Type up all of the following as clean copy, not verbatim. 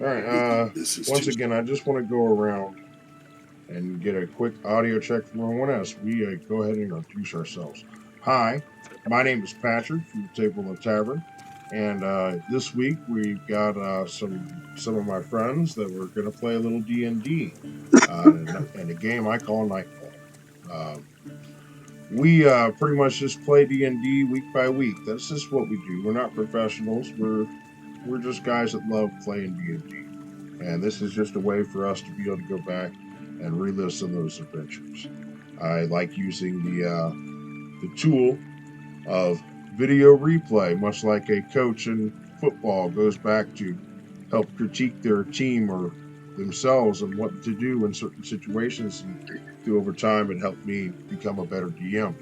All right. This is Once too. again, I just want to go around and get a quick audio check from everyone else. We go ahead and introduce ourselves. Hi, my name is Patrick from the Table in the Tavern, and this week we've got some of my friends that we're going to play a little D&D and a game I call Nightfall. Um, we pretty much just play D&D week by week. That's just what we do. We're not professionals. We're just guys that love playing D&D, and this is just a way for us to be able to go back and relive some of those adventures. I like using the tool of video replay, much like a coach in football goes back to help critique their team or themselves and what to do in certain situations. And through over time, it helped me become a better DM.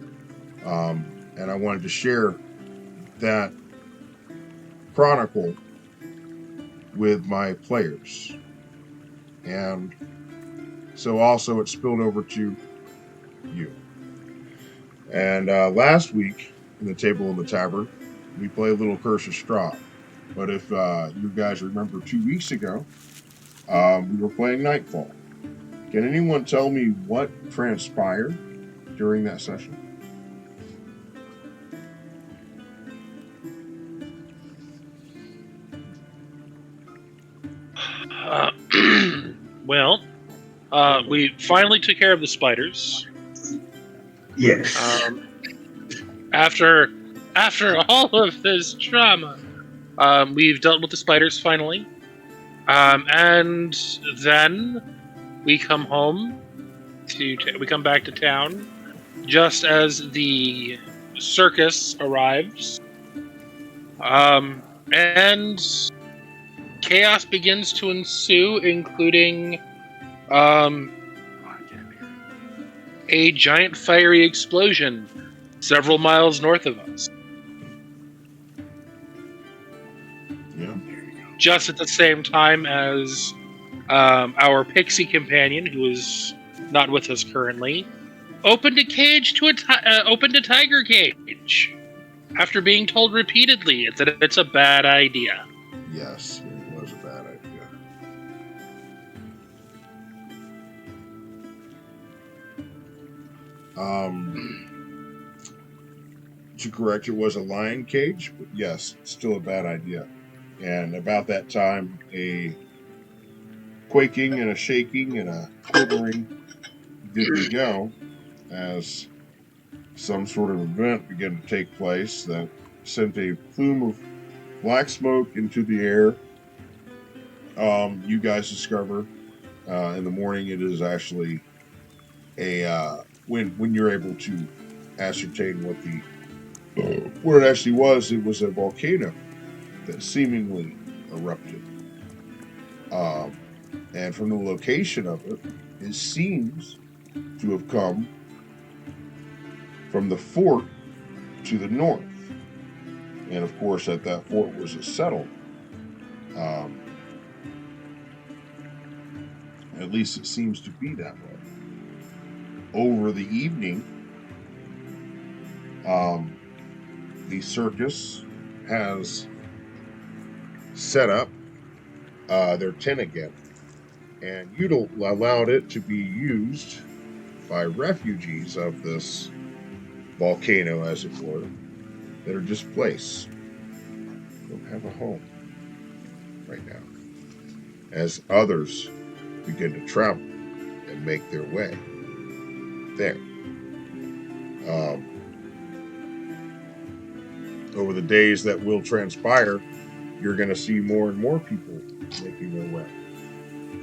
And I wanted to share that chronicle with my players. And so also it spilled over to you. And last week in the Table in the Tavern, we played a little Curse of Straw. But if you guys remember 2 weeks ago, we were playing Nightfall. Can anyone tell me what transpired during that session? Uh, well, we finally took care of the spiders. Yes. After all of this drama, we've dealt with the spiders finally, and then we come home we come back to town just as the circus arrives, and chaos begins to ensue, including a giant fiery explosion several miles north of us. Yeah. Just at the same time as our pixie companion, who is not with us currently, opened a tiger cage after being told repeatedly that it's a bad idea. Yes, it was a bad idea. To correct, it was a lion cage, but yes, still a bad idea. And about that time, a quaking and a shaking and a quivering did go as some sort of event began to take place that sent a plume of black smoke into the air. You guys discover in the morning it is actually a when you're able to ascertain what it actually was. It was a volcano that seemingly erupted. Um, and from the location of it, it seems to have come from the fort to the north. And of course, that fort was a settlement. Um, at least it seems to be that way. Over the evening, um, the circus has set up their tent again, and you allowed it to be used by refugees of this volcano, as it were, that are displaced, don't have a home right now, as others begin to travel and make their way there. Over the days that will transpire, you're going to see more and more people making their way.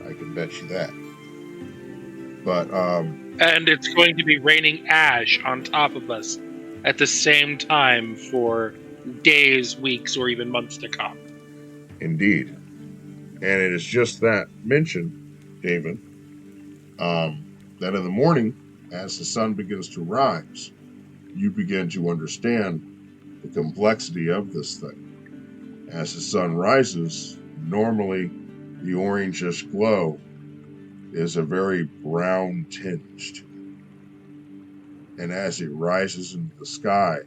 I can bet you that. But And it's going to be raining ash on top of us at the same time for days, weeks, or even months to come. indeed, and it is just that mentioned, David, that in the morning, as the sun begins to rise, you begin to understand the complexity of this thing. As the sun rises, normally the orangish glow is a very brown tinged. And as it rises into the sky,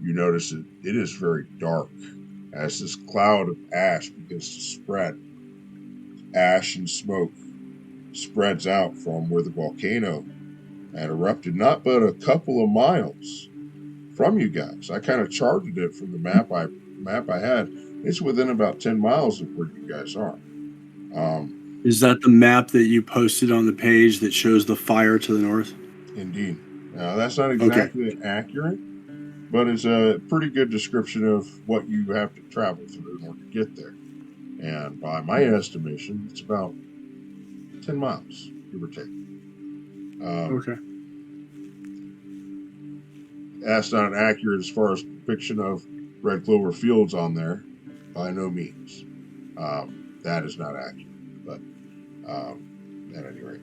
you notice it is very dark as this cloud of ash begins to spread. ash and smoke spreads out from where the volcano had erupted, not but a couple of miles from you guys. I kind of charted it from the map I had. It's within about 10 miles of where you guys are. Is that the map that you posted on the page that shows the fire to the north? Indeed. Now, that's not exactly accurate, but it's a pretty good description of what you have to travel through in order to get there. And by my estimation, it's about 10 miles, give or take. Okay. That's not accurate as far as depiction of red clover fields on there, by no means. That is not accurate. But at any rate,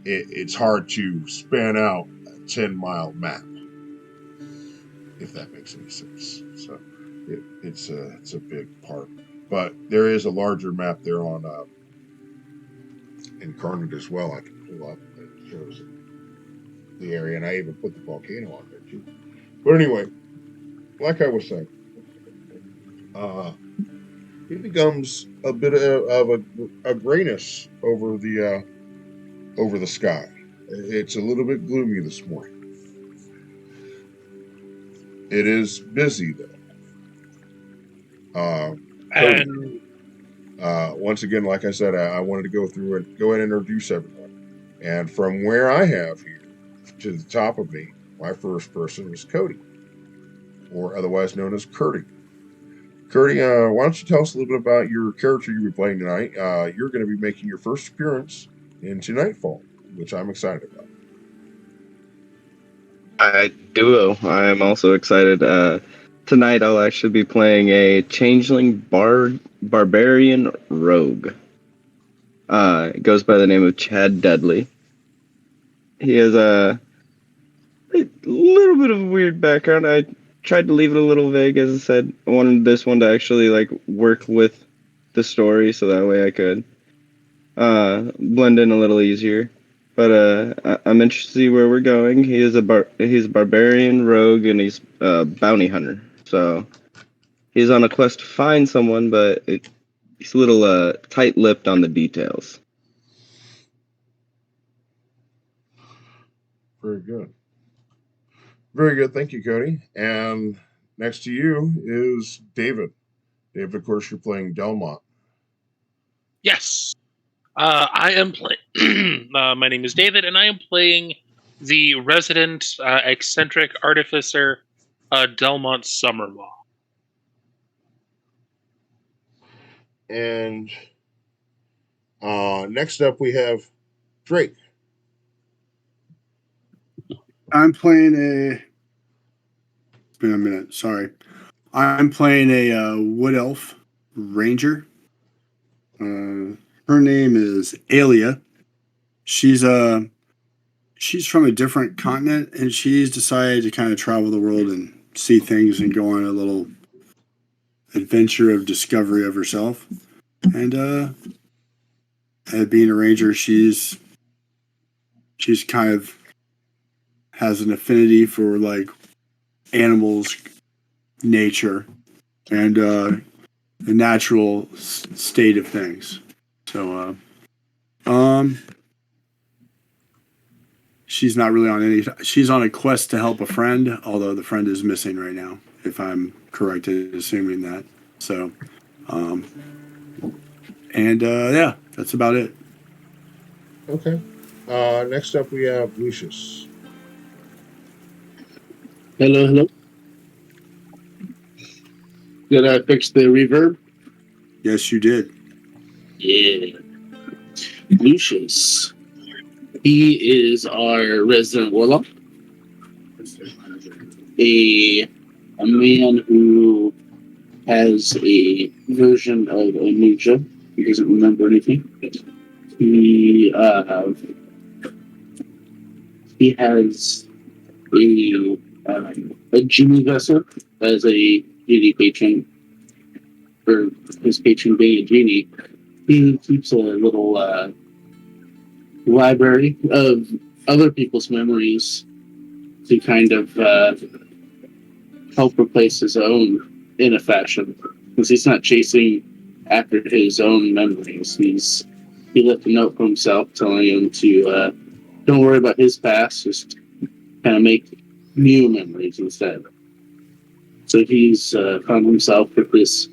it's hard to span out a 10-mile map, if that makes any sense. So it's a big part. But there is a larger map there on Incarnate as well. I can pull up that shows the area, and I even put the volcano on there too. But anyway, like I was saying, it becomes a bit of a grayness over the sky. It's a little bit gloomy this morning. It is busy though. And Once again, like I said, I wanted to go through and go ahead and introduce everyone. And from where I have here to the top of me, my first person is Cody, or otherwise known as Curdy. Curdy, why don't you tell us a little bit about your character you'll be playing tonight? You're going to be making your first appearance into Nightfall, which I'm excited about. I do. I am also excited. Tonight I'll actually be playing a changeling barbarian rogue. It goes by the name of Chad Dudley. He has a little bit of a weird background. I tried to leave it a little vague, as I said. I wanted this one to actually work with the story, so that way I could blend in a little easier. But I'm interested to see where we're going. He's a barbarian rogue, and he's a bounty hunter. So he's on a quest to find someone, but he's a little tight-lipped on the details. Very good. Very good. Thank you, Cody. And next to you is David. David, of course, you're playing Delmont. yes, I am playing. My name is David, and I am playing the resident eccentric artificer, Delmont Summerlaw. And next up, we have Drake. I'm playing it's been a minute, sorry. I'm playing a wood elf ranger. Her name is Alia. She's from a different continent, and she's decided to kind of travel the world and see things and go on a little adventure of discovery of herself. And being a ranger, she's kind of has an affinity for animals, nature, and the natural state of things. So she's not really on any. She's on a quest to help a friend, although the friend is missing right now, if I'm correct in assuming that. So, yeah, that's about it. Okay. Next up, we have Lucius. Hello. Did I fix the reverb? Yes, you did. Yeah. Lucius. He is our resident warlock. A man who has a version of amnesia. He doesn't remember anything. He has a genie vessel as a genie patron, or his patron being a genie. He keeps a little library of other people's memories to kind of help replace his own in a fashion, because he's not chasing after his own memories. He left a note for himself telling him to don't worry about his past, just kind of make new memories instead. So he's found himself with this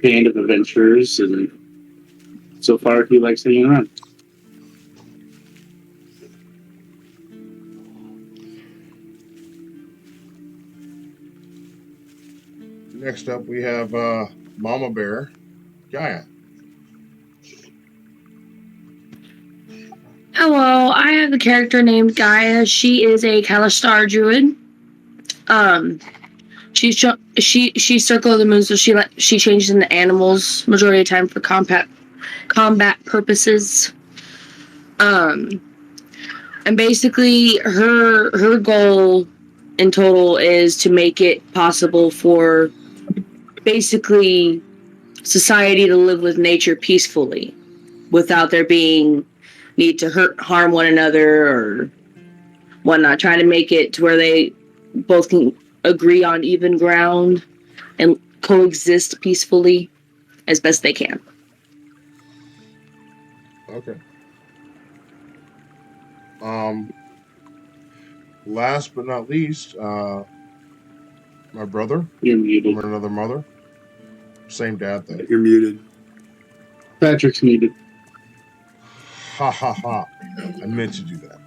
band of adventurers, and so far he likes hanging around. Next up, we have Mama Bear, Gaia. Hello, I have a character named Gaia. She is a Kalistar druid. She's Circle of the Moon, so she changes into animals majority of the time for combat purposes. And basically her goal in total is to make it possible for basically society to live with nature peacefully without there being need to harm one another or whatnot, trying to make it to where they both can agree on even ground and coexist peacefully as best they can. Okay. Last but not least, my brother You're muted. from another mother. Same dad, though. You're muted. Patrick's muted. Ha ha ha. I meant to do that.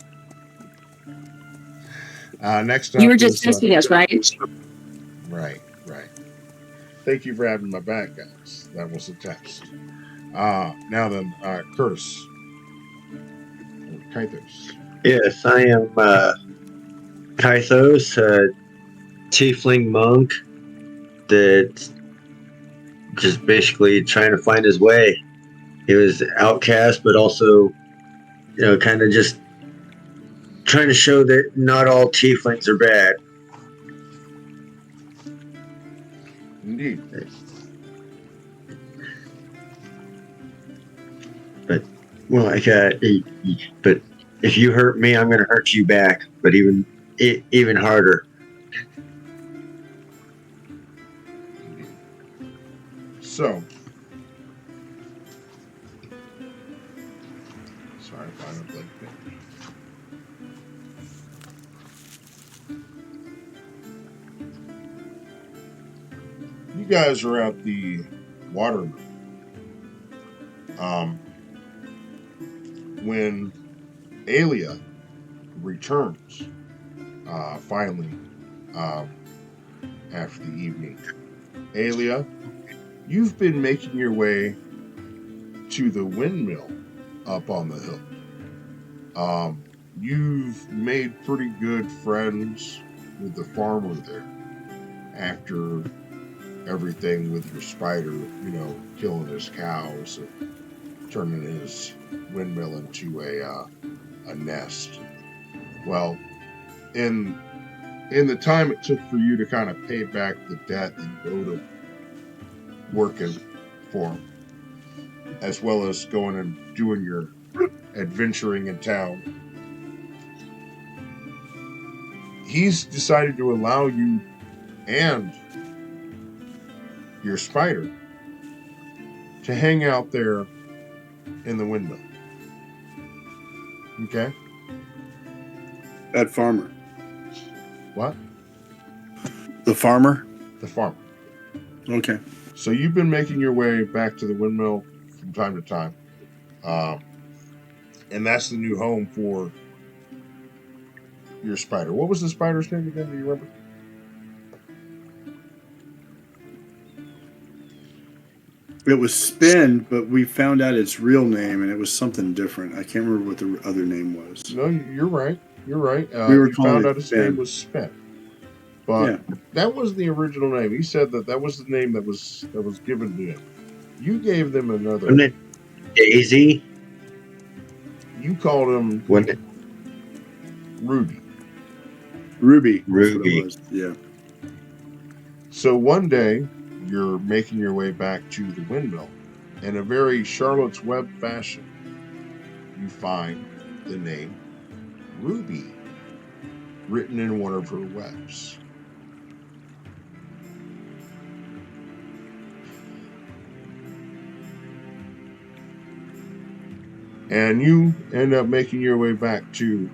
Next up You were just is, testing us, right? Right. Thank you for having my back, guys. That was a test. Now then, Curtis. Or Kythos. Yes, I am Kythos, a tiefling monk that's just basically trying to find his way. He was outcast, but also, kind of just trying to show that not all tieflings are bad. Indeed. But, well, but if you hurt me, I'm going to hurt you back, but even harder. So, sorry if I don't like that. You guys are at the water. When Alia returns, finally, after the evening, Alia, you've been making your way to the windmill up on the hill. You've made pretty good friends with the farmer there after everything with your spider, killing his cows and turning his windmill into a nest. Well, in the time it took for you to kind of pay back the debt and go to working for him, as well as going and doing your adventuring in town, he's decided to allow you and your spider to hang out there in the windmill. Okay? That farmer. What? The farmer? The farmer. Okay. So you've been making your way back to the windmill from time to time. And that's the new home for your spider. What was the spider's name again? Do you remember? It was Spin, but we found out its real name, and it was something different. I can't remember what the other name was. No, you're right. You're right. We found out its name was Spin. But Yeah. that was the original name. He said that was the name that was given to him. You gave them another. Wasn't it Daisy? You called him Wasn't it Ruby. Ruby. That's what it Ruby? was. Yeah. So one day, you're making your way back to the windmill. In a very Charlotte's Web fashion, you find the name Ruby written in one of her webs. And you end up making your way back to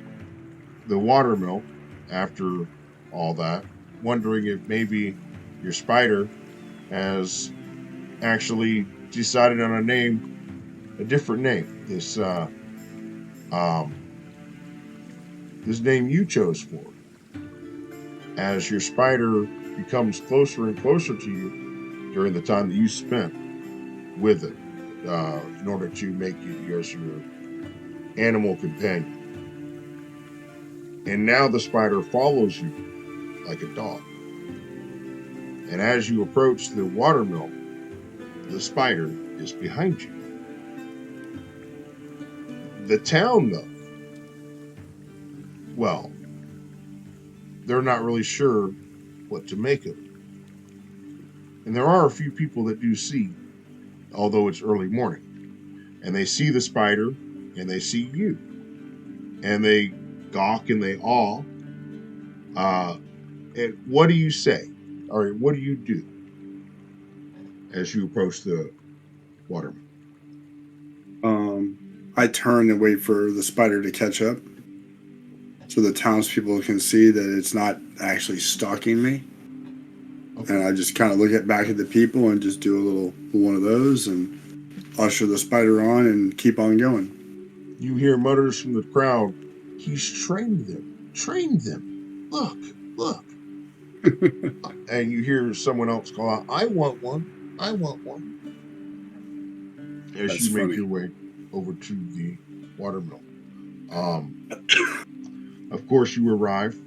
the watermill after all that, wondering if maybe your spider has actually decided on a different name. This name you chose for, as your spider becomes closer and closer to you during the time that you spent with it, in order to make it as your animal companion. And now the spider follows you like a dog. And as you approach the watermill, the spider is behind you. The town, though, well, they're not really sure what to make of it. And there are a few people that do see, although it's early morning. And they see the spider, and they see you. And they gawk and they awe. And what do you say? Or what do you do as you approach the watermill? I turn and wait for the spider to catch up, so the townspeople can see that it's not actually stalking me. Okay. And I just kind of look back at the people and just do a little one of those and usher the spider on and keep on going. You hear mutters from the crowd. He's trained them. Look. And you hear someone else call out, I want one. As That's you make funny. your way over to the watermill. Of course, you arrive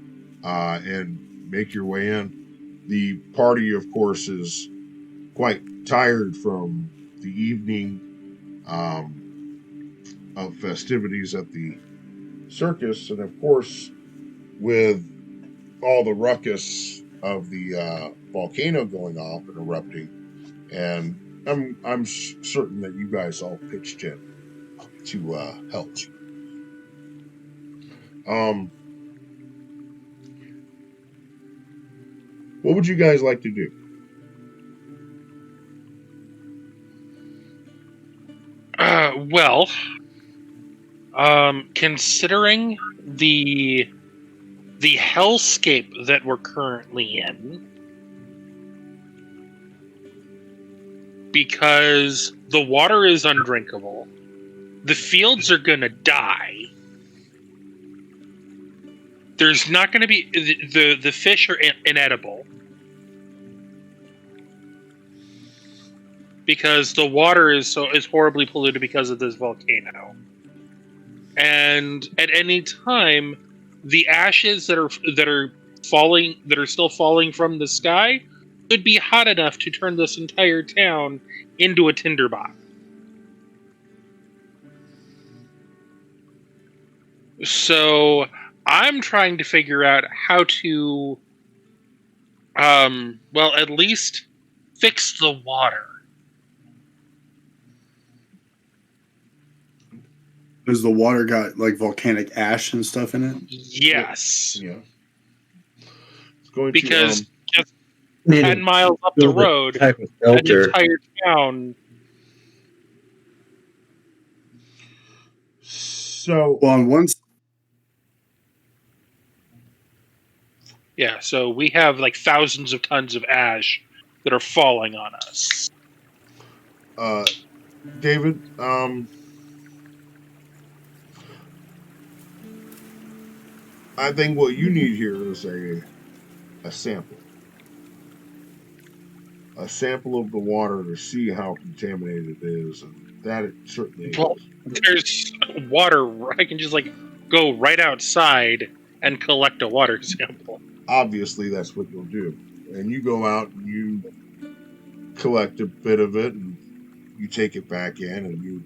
and make your way in. The party, of course, is quite tired from the evening of festivities at the circus, and of course, with all the ruckus of the volcano going off and erupting, and I'm certain that you guys all pitched in to help. What would you guys like to do? Well, considering the hellscape that we're currently in, because the water is undrinkable, the fields are gonna die. There's not gonna be the fish are inedible because the water is horribly polluted because of this volcano. And at any time, the ashes that are still falling from the sky could be hot enough to turn this entire town into a tinderbox. So I'm trying to figure out how to, at least fix the water. Has the water got like volcanic ash and stuff in it? Yes. Yeah. It's going because just Need 10 to miles up the build a road, type of an filter. entire town. So, Well, on one Yeah, so we have like thousands of tons of ash that are falling on us. David, I think what you need here is a sample. A sample of the water to see how contaminated it is, and that it certainly Well, there's water. I can just like go right outside and collect a water sample. Obviously that's what you'll do. And you go out and you collect a bit of it and you take it back in and you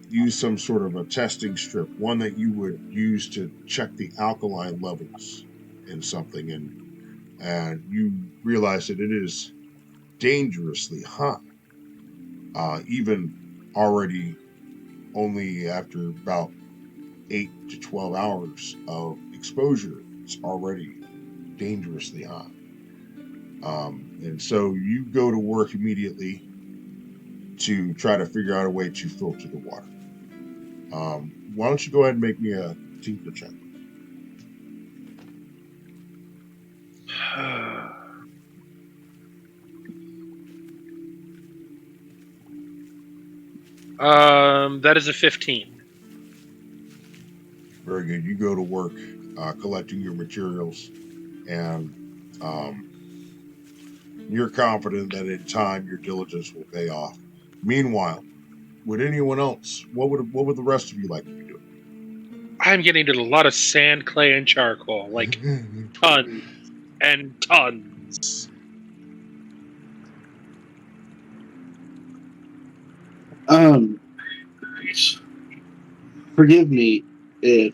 use some sort of a testing strip, one that you would use to check the alkaline levels in something, and you realize that it is dangerously hot. Even already only after about 8 to 12 hours of exposure, it's already dangerously hot. And so you go to work immediately to try to figure out a way to filter the water. Why don't you go ahead and make me a tinker check? That is a 15. Very good. You go to work collecting your materials, and you're confident that in time your diligence will pay off. Meanwhile, would anyone else? What would the rest of you like to be doing? I'm getting into a lot of sand, clay, and charcoal, like tons and tons. Forgive me if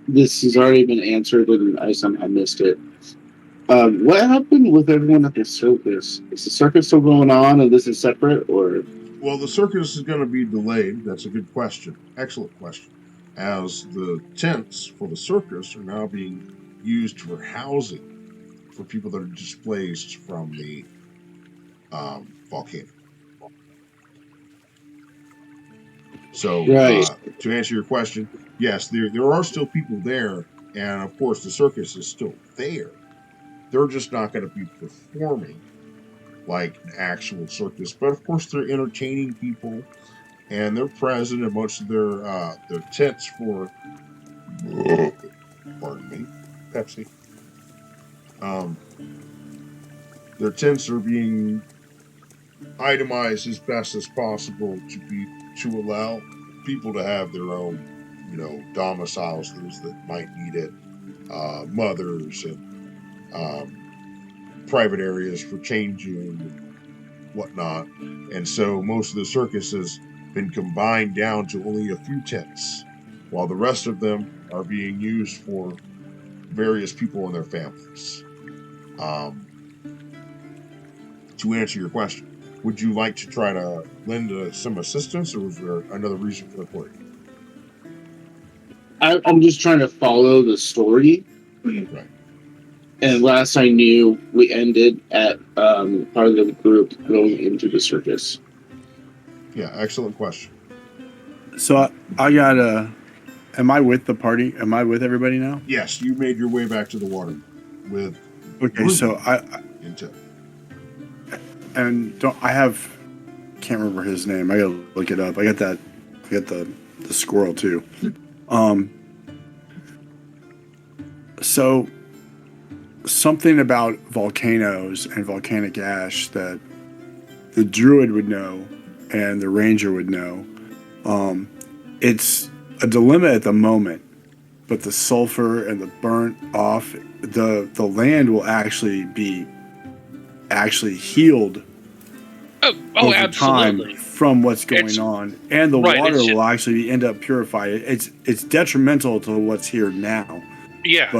this has already been answered and I somehow missed it. What happened with everyone at the circus? Is the circus still going on and this is separate, or? Well, the circus is going to be delayed. That's a good question. Excellent question. As the tents for the circus are now being used for housing for people that are displaced from the volcano. So, Right. to answer your question, yes, there are still people there, and of course the circus is still there. They're just not going to be performing like an actual circus, but of course they're entertaining people, and they're present in most of their tents for, pardon me, Pepsi. Their tents are being itemized as best as possible to allow people to have their own, domiciles, those that might need it, mothers and private areas for changing and whatnot. And so most of the circus has been combined down to only a few tents, while the rest of them are being used for various people and their families. To answer your question, would you like to try to lend some assistance, or was there another reason for the party? I'm just trying to follow the story. Right. And last I knew, we ended at part of the group going into the circus. Yeah, excellent question. So I got am I with the party? Am I with everybody now? Yes, you made your way back to the water with. Okay, so Intel. and can't remember his name. I gotta look it up. I got the squirrel too. So something about volcanoes and volcanic ash that the druid would know and the ranger would know. It's a dilemma at the moment, but the sulfur and the burnt off, the land will actually be healed over absolutely. time from what's going on, and the water will actually end up purified. It's detrimental to what's here now. Yeah,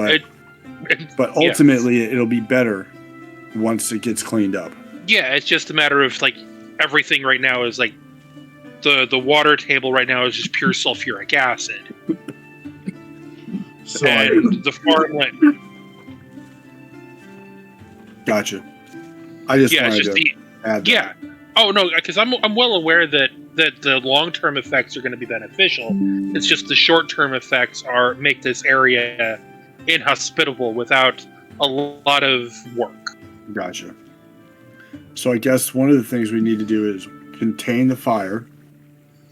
but ultimately it'll be better once it gets cleaned up. Yeah, it's just a matter of like everything right now is like the water table right now is just pure sulfuric acid. So and the farmland. Gotcha. I just wanted to add that. Yeah. Oh no, because I'm well aware that the long-term effects are going to be beneficial. It's just the short-term effects make this area inhospitable without a lot of work. Gotcha. So I guess one of the things we need to do is contain the fire,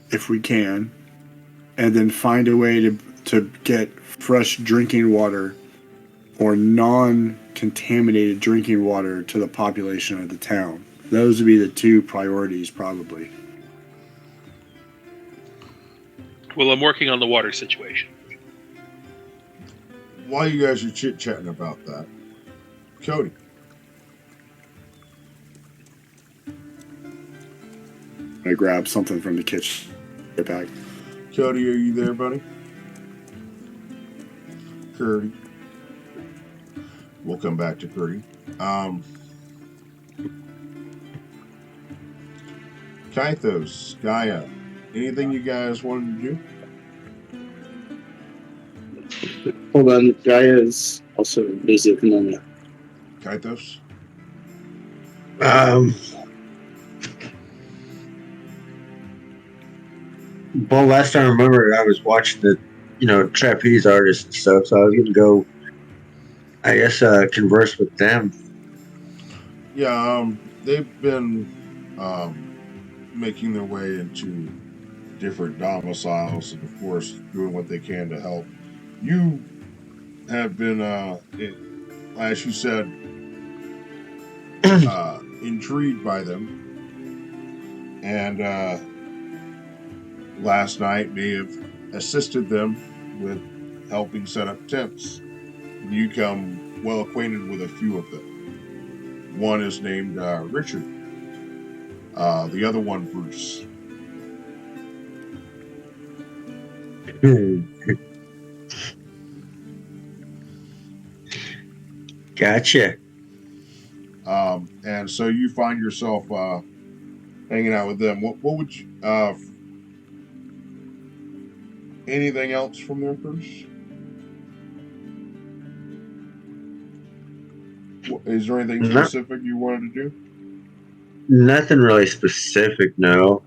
if we can, and then find a way to get fresh drinking water or non-contaminated drinking water to the population of the town. Those would be the two priorities, probably. Well, I'm working on the water situation. While you guys are chit-chatting about that, Cody. I grab something from the kitchen. Get back. Cody, are you there, buddy? Cody. We'll come back to Cody. Kythos, Gaia, anything you guys wanted to do? Hold on, Gaia is also busy at the moment. Kythos? Well, last time I remember, I was watching the, trapeze artists and stuff, so I was gonna go, I guess, converse with them. Yeah, they've been making their way into different domiciles, and of course, doing what they can to help. You have been, as you said, intrigued by them, and last night may have assisted them with helping set up tents. You come well acquainted with a few of them. One is named Richard, the other one Bruce. Gotcha. And so you find yourself hanging out with them. What would you? Anything else from their Bruce? Is there anything No, specific you wanted to do? nothing really specific, no.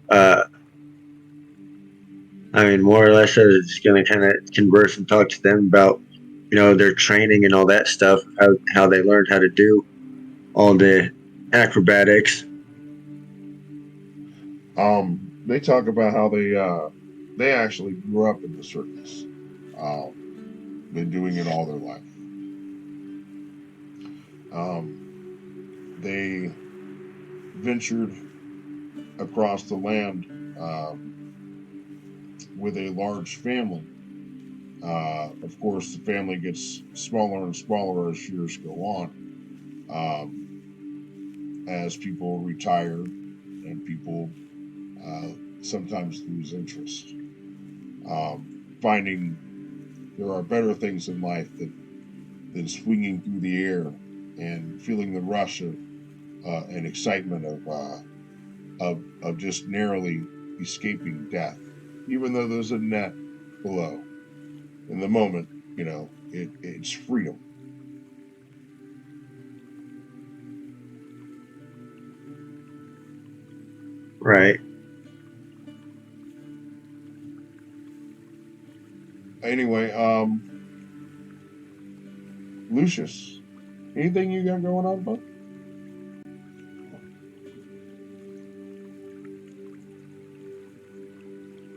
I mean, more or less, I was just gonna kind of converse and talk to them about, their training and all that stuff, how they learned how to do all the acrobatics. They talk about how they actually grew up in the circus. Been doing it all their life. They ventured across the land with a large family. Of course, the family gets smaller and smaller as years go on, as people retire and people sometimes lose interest. Finding there are better things in life than swinging through the air and feeling the rush of and excitement of just narrowly escaping death, even though there's a net below. In the moment, it's freedom. Right. Anyway, Lucius, anything you got going on, bud?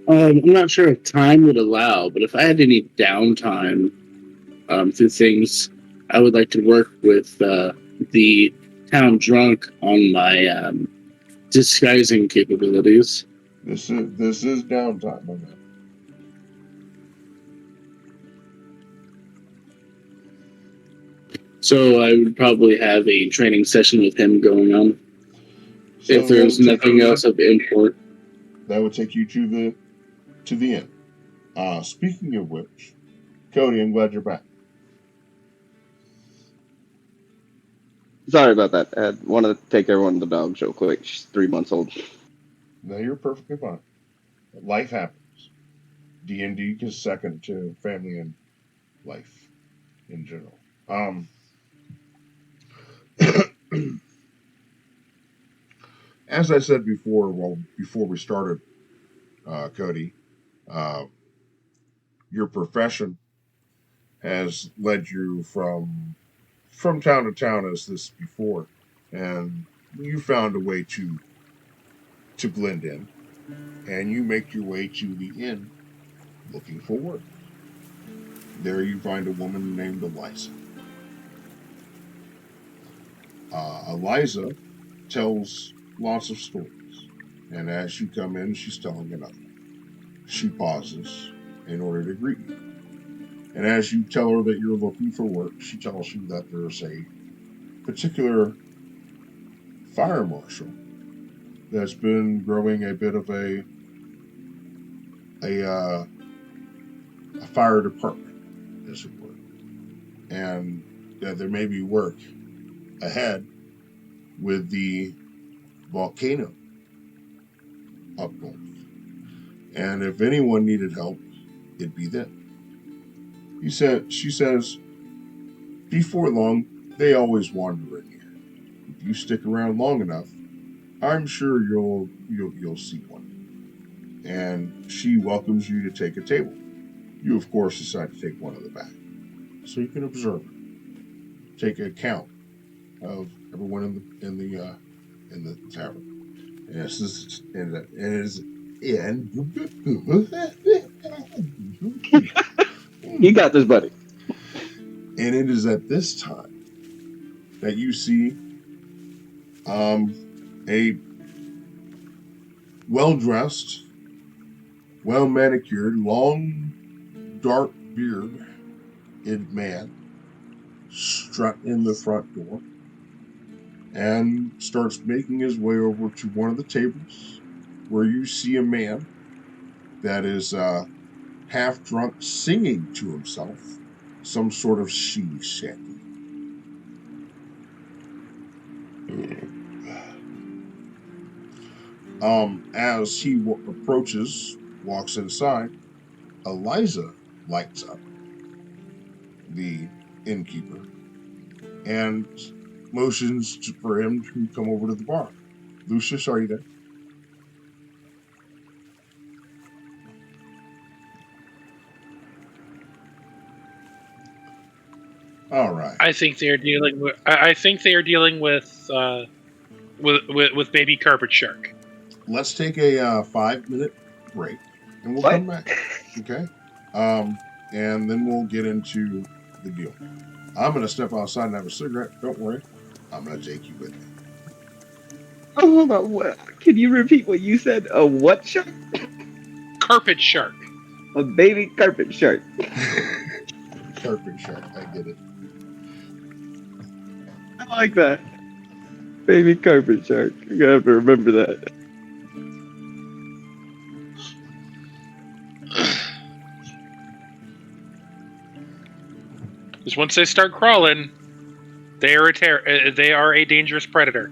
I'm not sure if time would allow, but if I had any downtime through things, I would like to work with the town drunk on my disguising capabilities. This is downtime, my man. So I would probably have a training session with him going on. So if there's nothing else of import. That would take you to the inn. Speaking of which, Cody, I'm glad you're back. Sorry about that. I wanted to take everyone to the dog real quick. She's 3 months old. No, you're perfectly fine. Life happens. D&D is second to family and life in general. As I said before we started, Cody, your profession has led you from town to town as this before, and you found a way to blend in, and you make your way to the inn looking for work. There you find a woman named Eliza. Eliza tells lots of stories, and as you come in, she's telling another. She pauses in order to greet you. And as you tell her that you're looking for work, she tells you that there's a particular fire marshal that's been growing a bit of a fire department, as it were, and that there may be work ahead with the Volcano up north. And if anyone needed help, it'd be them. She says, before long, they always wander in here. If you stick around long enough, I'm sure you'll see one. and she welcomes you to take a table. You, of course, decide to take one of the back, so you can observe it, take account of everyone in the tavern. And this is and it is and You got this, buddy. and it is at this time that you see a well dressed, well manicured, long dark beard man strut in the front door and starts making his way over to one of the tables where you see a man that is half drunk singing to himself some sort of she shanty. As he approaches, walks inside, Eliza lights up, the innkeeper, and motions for him to come over to the bar. Lucius, are you there? All right. I think they are dealing with. I think they are dealing with baby carpet shark. Let's take a 5-minute break, and we'll come back. Okay. And then we'll get into the deal. I'm gonna step outside and have a cigarette. Don't worry. I'm gonna take you with me. Oh, hold on. What? Can you repeat what you said? A what shark? Carpet shark. A baby carpet shark. Carpet shark. I get it. I like that. Baby carpet shark. You're gonna have to remember that. Because once they start crawling, they are a dangerous predator.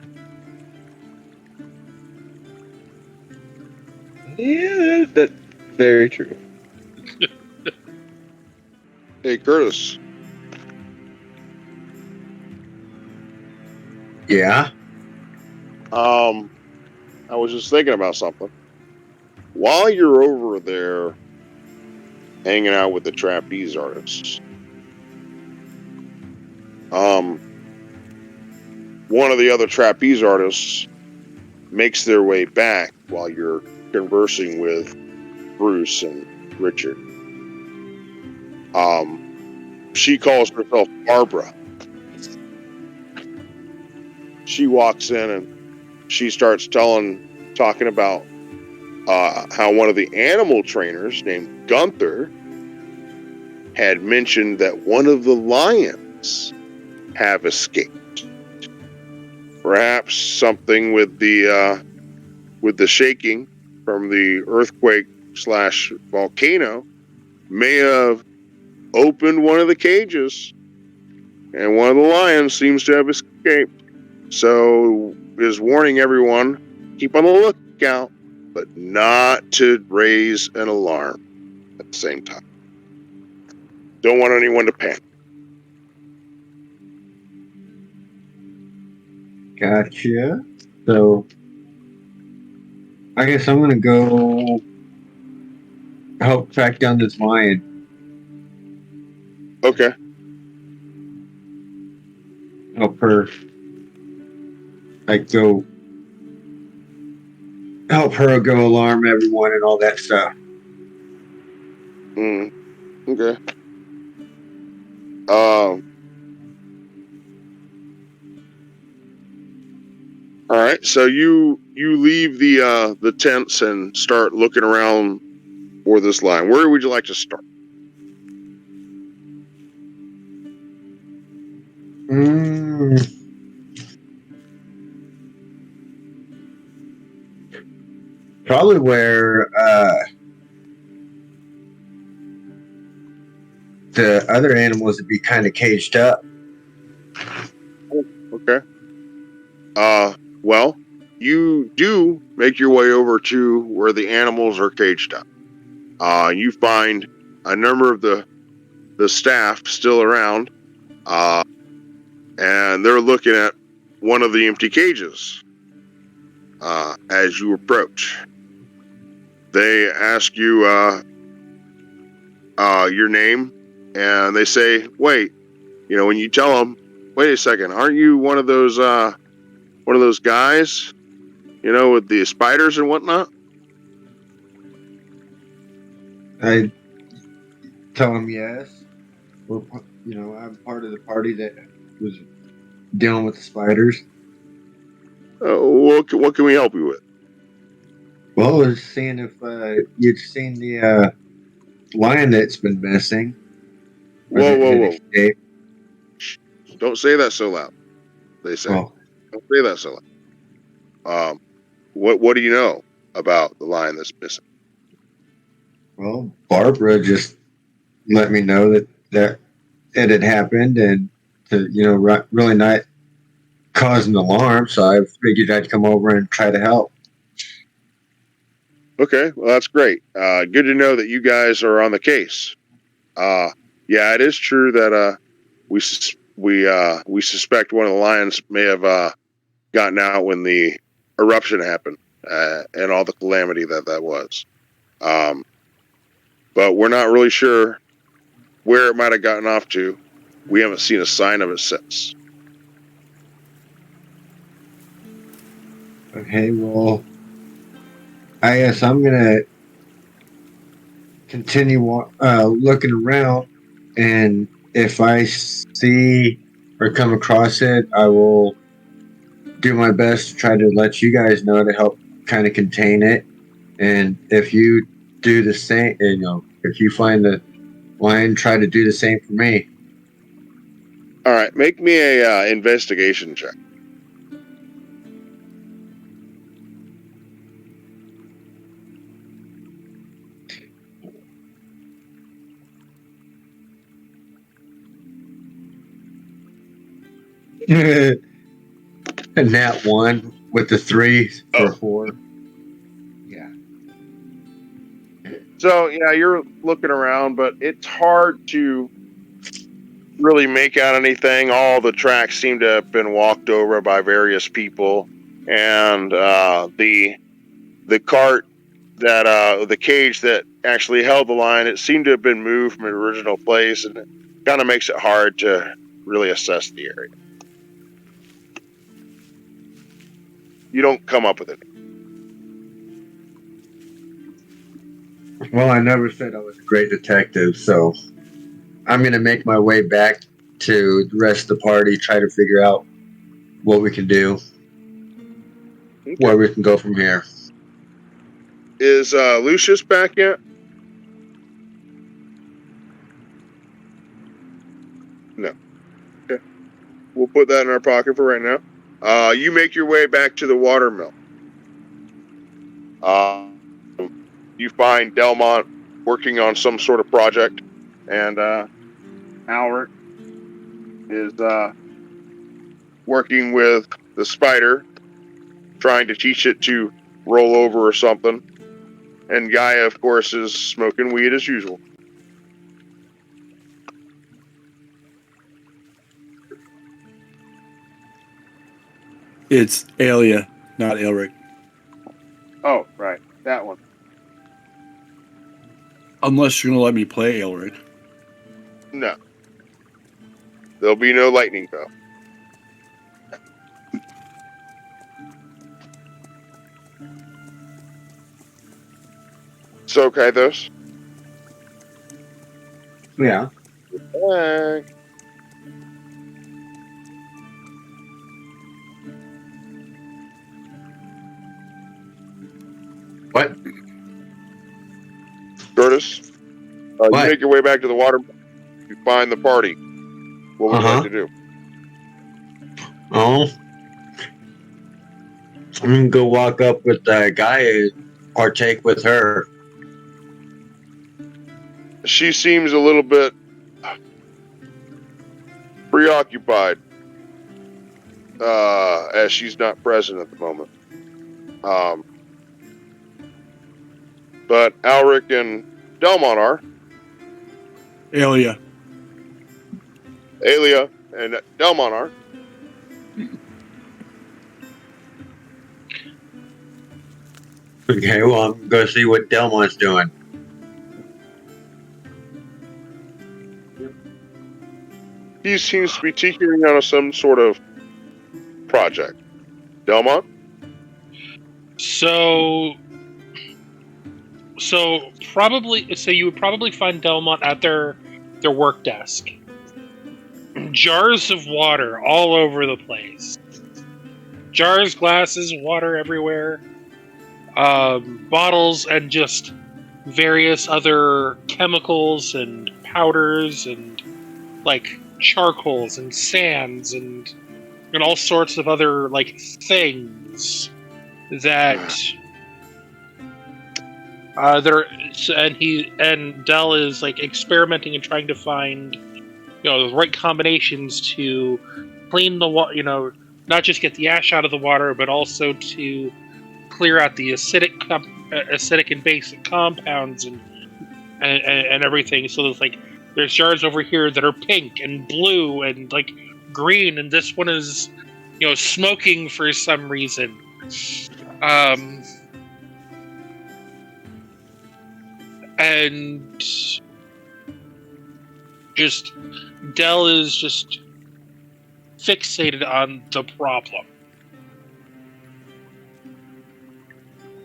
Yeah, that's very true. Hey, Curtis. Yeah. I was just thinking about something. While you're over there hanging out with the trapeze artists, one of the other trapeze artists makes their way back while you're conversing with Bruce and Richard. She calls herself Barbara. She walks in and she starts talking about how one of the animal trainers named Gunther had mentioned that one of the lions have escaped. Perhaps something with the shaking from the earthquake / volcano may have opened one of the cages, and one of the lions seems to have escaped. So is warning everyone, keep on the lookout, but not to raise an alarm at the same time. Don't want anyone to panic. Gotcha. So, I guess I'm gonna go help track down this lion. Okay. Help her. Go help her go alarm everyone and all that stuff. Okay. All right. So you leave the tents and start looking around for this line. Where would you like to start? Probably where the other animals would be kind of caged up. Okay. Well, you do make your way over to where the animals are caged up. You find a number of the staff still around, and they're looking at one of the empty cages as you approach. They ask you your name, and they say, "Wait." You know, when you tell them, "Wait a second, aren't you one of those guys? You know, with the spiders and whatnot?" I tell him yes. I'm part of the party that was dealing with the spiders. What can we help you with? Well, I was seeing if you'd seen the lion that's been missing. Or Whoa, that whoa, had whoa! escaped. Don't say that so loud. They say, Well, "Don't say that so loud." What do you know about the lion that's missing? Barbara just let me know that it had happened, and to really not cause an alarm. So I figured I'd come over and try to help. Okay, well that's great. Good to know that you guys are on the case. Yeah, it is true that we suspect one of the lions may have gotten out when the eruption happened and all the calamity that was. But we're not really sure where it might have gotten off to. We haven't seen a sign of it since. Okay, well, I guess I'm gonna continue looking around, and if I see or come across it, I will do my best to try to let you guys know to help kind of contain it. And if you do the same, if you find the lion, try to do the same for me. All right, make me a investigation check. And that one with the 3 for Oh. 4. Yeah. So yeah, you're looking around, but it's hard to really make out anything. All the tracks seem to have been walked over by various people, and the cart that the cage that actually held the lion, it seemed to have been moved from its original place, and it kind of makes it hard to really assess the area. You don't come up with it. Well, I never said I was a great detective, so I'm going to make my way back to the rest of the party, try to figure out what we can do, Okay. where we can go from here. Is Lucius back yet? No. Okay. We'll put that in our pocket for right now. You make your way back to the watermill. You find Delmont working on some sort of project, and Albert is working with the spider, trying to teach it to roll over or something. And Gaia, of course, is smoking weed as usual. It's Alia, not Elric. Oh, right. That one. Unless you're going to let me play Elric. No. There'll be no lightning though. So, Kythos. Yeah. Hey. What? Curtis, you What? make your way back to the water. You find the party. What would you like to do? Oh, I'm going to go walk up with the guy and partake with her. She seems a little bit preoccupied, as she's not present at the moment. But Alric and Delmont are. Alia. Alia and Delmont are. Okay, well, I'm going to see what Delmont's doing. He seems to be tinkering on some sort of project. Delmont? So you would probably find Delmont at their work desk. Jars of water all over the place. Jars, glasses, water everywhere. Bottles and just various other chemicals and powders and like charcoals and sands and all sorts of other like things that and Dell is like experimenting and trying to find the right combinations to clean the water, not just get the ash out of the water, but also to clear out the acidic and basic compounds and everything. So there's jars over here that are pink and blue and like green, and this one is smoking for some reason. And just Dell is just fixated on the problem.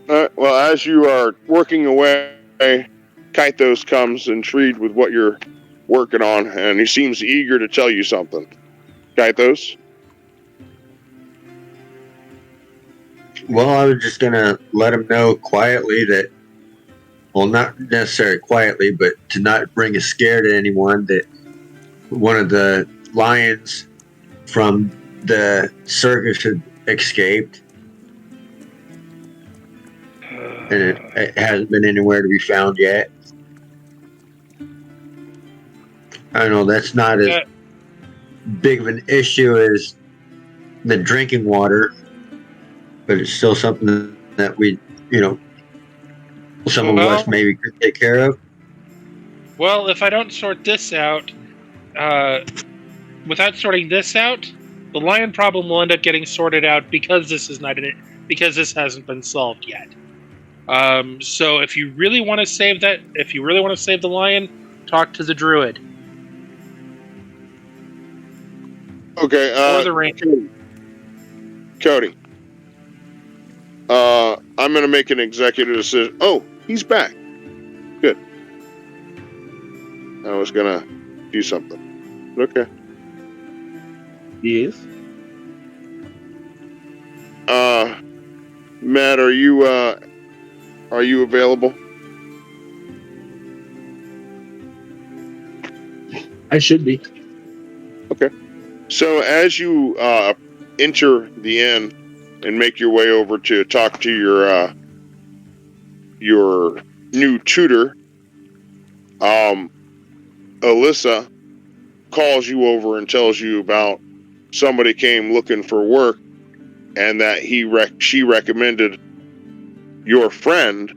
Well, as you are working away, Kaitos comes intrigued with what you're working on, and he seems eager to tell you something. Kaitos? Well, I was just going to let him know quietly that, well, not necessarily quietly, but to not bring a scare to anyone, that one of the lions from the circus had escaped. And it hasn't been anywhere to be found yet. I know that's not as big of an issue as the drinking water, but it's still something that we, some of us maybe could take care of. Well, if I don't sort this out, without sorting this out, the lion problem will end up getting sorted out because this hasn't been solved yet. So if you really want to save the lion, talk to the druid. Okay, or the ranger. Cody. I'm going to make an executive decision. Oh, he's back. Good. I was going to do something. Okay. Yes. Matt, are you available? I should be. Okay. So as you enter the inn and make your way over to talk to your new tutor, Alyssa calls you over and tells you about somebody came looking for work, and that she recommended your friend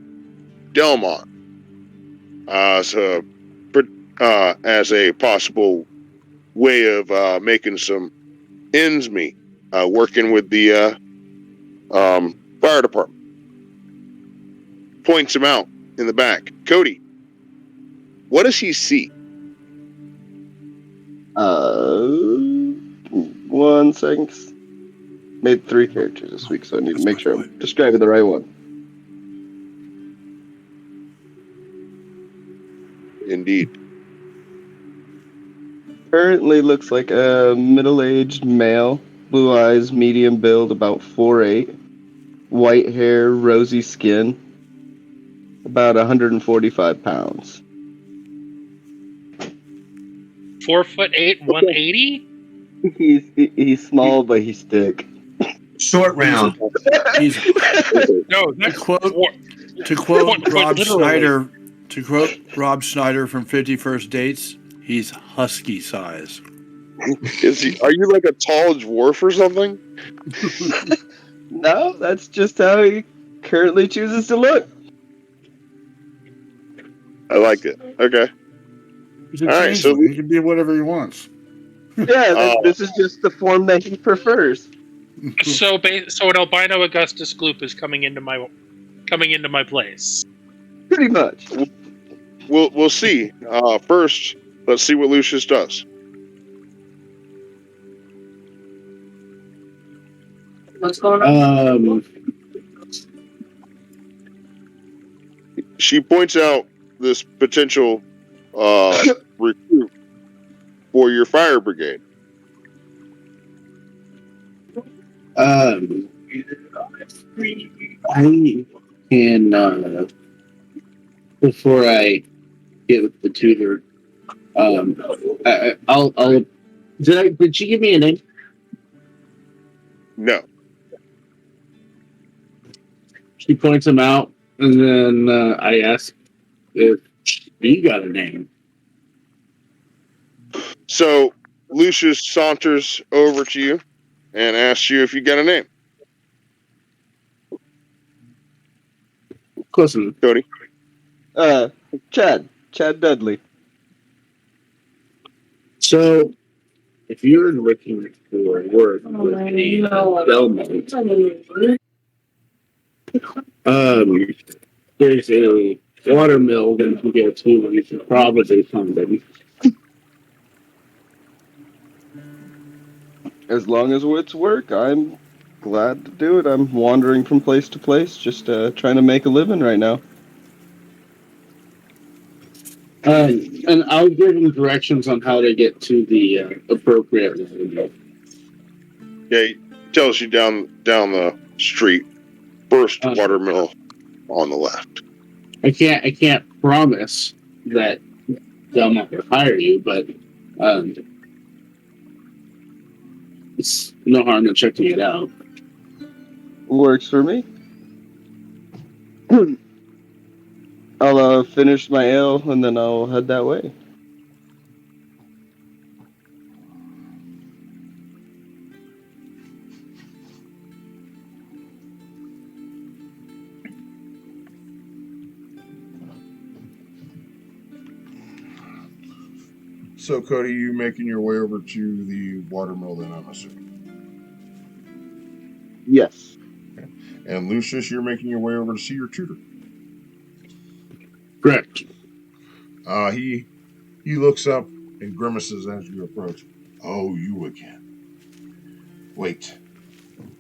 Delmont as a possible way of making some ends meet, working with the fire department. Points him out in the back. Cody, what does he see? 1 second. Made 3 characters this week, so I need to make sure I'm describing the right one. Indeed. Currently looks like a middle-aged male, blue eyes, medium build, about 4'8", white hair, rosy skin, about 145 pounds. 4'8", 180. He's small, but he's thick. Short round. No, To quote Rob literally. Schneider, Rob Schneider from 50 First Dates, he's husky size. Are you like a tall dwarf or something? No, that's just how he currently chooses to look. I like it. Okay. He's a All right, so he can be whatever he wants. Yeah, this is just the form that he prefers. So an albino Augustus Gloop is coming into my coming into my place. Pretty much. We'll see. First, let's see what Lucius does. What's going on? She points out this potential recruit for your fire brigade. I can, before I get with the tutor, did she give me a name? No. She points him out, and then I ask if you got a name. So Lucius saunters over to you and asks you if you got a name. Close enough. Cody. Chad Dudley. So, if you're looking for work with the Belmont, there's a watermill that you can get to, and you can probably find them. As long as it's work, I'm glad to do it. I'm wandering from place to place, just trying to make a living right now. And I'll give them directions on how to get to the appropriate watermill. Yeah, he tells you down the street. First watermill on the left. I can't promise that they'll never hire you, but it's no harm in checking it out. Works for me. I'll finish my ale and then I'll head that way. So, Cody, you making your way over to the watermill then, I'm assuming? Yes. Okay. And Lucius, you're making your way over to see your tutor? Correct. He looks up and grimaces as you approach. Oh, you again. Wait.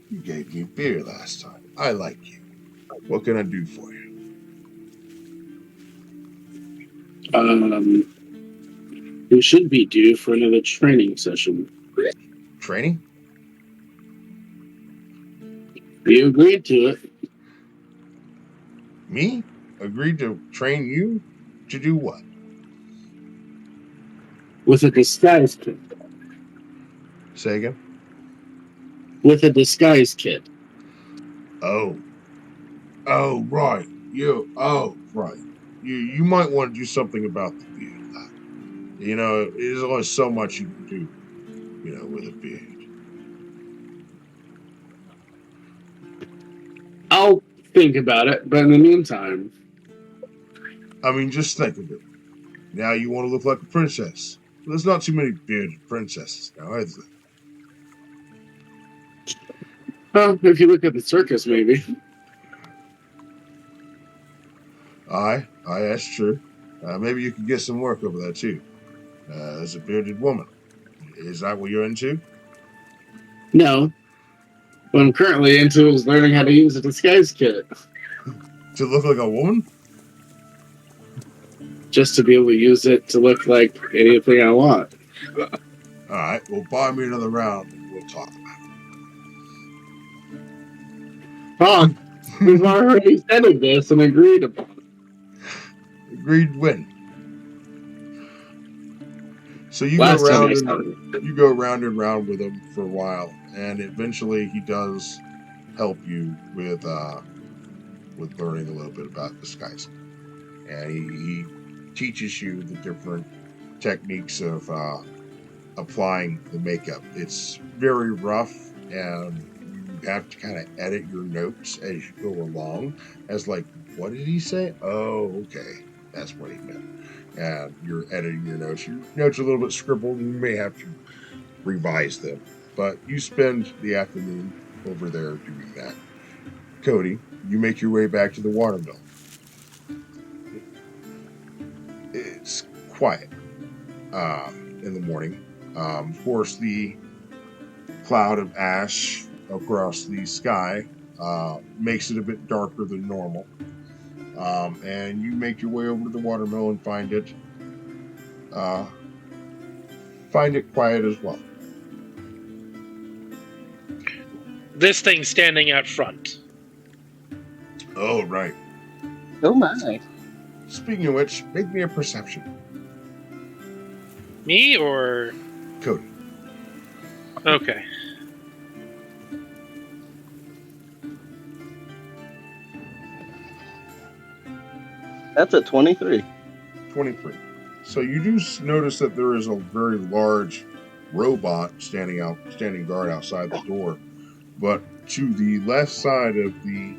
You gave me beer last time. I like you. What can I do for you? We should be due for another training session. Training? You agreed to it. Me? Agreed to train you? To do what? With a disguise kit. Say again? With a disguise kit. Oh, right. Right. You might want to do something about the beard. You know, there's only so much you can do, you know, with a beard. I'll think about it, but in the meantime... I mean, just think of it. Now you want to look like a princess. There's not too many bearded princesses now, is there? Well, if you look at the circus, maybe. Aye, that's true. Maybe you could get some work over there, too. As a bearded woman. Is that what you're into? No. What I'm currently into is learning how to use a disguise kit. To look like a woman? Just to be able to use it to look like anything I want. Alright, well, buy me another round and we'll talk about it. We've already settled this and agreed upon it. Agreed when? So you Last go time round and round with him for a while, and eventually he does help you with learning a little bit about disguising. And he teaches you the different techniques of applying the makeup. It's very rough, and you have to kind of edit your notes as you go along. As like, what did he say? Oh, okay, that's what he meant. And you're editing your notes. Your notes are a little bit scribbled, and you may have to revise them. But you spend the afternoon over there doing that. Cody, you make your way back to the watermill. It's quiet in the morning. Of course, the cloud of ash across the sky makes it a bit darker than normal. And you make your way over to the watermill and find it quiet as well. This thing standing out front. Oh, right. Oh my. Speaking of which, make me a perception. Me or Cody. okay? That's a 23. 23. So you do notice that there is a very large robot standing guard outside the door. But to the left side of the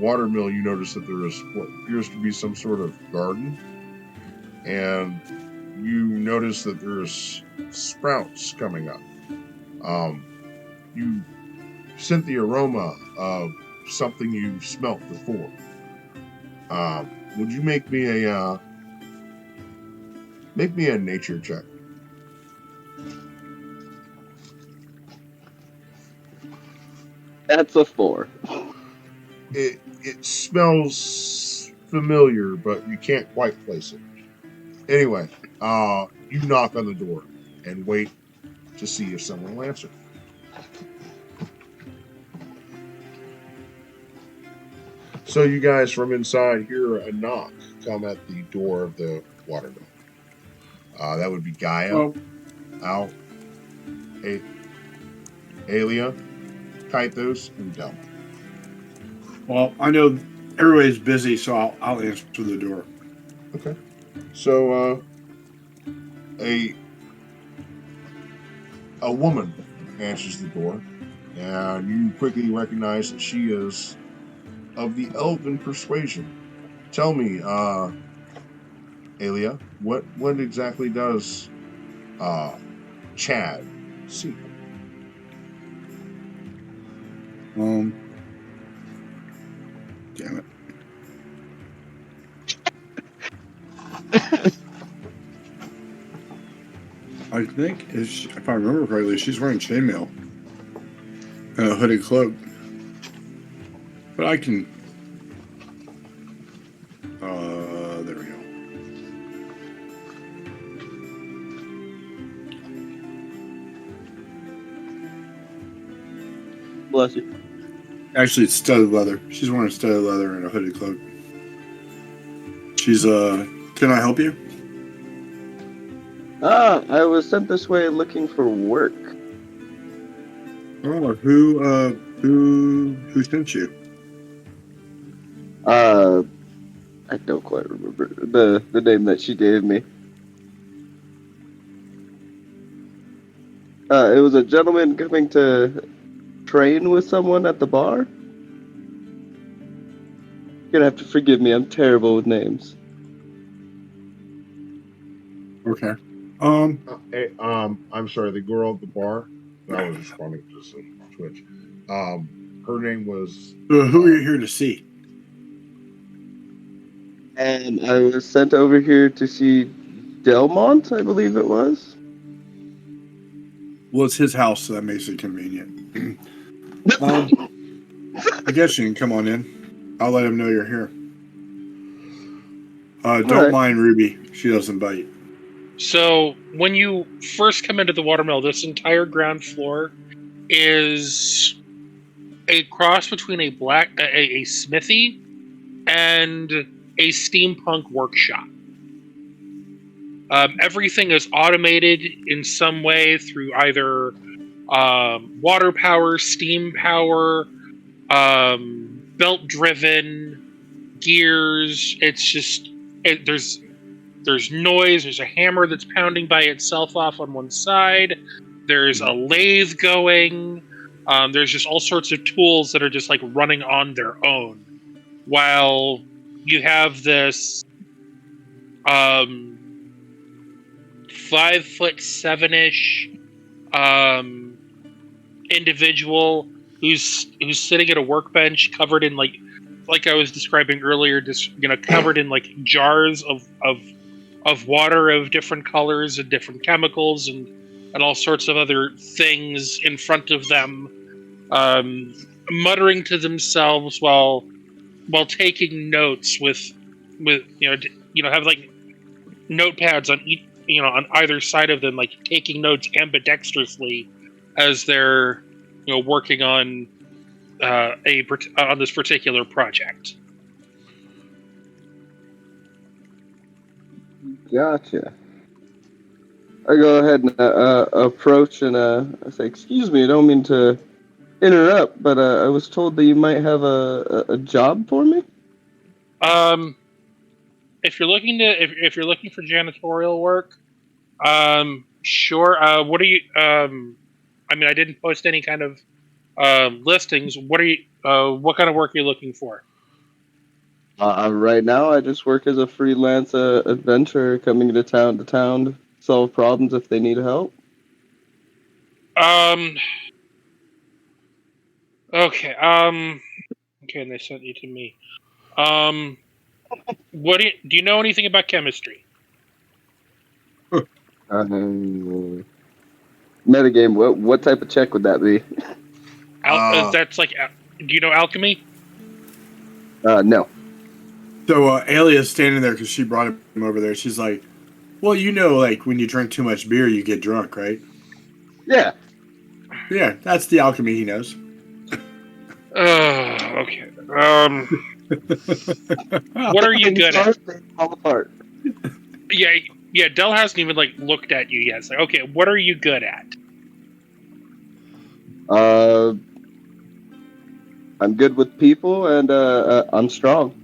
watermill, you notice that there is what appears to be some sort of garden. And you notice that there's sprouts coming up. You scent the aroma of something you've smelt before. Would you make me a nature check? That's a 4. It smells familiar, but you can't quite place it. Anyway, you knock on the door and wait to see if someone will answer. So you guys from inside hear a knock come at the door of the watermill. That would be Gaia, Al, Alia, Kythos, and Delma. Well, I know everybody's busy, so I'll answer the door. Okay. So, a woman answers the door, and you quickly recognize that she is of the elven persuasion. Tell me, Alia, what exactly does Chad see? Damn it. I think, if I remember correctly, she's wearing chainmail and a hooded cloak. But I can... there we go. Bless you. Actually, it's studded leather. She's wearing studded leather and a hooded cloak. She's, can I help you? I was sent this way looking for work. Oh, who sent you? I don't quite remember the name that she gave me. It was a gentleman coming to train with someone at the bar. You're gonna have to forgive me, I'm terrible with names. Okay. I'm sorry, the girl at the bar. I was responding to some Twitch. Her name was. Who are you here to see? And I was sent over here to see Delmont, I believe it was. Well, it's his house, so that makes it convenient. I guess you can come on in. I'll let him know you're here. Don't right. mind Ruby. She doesn't bite. So when you first come into the watermill, this entire ground floor is a cross between a smithy and a steampunk workshop. Everything is automated in some way through either water power, steam power, belt-driven gears. It's just there's noise. There's a hammer that's pounding by itself off on one side. There's a lathe going. There's just all sorts of tools that are just like running on their own. While you have this 5'7" individual who's sitting at a workbench covered in like like I was describing earlier, just covered in like jars of water of different colors and different chemicals and all sorts of other things in front of them, muttering to themselves while taking notes with have like notepads on each on either side of them, like taking notes ambidextrously as they're working on on this particular project. Gotcha. I go ahead and approach and I say, "Excuse me, I don't mean to interrupt, but I was told that you might have a job for me." If you're looking for janitorial work, sure. What are you? I mean, I didn't post any kind of listings. What are you? What kind of work are you looking for? Right now, I just work as a freelance adventurer, coming to town to solve problems if they need help. Okay. Okay, and they sent you to me. What do you know anything about chemistry? Metagame. What type of check would that be? That's like. Do you know alchemy? No. So Alia's standing there because she brought him over there. She's like, well, like when you drink too much beer, you get drunk, right? Yeah. Yeah, that's the alchemy he knows. Okay. What are you good at? Fall apart. Yeah. Dell hasn't even like looked at you yet. So, okay, what are you good at? I'm good with people and I'm strong.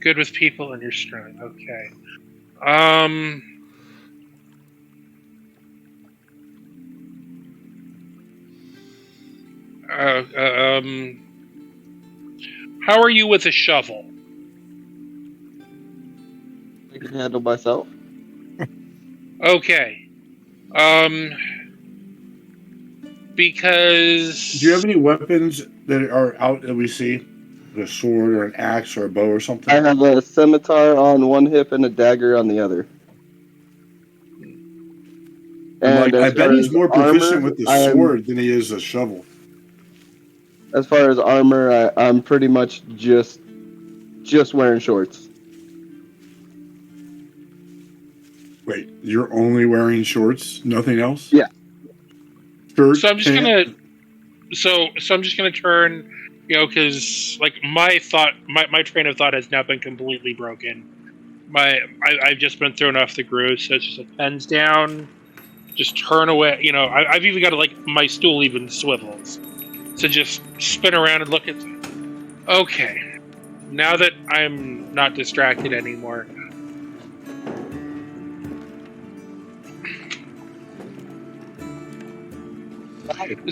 Good with people and you're strong. Okay. How are you with a shovel? I can handle myself. Okay. Because do you have any weapons that are out that we see? A sword or an axe or a bow or something? I have a scimitar on one hip and a dagger on the other. And I bet he's more proficient armor, with the sword than he is a shovel. As far as armor, I'm pretty much just wearing shorts. Wait, you're only wearing shorts? Nothing else? Yeah. Shirt, so I'm just gonna turn, because like my train of thought has now been completely broken. I've just been thrown off the groove, so it's just like pens down, just turn away. I've even got like my stool even swivels, so just spin around and look at. Okay, now that I'm not distracted anymore.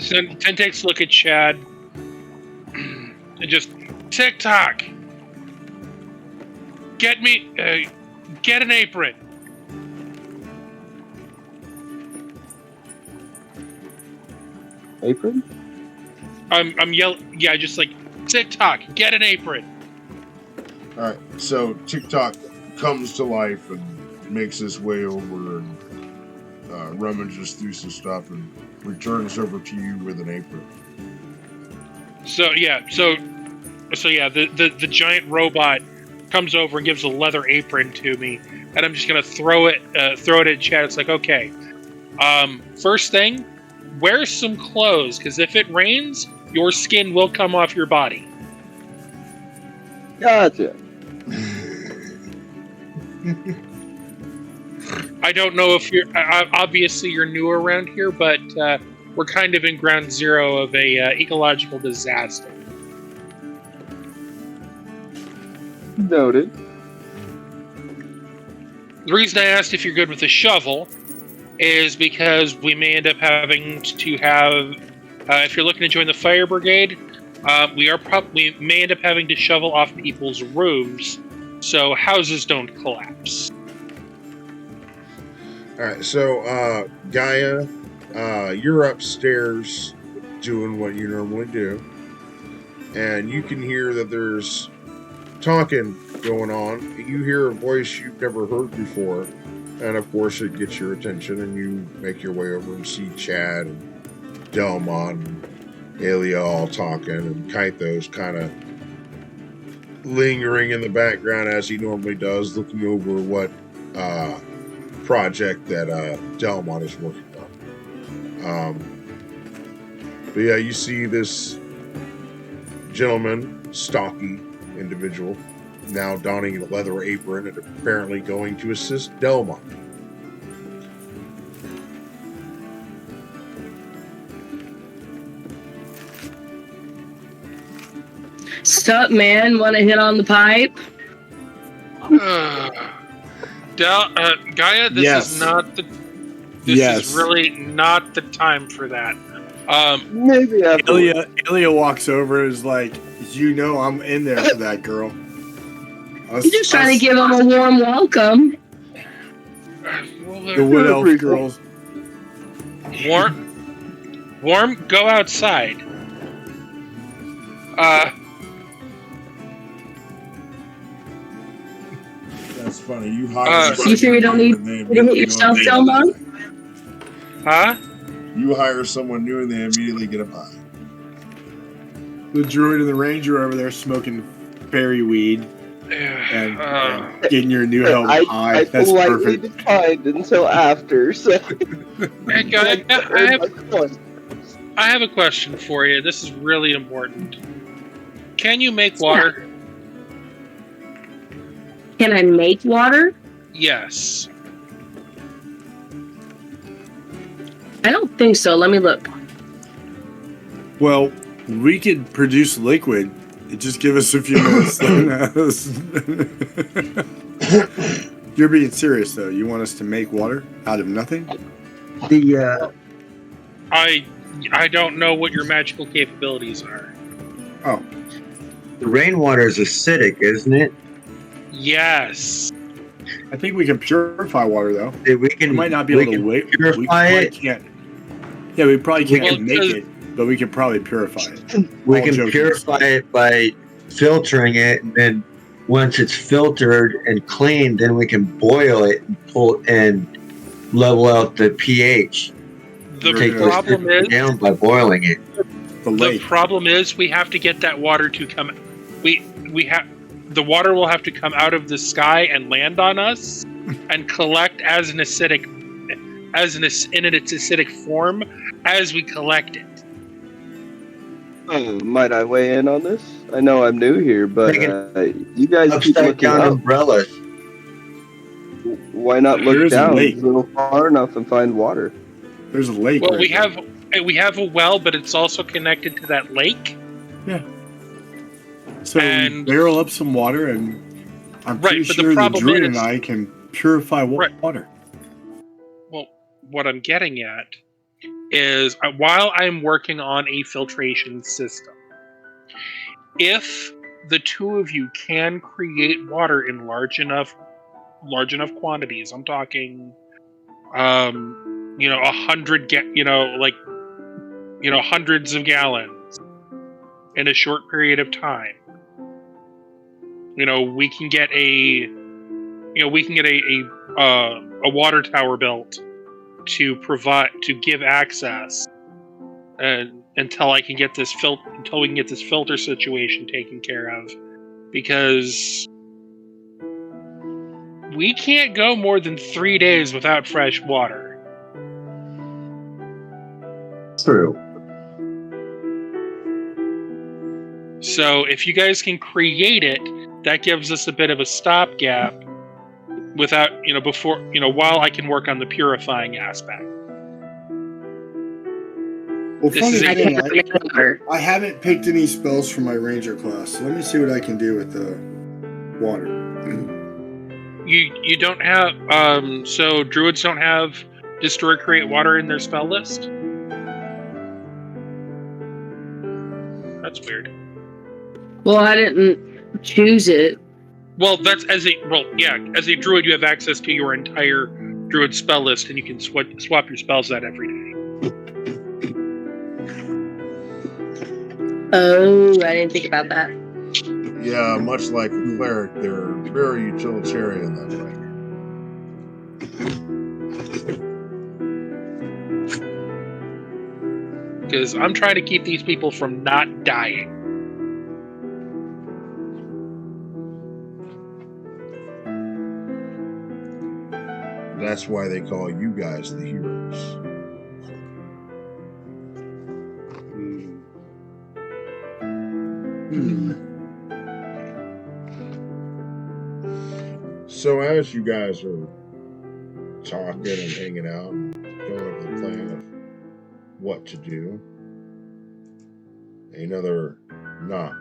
Then takes a look at Chad and just TikTok. Get an apron. Apron? I'm yelling. Yeah, just like TikTok. Get an apron. All right. So TikTok comes to life and makes his way over and rummages through some stuff and returns over to you with an apron. The giant robot comes over and gives a leather apron to me, and I'm just gonna throw it at Chad. It's like, okay, first thing, wear some clothes, because if it rains, your skin will come off your body. Gotcha. I don't know if you're obviously you're new around here, but we're kind of in ground zero of a ecological disaster. Noted. The reason I asked if you're good with a shovel is because we may end up having to have, if you're looking to join the fire brigade, we may end up having to shovel off people's roofs so houses don't collapse. All right, so Gaia, you're upstairs doing what you normally do. and you can hear that there's talking going on. You hear a voice you've never heard before, and of course it gets your attention, and you make your way over and see Chad and Delmon and Aelia all talking, and Kaito's kind of lingering in the background as he normally does, looking over what project that Delmon is working on. But yeah, you see this gentleman, stocky individual, now donning a leather apron and apparently going to assist Delmon. Sup, man? Want to hit on the pipe? Gaia, this Yes. is not the. This Yes. is really not the time for that. Maybe after. Ilya walks over and is like, you know I'm in there for that girl. I'm just trying to give him a warm welcome. The Wood Elf girls. Warm, go outside. That's funny. You hire You sure you don't need to hit yourself, Delmon? Huh? You hire someone new and they immediately get a pie. The druid and the ranger over there smoking fairy weed and getting your new helmet high. I That's politely perfect. declined until after. So Hey, Gaia, I have a question for you. This is really important. Can you make water? Can I make water? Yes. I don't think so. Let me look. Well, we could produce liquid. Just give us a few minutes. You're being serious, though. You want us to make water out of nothing? I don't know what your magical capabilities are. Oh. The rainwater is acidic, isn't it? Yes. I think we can purify water, though. We We might not be able to wait. We purify probably it. can't. Yeah, we probably can't Well, make it, but we can probably purify it. We All can joking purify it by filtering it, and then once it's filtered and cleaned, then we can boil it and pull and level out the pH. The Take those problem is down by boiling it. The the lake. problem is we have to get that water to come. We have the water will have to come out of the sky and land on us and collect as an acidic, in its acidic form as we collect it. might I weigh in on this? I know I'm new here, but you guys keep Upside looking down up. umbrellas. Why not look Here's a down lake. a little far enough and find water? There's a lake. Well, right there. we have a well, but it's also connected to that lake. So and- we barrel up some water, and I'm pretty Right, but the sure the problem druid is- and I can purify Right. water. Well, what I'm getting at is while I'm working on a filtration system, if the two of you can create water in large enough quantities, I'm talking, 100, hundreds of gallons in a short period of time, we can get a water tower built to give access, and until we can get this filter situation taken care of, because we can't go more than 3 days without fresh water. True. So if you guys can create it, that gives us a bit of a stopgap without, while I can work on the purifying aspect. Well, This funny is a- thing, Make water. I haven't picked any spells for my ranger class, so let me see what I can do with the water. You don't have, so druids don't have destroy create water in their spell list? That's weird. Well, I didn't choose it. Well, as a druid, you have access to your entire druid spell list, and you can swap your spells out every day. Oh, I didn't think about that. Yeah, much like a cleric, they're very utilitarian that way. Because I'm trying to keep these people from not dying. That's why they call you guys the heroes. So as you guys are talking and hanging out and going over the plan of what to do, another knock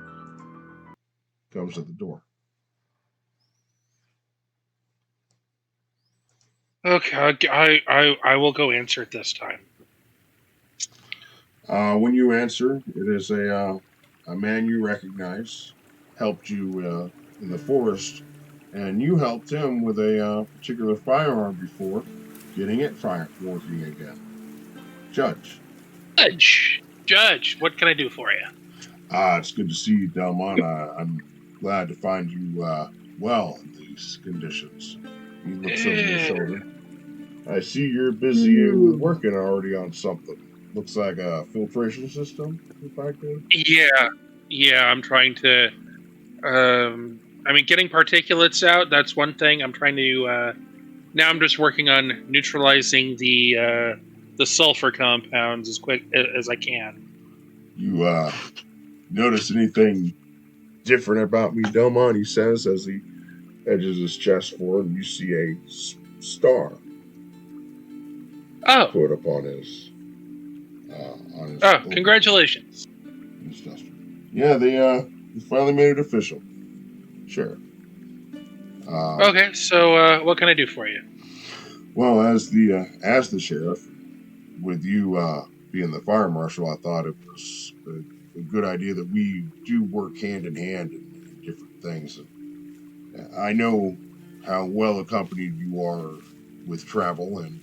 comes at the door. Okay, I will go answer it this time. When you answer, it is a man you recognize, helped you in the forest, and you helped him with a particular firearm before, getting it working again. Judge. Judge, what can I do for you? It's good to see you, Delmont. I'm glad to find you well in these conditions. He looks over your shoulder. I see you're busy working already on something. Looks like a filtration system, if I could. Yeah, I'm trying to... getting particulates out, that's one thing. I'm trying to... now I'm just working on neutralizing the sulfur compounds as quick as I can. You notice anything different about me, Delmont? He says as he edges his chest forward, and you see a star put up on his congratulations. Yeah, they finally made it official. Sure. Okay, so what can I do for you? Well, as the sheriff, with you being the fire marshal, I thought it was a good idea that we do work hand in hand in different things. I know how well accompanied you are with travel, and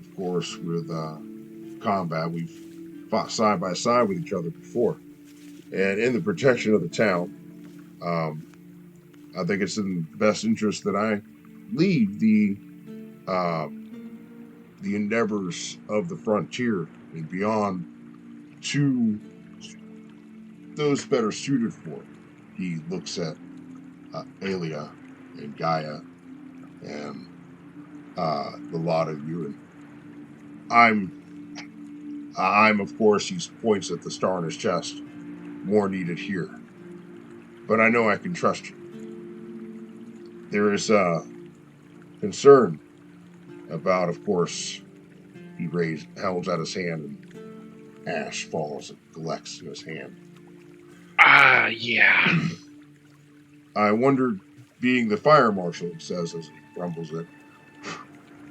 of course with combat. We've fought side by side with each other before, and in the protection of the town, I think it's in the best interest that I lead the endeavors of the frontier and beyond to those better suited for it. He looks at Alia and Gaia and the lot of you, and I'm of course, he points at the star on his chest, more needed here. But I know I can trust you. There is concern about, of course, he holds out his hand, and ash falls and collects in his hand. Yeah. I wondered, being the fire marshal, he says as he rumbles it,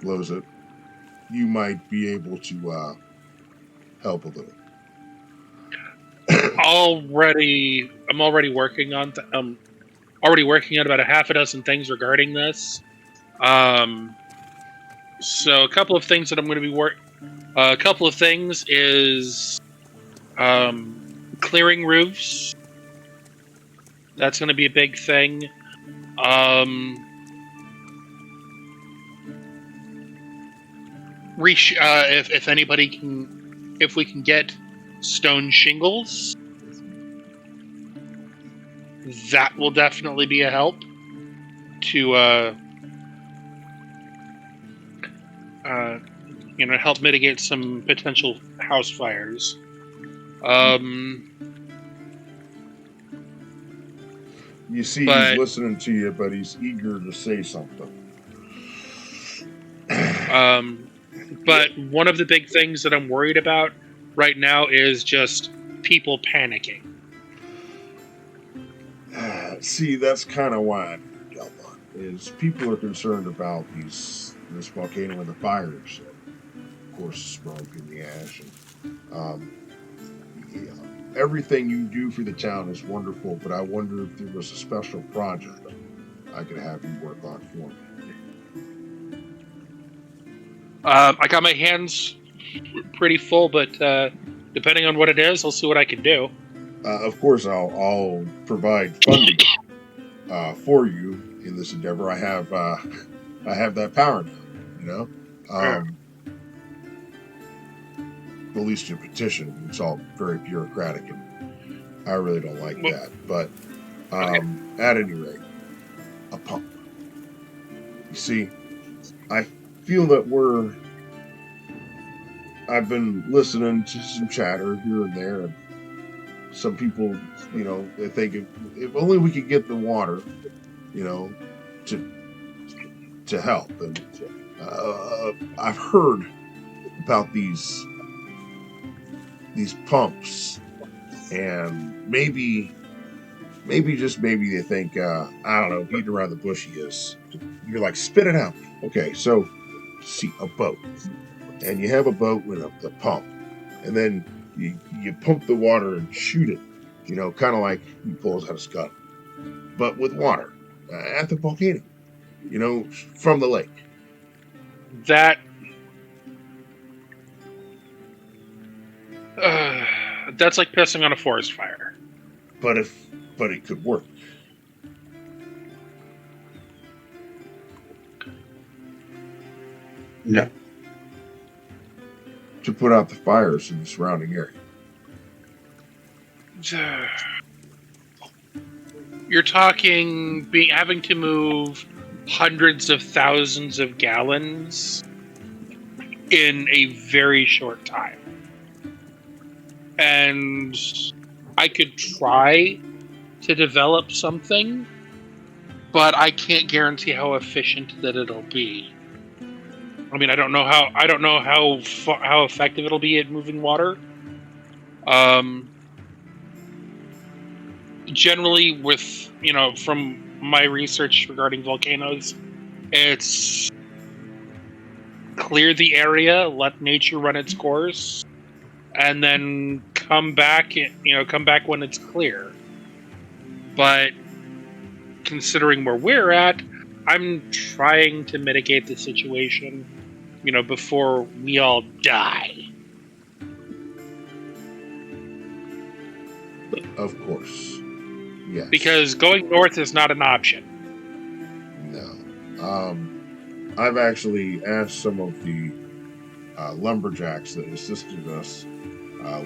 blows it, you might be able to help a little. I'm already working on about a half a dozen things regarding this. So a couple of things that I'm going to be a couple of things is clearing roofs. That's going to be a big thing. If we can get stone shingles, that will definitely be a help to help mitigate some potential house fires. You see, he's listening to you, but he's eager to say something. But one of the big things that I'm worried about right now is just people panicking. See, that's kind of why I'm here, Delmont, is people are concerned about this volcano and the fires, and of course, smoke and the ash. And, everything you do for the town is wonderful, but I wonder if there was a special project I could have you work on for me. I got my hands pretty full, but depending on what it is, I'll see what I can do. Of course, I'll provide funding for you in this endeavor. I have that power now. You know, at least to petition. It's all very bureaucratic, and I really don't like that. But at any rate, a pump. You see, I feel that I've been listening to some chatter here and there, and some people, they think if only we could get the water, to help. And I've heard about these pumps, and maybe just maybe they think I don't know, beating around the bush is. You're like, spit it out. Okay, so see a boat, and you have a boat with a pump, and then you pump the water and shoot it, kind of like he pulls out his gun, but with water at the volcano, from the lake. That's like pissing on a forest fire. But it could work. No. To put out the fires in the surrounding area. You're talking having to move hundreds of thousands of gallons in a very short time. And I could try to develop something, but I can't guarantee how efficient that it'll be. I mean, I don't know how effective it'll be at moving water. Generally, with from my research regarding volcanoes, it's clear the area, let nature run its course, and then come back when it's clear. But considering where we're at, I'm trying to mitigate the situation, before we all die. Of course. Yes. Because going north is not an option. No. I've actually asked some of the lumberjacks that assisted us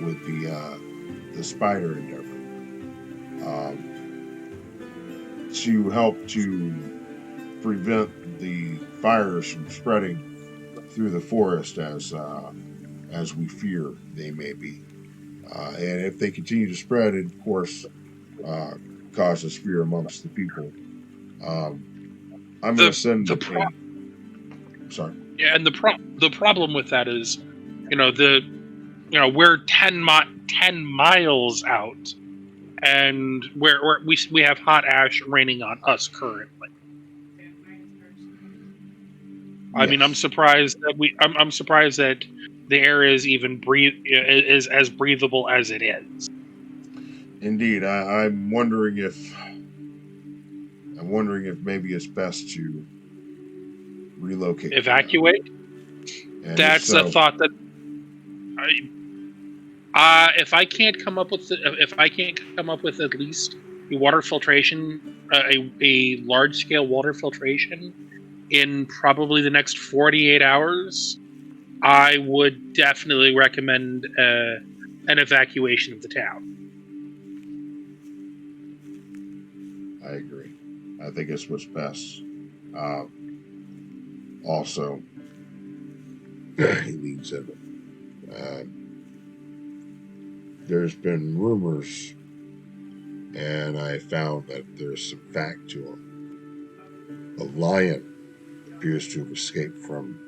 with the spider endeavor to help to prevent the fires from spreading through the forest as we fear they may be. And if they continue to spread, it of course causes fear amongst the people. I'm going to send sorry. Yeah, and the problem with that is, we're 10 miles out, and we have hot ash raining on us currently. I mean, I'm surprised that the air is even is as breathable as it is. Indeed, I'm wondering if maybe it's best to relocate. Evacuate. That's a thought that if I can't come up with at least a water filtration, a large scale water filtration in probably the next 48 hours, I would definitely recommend an evacuation of the town. I agree. I think it's what's best. Also, he leans in. There's been rumors, and I found that there's some fact to them. A lion appears to have escaped from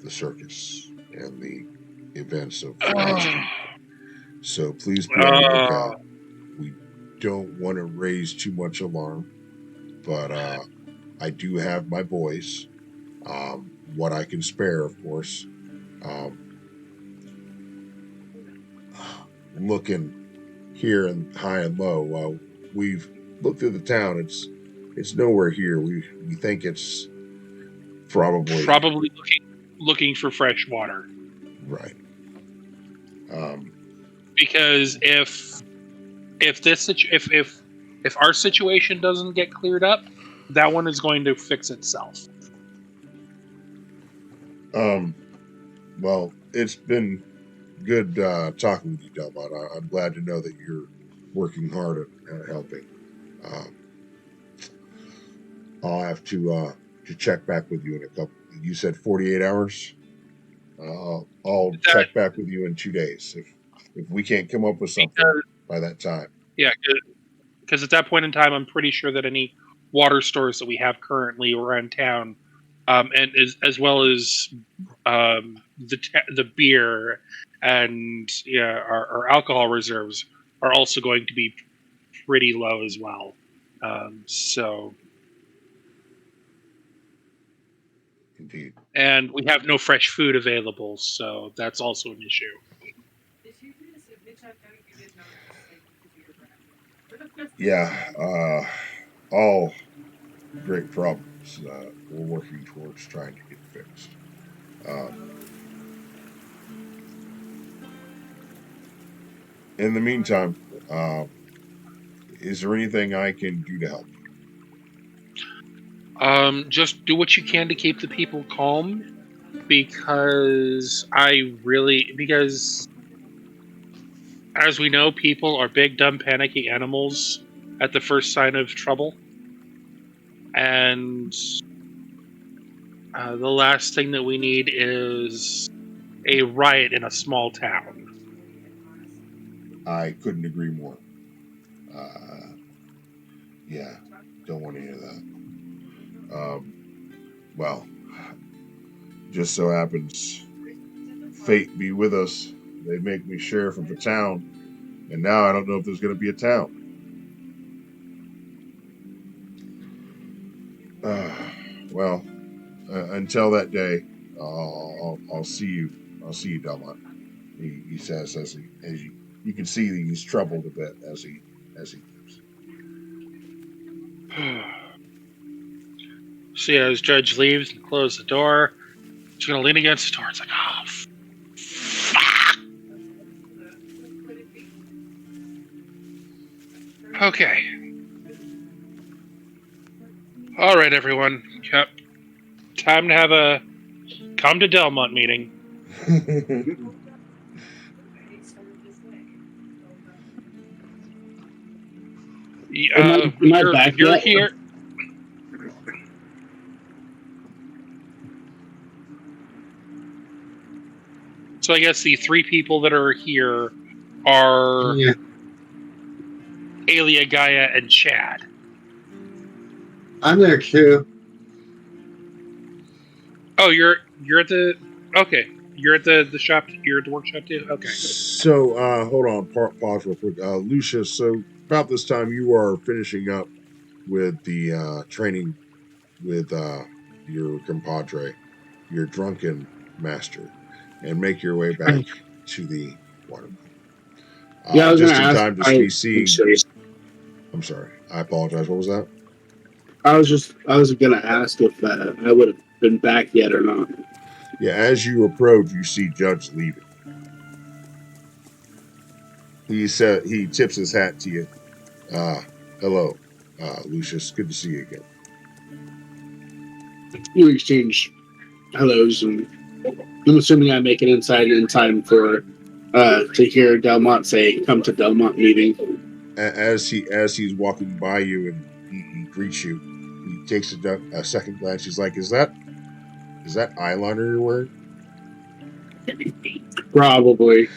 the circus and the events of last week. So please be on the lookout. We don't want to raise too much alarm, but I do have my boys, what I can spare, of course. Looking here and high and low, we've looked through the town. It's nowhere here. We think it's probably looking for fresh water. Right. Because if if if our situation doesn't get cleared up, that one is going to fix itself. Well, it's been good talking with you, Delmont. I'm glad to know that you're working hard at helping. I'll have to check back with you in a couple. You said 48 hours. I'll check back with you in 2 days if we can't come up with something by that time. Yeah, because at that point in time, I'm pretty sure that any water stores that we have currently around town, and as well as the beer and our alcohol reserves are also going to be pretty low as well. So, Indeed. And we have no fresh food available, so that's also an issue. Yeah, all great problems we're working towards trying to get fixed. In the meantime, is there anything I can do to help? Just do what you can to keep the people calm, because as we know, people are big, dumb, panicky animals at the first sign of trouble. And the last thing that we need is a riot in a small town. I couldn't agree more. Yeah, don't want any of that. Well, just so happens, fate be with us. They make me sheriff of the town, and now I don't know if there's going to be a town. Well, until that day, I'll see you. I'll see you, Delmont. He says as you can see that he's troubled a bit as he leaves. See, as Judge leaves and closes the door, he's going to lean against the door. It's like, oh, fuck. Okay. All right, everyone. Time to have a come to Delmont meeting. Am I back you're yet? here. So I guess the three people that are here are Alia, Gaia, and Chad. I'm there too. Oh, you're at the okay. You're at the shop. You're at the workshop too. Okay. So hold on, pause real quick, Lucius. So about this time, you are finishing up with the training with your compadre, your drunken master, and make your way back to the water. Yeah, I was just gonna in ask. time to be seeing. I'm sorry. I apologize. What was that? I was gonna ask if I would have been back yet or not. Yeah, as you approach, you see Judge leaving. He tips his hat to you. Hello, Lucius. Good to see you again. You exchange hellos, and I'm assuming I make it inside in time for to hear Delmont say, "Come to Delmont meeting." As he's walking by you and he greets you, he takes a second glance. He's like, "Is that eyeliner you're wearing?" Probably.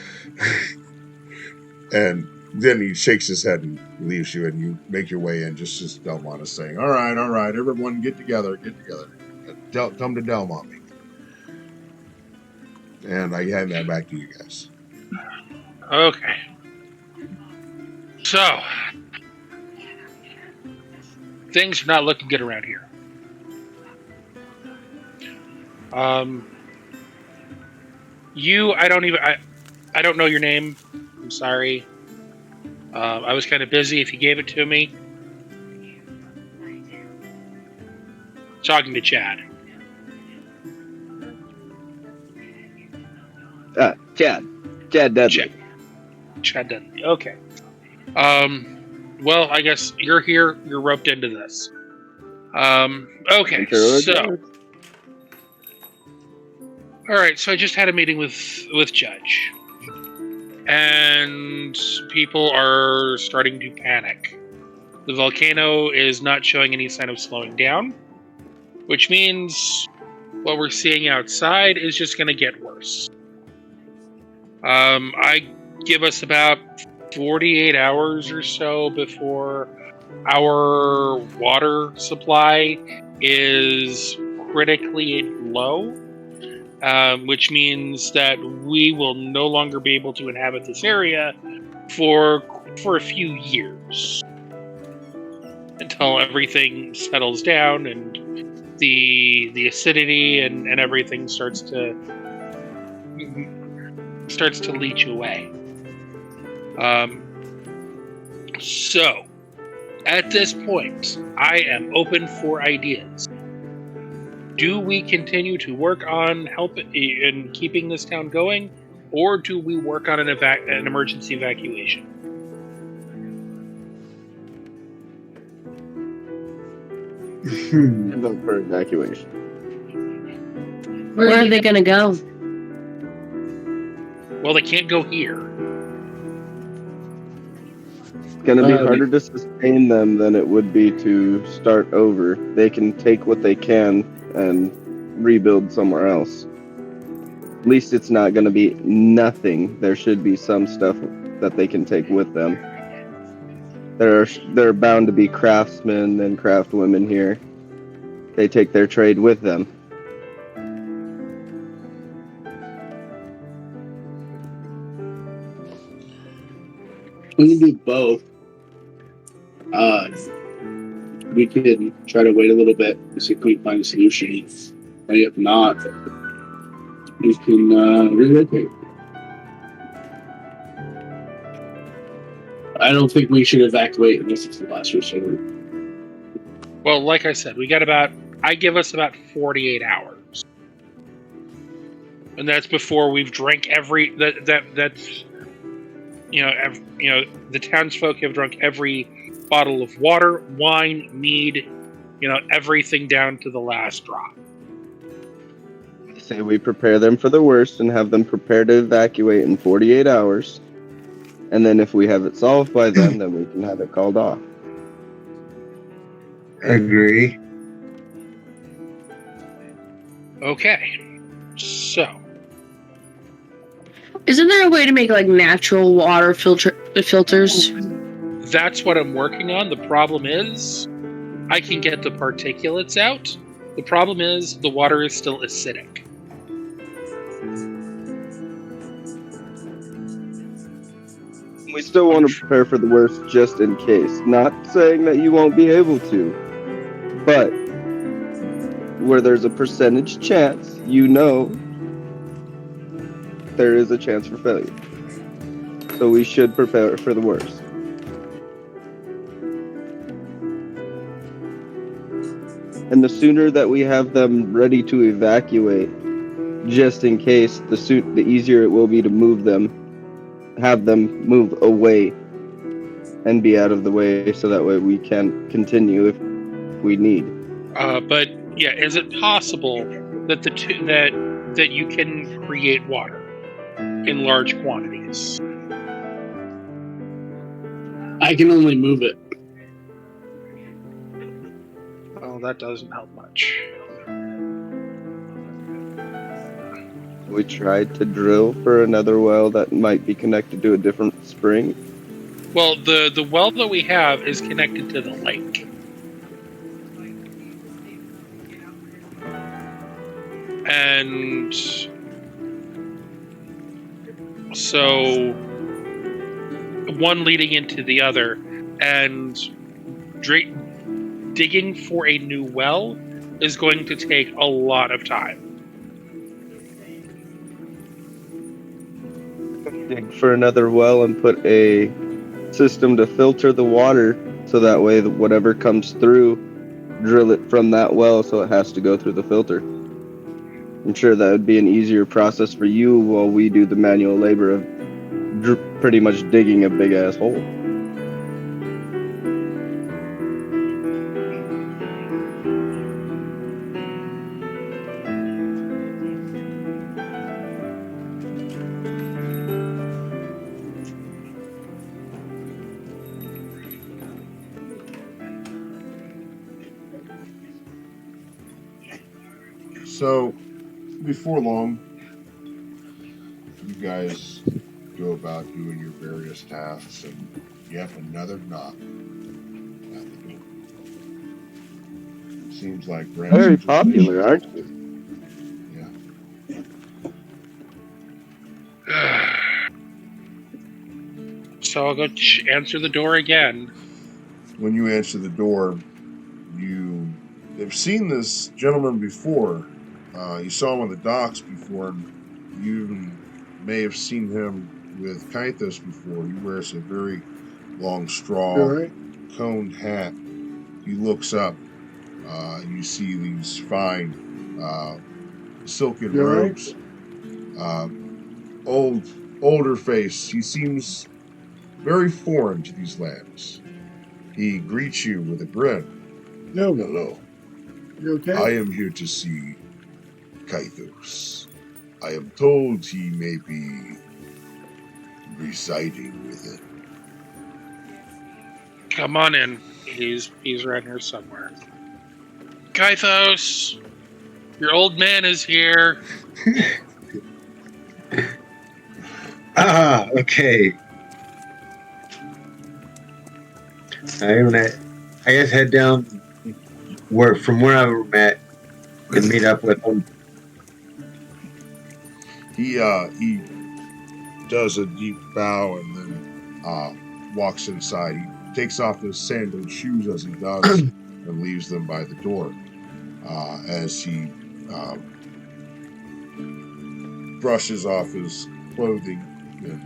And then he shakes his head and leaves you, and you make your way in just as Delmont is saying, all right, everyone get together. Come to Delmont meeting." And I hand that back to you guys. Okay. So things are not looking good around here. I don't know your name. I'm sorry. I was kind of busy. If you gave it to me. Talking to Chad. Chad Dudley. Chad Dudley. Okay. Well, I guess you're here. You're roped into this. Okay, so all right. So I just had a meeting with Judge, and people are starting to panic. The volcano is not showing any sign of slowing down, which means what we're seeing outside is just going to get worse. I give us about 48 hours or so before our water supply is critically low, which means that we will no longer be able to inhabit this area for a few years until everything settles down and the acidity and everything starts to leach away. So, at this point, I am open for ideas. Do we continue to work on in keeping this town going, or do we work on an emergency evacuation? I vote for evacuation. Where are they gonna go? Well, they can't go here. It's going to be harder to sustain them than it would be to start over. They can take what they can and rebuild somewhere else. At least it's not going to be nothing. There should be some stuff that they can take with them. There are bound to be craftsmen and craft women here. They take their trade with them. We can do both. We can try to wait a little bit to see if we can find a solution. And if not, we can relocate. I don't think we should evacuate unless it's the last resort. Well, like I said, I give us about 48 hours. And that's before we've drank that's the townsfolk have drunk every bottle of water, wine, mead, everything down to the last drop. I say we prepare them for the worst and have them prepared to evacuate in 48 hours. And then if we have it solved by then we can have it called off. Agree. Okay. So. Isn't there a way to make like natural water filters? That's what I'm working on. The problem is, I can get the particulates out. The problem is, the water is still acidic. We still want to prepare for the worst just in case. Not saying that you won't be able to, but where there's a percentage chance, there is a chance for failure. So we should prepare for the worst. And the sooner that we have them ready to evacuate, just in case, the easier it will be to move them, have them move away and be out of the way so that way we can continue if we need. But yeah, is it possible that that you can create water in large quantities? I can only move it. Oh, that doesn't help much. We tried to drill for another well that might be connected to a different spring. Well, the well that we have is connected to the lake. And so one leading into the other, and digging for a new well is going to take a lot of time. Dig for another well and put a system to filter the water so that way whatever comes through, drill it from that well so it has to go through the filter. I'm sure that would be an easier process for you while we do the manual labor of pretty much digging a big ass hole. So, before long, you guys go about doing your various tasks, and yet another knock at the door. Seems like Very ransoms are popular, aren't you? Yeah. So I'll go answer the door again. When you answer the door, you have seen this gentleman before. You saw him on the docks before, and you even may have seen him with Kythos before. He wears a very long straw coned hat. He looks up. You see these fine silken robes. Older face. He seems very foreign to these lands. He greets you with a grin. No. Hello. You okay? I am here to see Kythos. I am told he may be residing with it. Come on in. He's right here somewhere. Kythos, your old man is here. Okay. I guess head down from where I met and meet up with him. He does a deep bow and then walks inside. He takes off his sandaled shoes as he does and leaves them by the door. As he brushes off his clothing and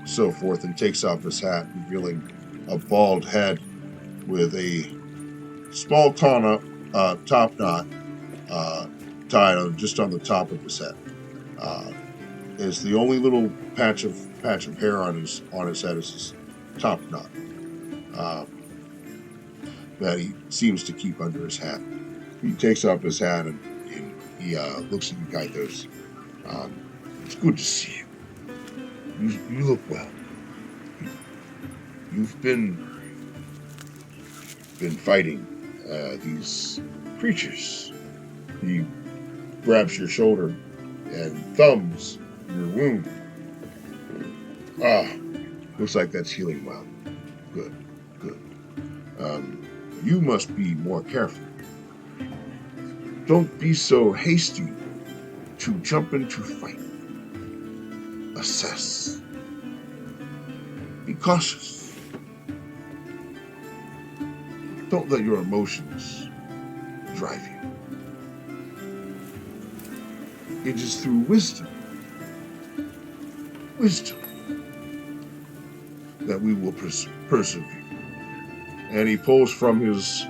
so forth and takes off his hat, revealing a bald head with a small top knot tied just on the top of his head. Is the only little patch of hair on his head is his top knot that he seems to keep under his hat. He takes off his hat and he looks at you, Kythos. It's good to see you. You look well. You've been fighting these creatures. He grabs your shoulder and thumbs your wound. Looks like that's healing well. Good. You must be more careful. Don't be so hasty to jump into fight. Assess. Be cautious. Don't let your emotions drive you. It is through wisdom that we will persevere. And he pulls from his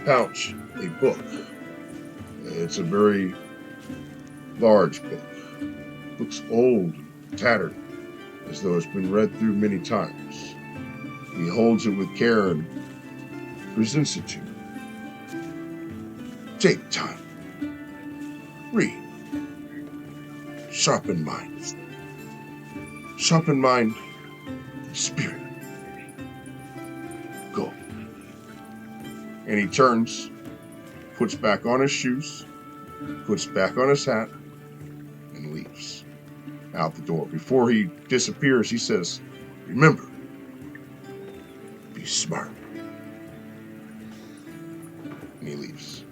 pouch a book. It's a very large book. Looks old, tattered, as though it's been read through many times. He holds it with care and presents it to you. Take time. Read. Sharpen mind. Sharpen mind, spirit. Go. And he turns, puts back on his shoes, puts back on his hat, and leaves out the door. Before he disappears, he says, remember, be smart. And he leaves.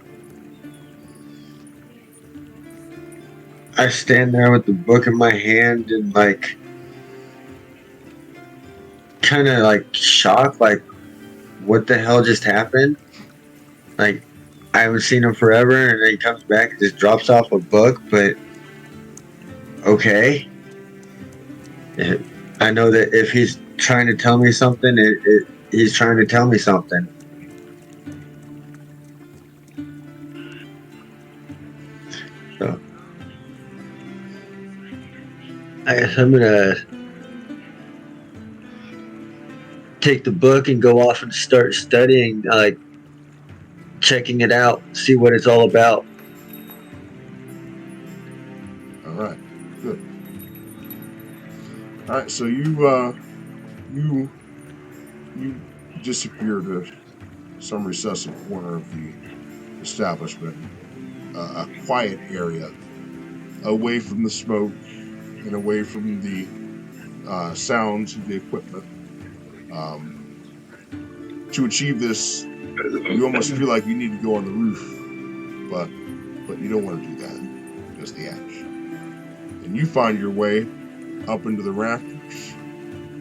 I stand there with the book in my hand and kind of shocked, what the hell just happened? I haven't seen him forever, and then he comes back and just drops off a book, but okay. I know that if he's trying to tell me something, he's trying to tell me something. So I guess I'm gonna take the book and go off and start studying, checking it out, see what it's all about. All right, good. All right, so you disappear to some recessive corner of the establishment, a quiet area, away from the smoke and away from the sounds of the equipment. To achieve this, you almost feel like you need to go on the roof, but you don't want to do that because the ash. And you find your way up into the rafters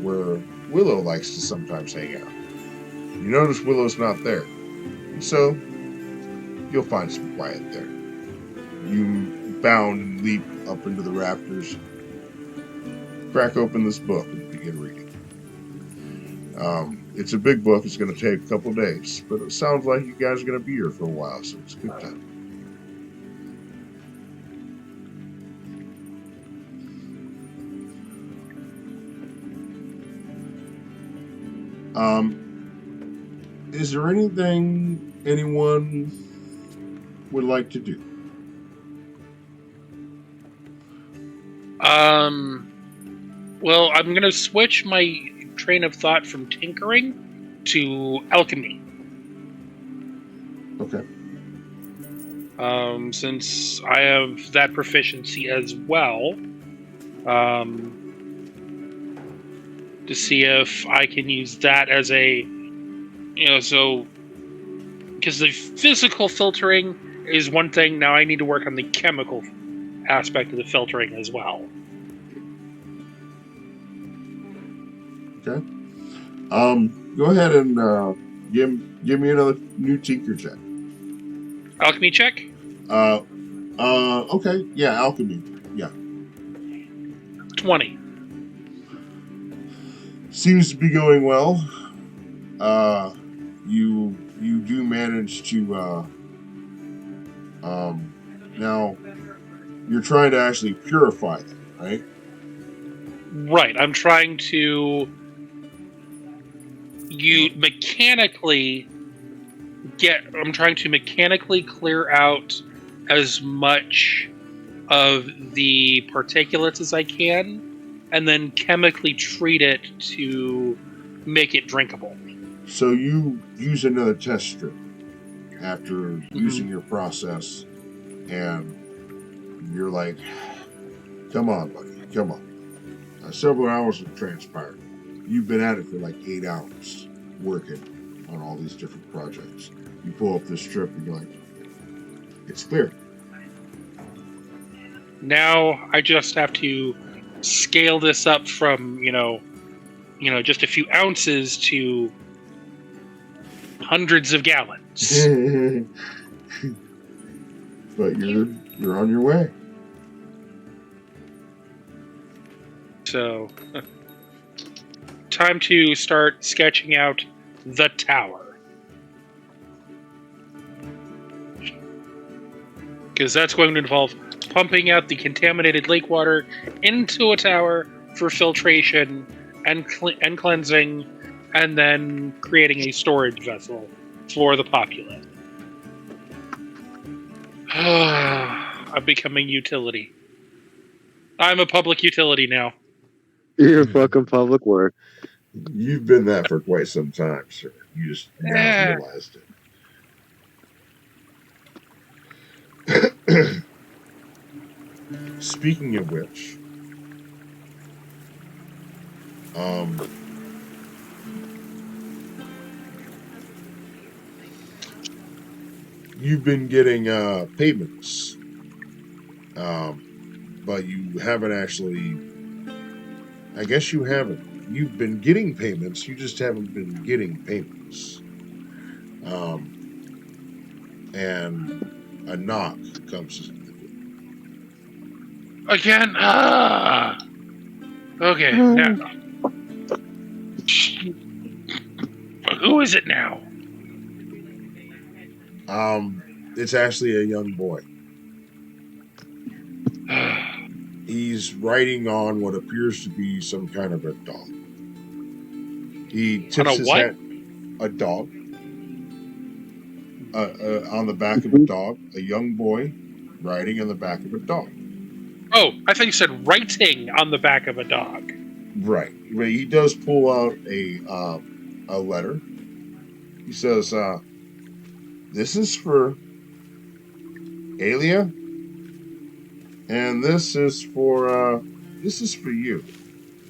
where Willow likes to sometimes hang out. You notice Willow's not there, so you'll find some quiet there. You bound and leap up into the rafters, crack open this book, and begin reading. It's a big book. It's going to take a couple days, but it sounds like you guys are going to be here for a while, so it's a good time. Is there anything anyone would like to do? Well, I'm going to switch my train of thought from tinkering to alchemy. Okay. Since I have that proficiency as well, to see if I can use that as a, so, because the physical filtering is one thing, now I need to work on the chemical aspect of the filtering as well. Okay. Go ahead and give me another new tinker check. Alchemy check? Okay. Yeah, alchemy. Yeah. 20. Seems to be going well. You do manage to now you're trying to actually purify them, right? Right. I'm trying to mechanically clear out as much of the particulates as I can, and then chemically treat it to make it drinkable. So you use another test strip after using your process, and you're like, come on, buddy, come on. Several hours have transpired. You've been at it for like 8 hours working on all these different projects. You pull up this strip and you're like, it's clear. Now I just have to scale this up from, just a few ounces to hundreds of gallons. But you're on your way. So, time to start sketching out the tower. Because that's going to involve pumping out the contaminated lake water into a tower for filtration and cleansing, and then creating a storage vessel for the populace. I'm becoming utility. I'm a public utility now. You're fucking public work. You've been that for quite some time, sir. You just now realized it. Speaking of which, you've been getting payments, but you haven't actually. I guess you haven't. You've been getting payments. You just haven't been getting payments. And a knock comes. Again? Okay, now. Who is it now? It's actually a young boy. He's riding on what appears to be some kind of a dog. He tips his hat. A dog. On the back of a dog. A young boy riding on the back of a dog. Oh, I thought you said writing on the back of a dog. Right. But he does pull out a letter. He says, this is for Alia, and this is for you.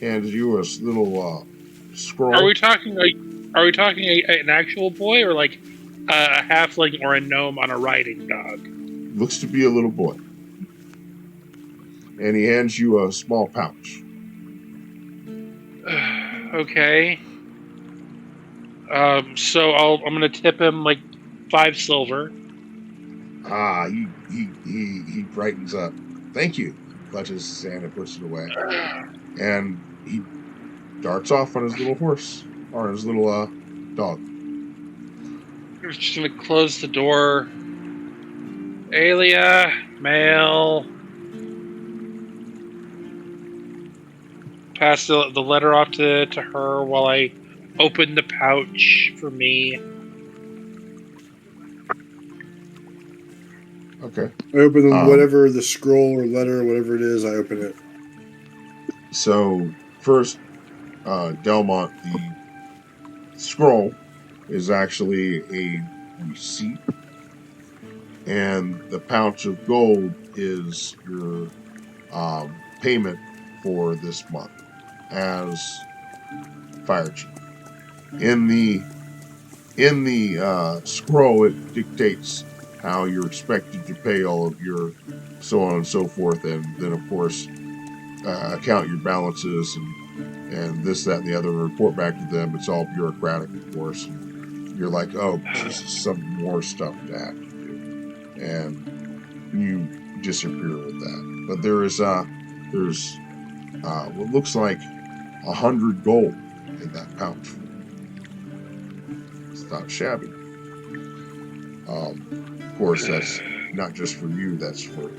Hands you a little scroll. Are we talking an actual boy or like a halfling or a gnome on a riding dog? Looks to be a little boy, and he hands you a small pouch. Okay. So I'm gonna tip him like 5 silver. He brightens up. Thank you. Clutches his hand and puts it away, and he darts off on his little horse or his little dog. I'm just gonna close the door. Alia, mail. Pass the letter off to her while I open the pouch for me. Okay. I open whatever the scroll or letter or whatever it is. I open it. So first, Delmont, the scroll is actually a receipt, and the pouch of gold is your payment for this month as fire chief. In the scroll, it dictates how you're expected to pay all of your so on and so forth, and then of course account your balances and this, that, and the other, and report back to them. It's all bureaucratic, of course. And you're like, oh, this is some more stuff to have to do, and you disappear with that. But there's what looks like 100 gold in that pouch. It's not shabby. Of course, that's not just for you. That's for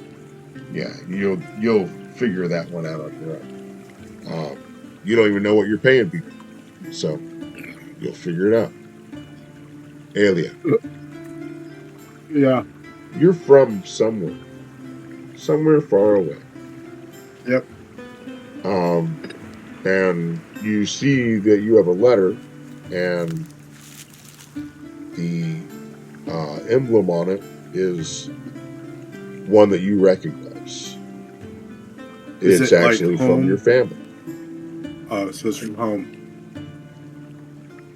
you'll figure that one out on your own. You don't even know what you're paying people, so you'll figure it out. Alia, Yeah. you're from somewhere far away. Yep. And you see that you have a letter, and the emblem on it is one that you recognize. Is It's it like actually from home? your family. Oh, so it's from home.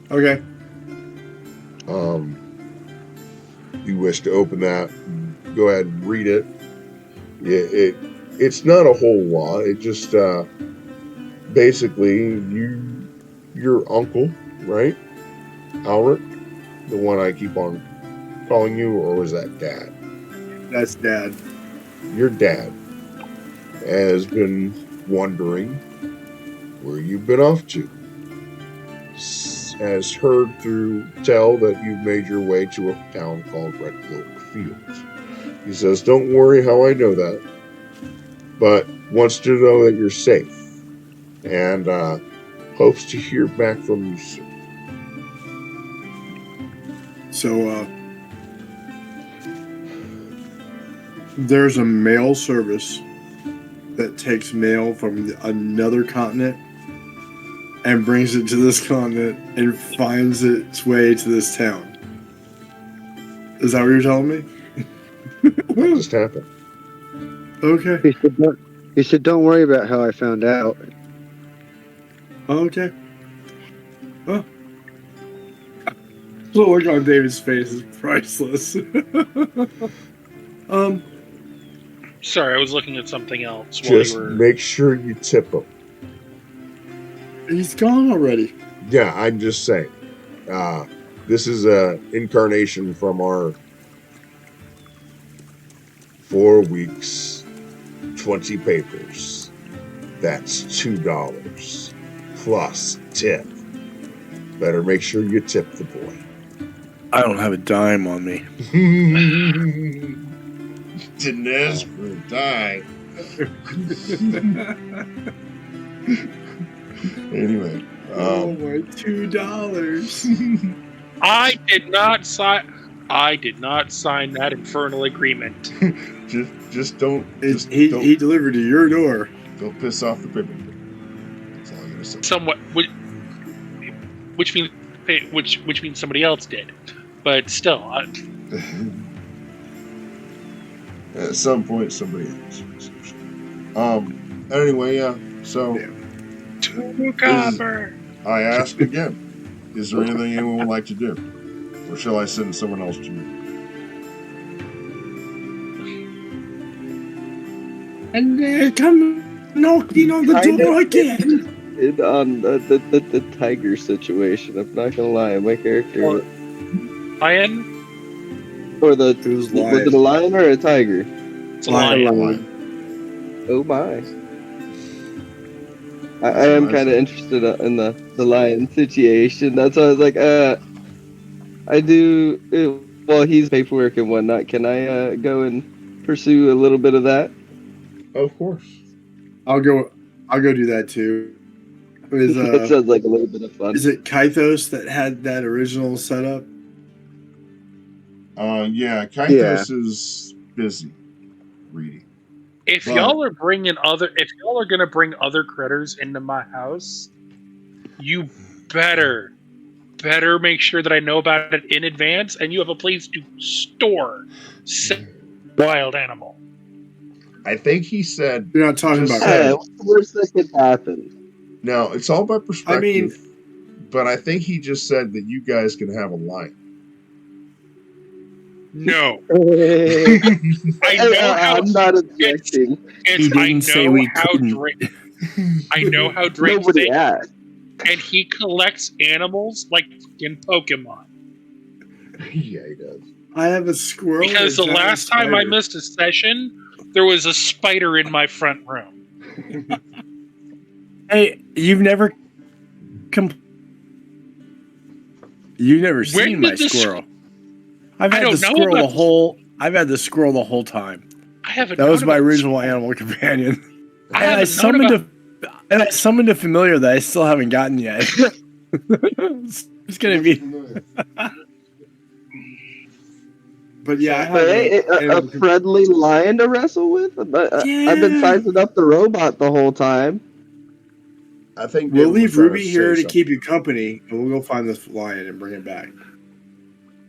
Okay. You wish to open that, go ahead and read it. It's not a whole lot. It just basically your uncle, right? Albert, the one I keep on calling you, or was that Dad? That's Dad. Your dad has been wondering where you've been off to. Has heard through tell that you've made your way to a town called Red Cloak Fields. He says, don't worry how I know that, but wants to know that you're safe, and hopes to hear back from you soon. So, there's a mail service that takes mail from another continent and brings it to this continent and finds its way to this town. Is that what you're telling me? What just happened? Okay. He said, don't worry about how I found out. Okay. Oh. The look on David's face is priceless. Sorry, I was looking at something else while Just you were. make sure you tip him. He's gone already. Yeah, I'm just saying. This is a incarnation from our 4 weeks, 20 papers. That's $2 plus tip. Better make sure you tip the boy. I don't have a dime on me. Didn't ask for a dime. Anyway. Oh my $2. I did not sign that infernal agreement. just don't. He delivered to your door. Don't piss off the paper. That's all I'm gonna say. Somewhat, which means somebody else did, but still. At some point, somebody has. Anyway, so Copper. I ask again: is there anything anyone would like to do, or shall I send someone else to you? And they're come knocking on the Kind door of again. On the tiger situation. I'm not gonna lie, my character Lion? or the Who's was lion? it a lion or a tiger? It's a lion. Lion. Oh my! I am kind of interested in the lion situation. That's why I was like, I do. Well, he's paperwork and whatnot. Can I go and pursue a little bit of that? Of course. I'll go do that too. That sounds like a little bit of fun. Is it Kythos that had that original setup? Yeah, Kythos is busy reading. If But- y'all are gonna bring other critters into my house, you better make sure that I know about it in advance, and you have a place to store said wild animal. I think he said. You're not talking Just about. said- What's the worst that could happen? No, it's all about perspective. I mean, but I think he just said that you guys can have a lion. No, I know how I'm not objecting. He didn't say we couldn't. I know how Drake Nobody thinks, asked. and he collects animals like in Pokemon. Yeah, he does. I have a squirrel. Because the and a giant last time I spider. missed a session, there was a spider in my front room. Hey, you've never seen my did this- squirrel. I've I had don't the know squirrel about the whole. I've had the squirrel the whole time. I haven't. That was known my about- original animal companion. I And I haven't known about. summoned a familiar that I still haven't gotten yet. It's gonna be. But yeah, I have Hey, a animal friendly lion to wrestle with? I've been Yeah. sizing up the robot the whole time. I think We'll David was leave trying Ruby say here to something. keep you company, and we'll go find this lion and bring it back.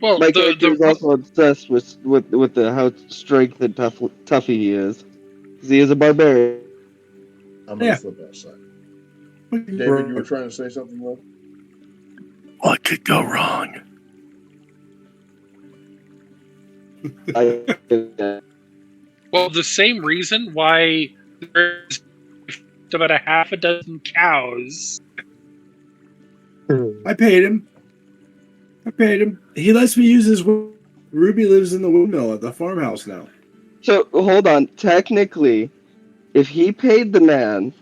Well, My character is also obsessed with the how strength and toughy he is. 'Cause he is a barbarian. I'm gonna Yeah. flip outside. David, you were trying to say something, bro? What could go wrong? well, the same reason why there's about a half a dozen cows. I paid him. He lets me use his. Ruby lives in the windmill at the farmhouse now. So hold on. Technically, if he paid the man,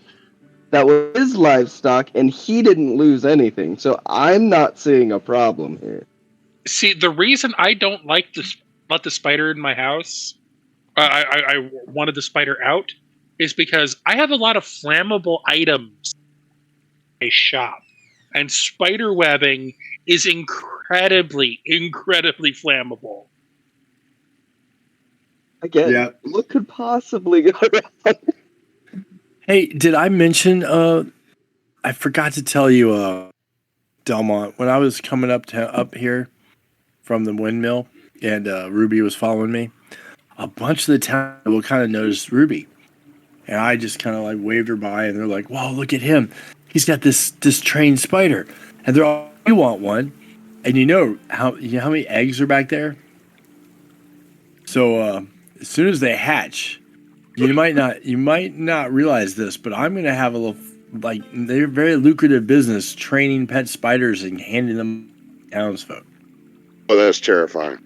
that was his livestock, and he didn't lose anything. So I'm not seeing a problem here. See, the reason I don't like let the spider in my house, I wanted the spider out, is because I have a lot of flammable items in my shop, and spider webbing is incredibly flammable. Again, Yeah. what could possibly go wrong? Hey, did I mention? I forgot to tell you, Delmont, when I was coming up here from the windmill, and Ruby was following me. A bunch of the town will kind of notice Ruby, and I just kind of like waved her by, and they're like, "Wow, look at him! He's got this trained spider," and they're all, "You want one?" And you know how many eggs are back there? So as soon as they hatch, you might not realize this, but I'm gonna have a little they're very lucrative business training pet spiders and handing them to townsfolk. Oh, that's terrifying.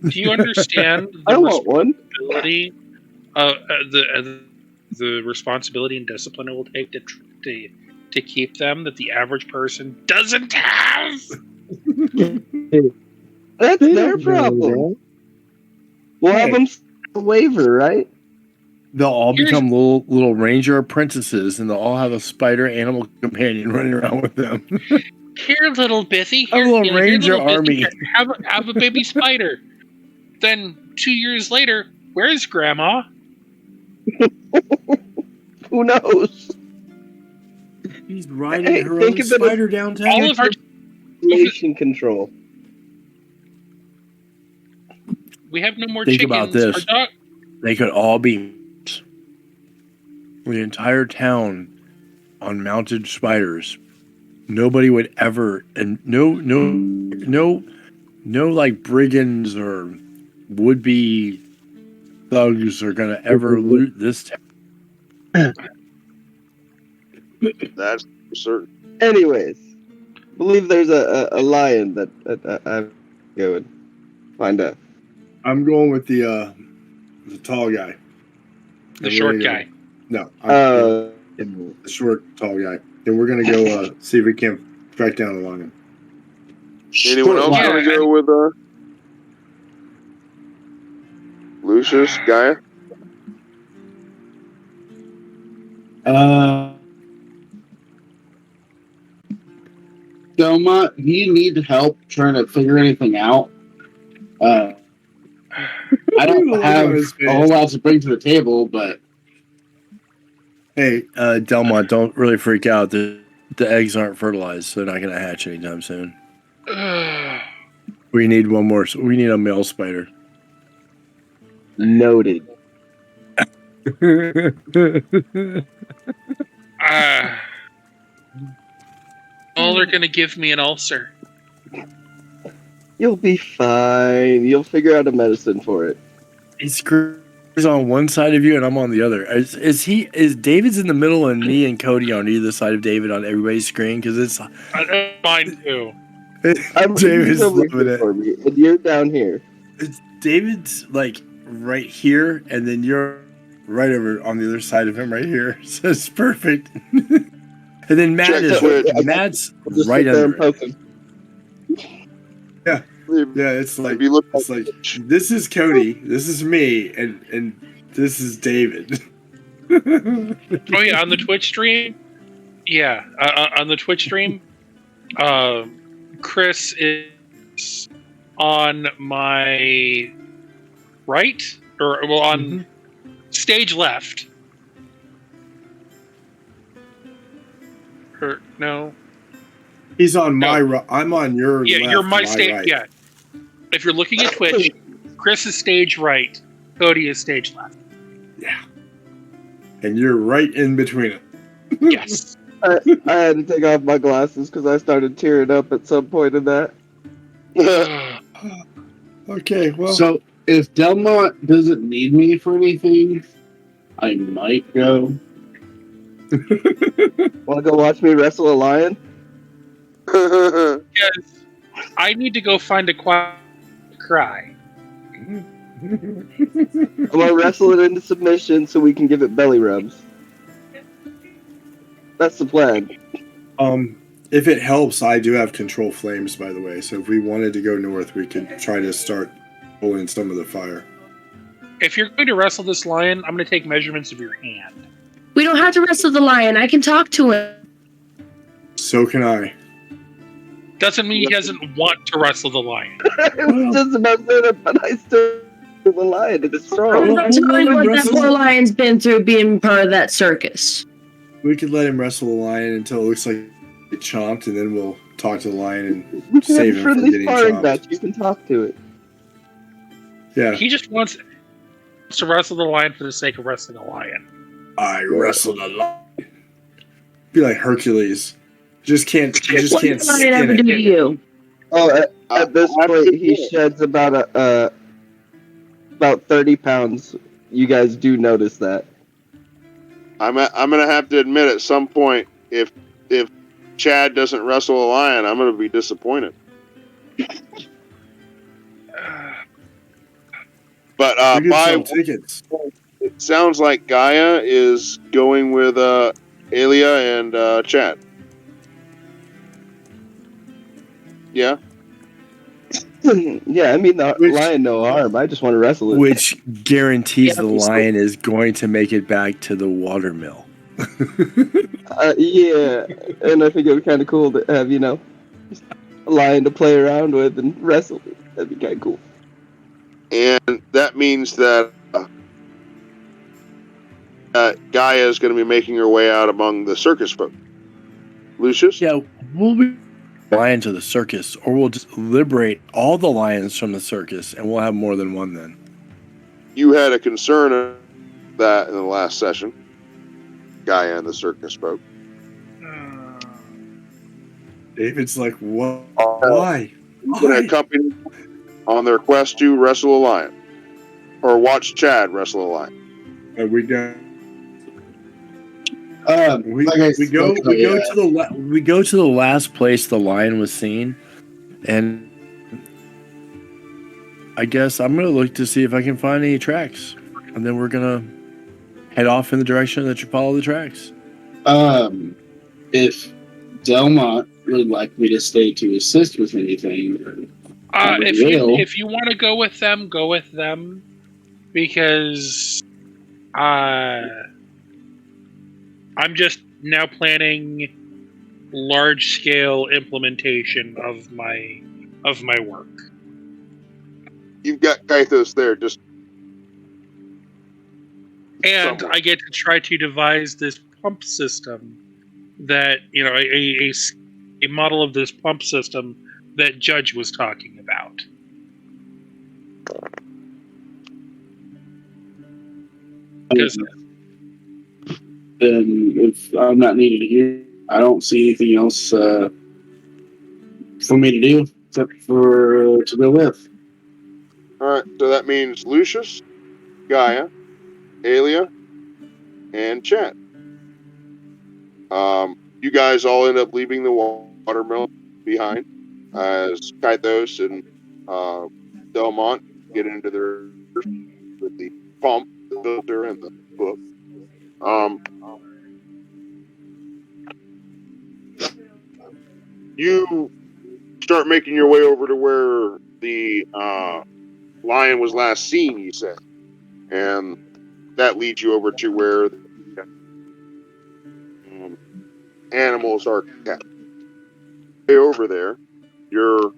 Do you understand I the want one. responsibility, the responsibility and discipline it will take to keep them that the average person doesn't have? That's They their don't know problem. We'll have Hey. them a waiver, right? They'll all Here's- become little ranger apprentices, and they'll all have a spider animal companion running around with them. Here, little Biffy. A Here, little here, ranger little Biffy, army. here, have a baby spider. Then 2 years later, where's Grandma? Who knows? He's riding Hey, her think own of it as spider downtown. All of our Population control. we have no more Think chickens. about this. They could all be the entire town on mounted spiders. Nobody would ever, and no like brigands or would-be thugs are gonna ever loot this town. That's for certain. Anyways, I believe there's a lion that I go and find out. I'm going with the tall guy. The short guy. No, Uh, the short, tall guy. And we're gonna go see if we can track down the lion. Anyone else Yeah, want to go with Lucius, Gaia? Delma, do you need help trying to figure anything out? I don't have a whole lot to bring to the table, but Hey, Delmont, don't really freak out. The eggs aren't fertilized, so they're not gonna hatch anytime soon. We need one more. We need a male spider. Noted. All they're gonna give me an ulcer. You'll be fine. You'll figure out a medicine for it. He's on one side of you, and I'm on the other. Is David's in the middle, and me and Cody on either side of David on everybody's screen? Because it's Mine too. David's loving it. For me, and you're down here. David's like right here, and then you're right over on the other side of him, right here. So it's perfect. And then Matt Matt's right under it. Yeah, it's like this is Cody, this is me, and this is David. Oh yeah, on the Twitch stream. Yeah, on the Twitch stream, Chris is on my right, or well, on stage left. Or no. He's on my right. I'm on your Yeah, left, you're my stage. right. Yeah. If you're looking at Twitch, Chris is stage right, Cody is stage left. Yeah. And you're right in between it. Yes. I had to take off my glasses because I started tearing up at some point in that. Okay, well. So if Delmont doesn't need me for anything, I might go. Want to go watch me wrestle a lion? Yes. I need to go find a quiet cry. I'm gonna wrestle it into submission so we can give it belly rubs. That's the plan. If it helps, I do have control flames, by the way. So if we wanted to go north, we could try to start pulling some of the fire. If you're going to wrestle this lion, I'm going to take measurements of your hand. We don't have to wrestle the lion. I can talk to him. So can I. Doesn't mean he doesn't want to wrestle the lion. I was just about to say that, but I still the lion is strong. I'm not telling what that poor lion's been through being part of that circus. We could let him wrestle the lion until it looks like it chomped, and then we'll talk to the lion and save him from getting chomped. Match. You can talk to it. Yeah. He just wants to wrestle the lion for the sake of wrestling a lion. I wrestled a lion. Be like Hercules. Just can't skin it. Do you? Oh, at this point, he sheds about 30 pounds. You guys do notice that. I'm gonna have to admit at some point, if Chad doesn't wrestle a lion, I'm gonna be disappointed. But tickets. It sounds like Gaia is going with Alia and Chad. Yeah. Yeah, I mean the lion no harm. I just want to wrestle it. Which guarantees the lion is going to make it back to the watermill. Yeah, and I think it would be kind of cool to have a lion to play around with and wrestle. That'd be kind of cool. And that means that Gaia is going to be making her way out among the circus folk. Lucius? Yeah, we'll be lion to the circus, or we'll just liberate all the lions from the circus, and we'll have more than one then. you had a concern of that in the last session. Gaia and the circus spoke. David's like, what? Why? Why? You can accompany on their quest to wrestle a lion, or watch Chad wrestle a lion. We go. We go to the last place the lion was seen, and I guess I'm gonna look to see if I can find any tracks, and then we're gonna head off in the direction that you follow the tracks. If Delmont would like me to stay to assist with anything, if you want to go with them, because I'm just now planning large scale implementation of my work. You've got Kythos there, just and somewhere. I get to try to devise this pump system that a model of this pump system that Judge was talking about. Then if I'm not needed here, I don't see anything else for me to do except for to go with. All right, so that means Lucius, Gaia, Alia, and Chad. You guys all end up leaving the watermill behind as Kythos and Delmont get into their with the pump, the filter, and the book. You start making your way over to where the lion was last seen, you said. And that leads you over to where the animals are kept. Over there, you're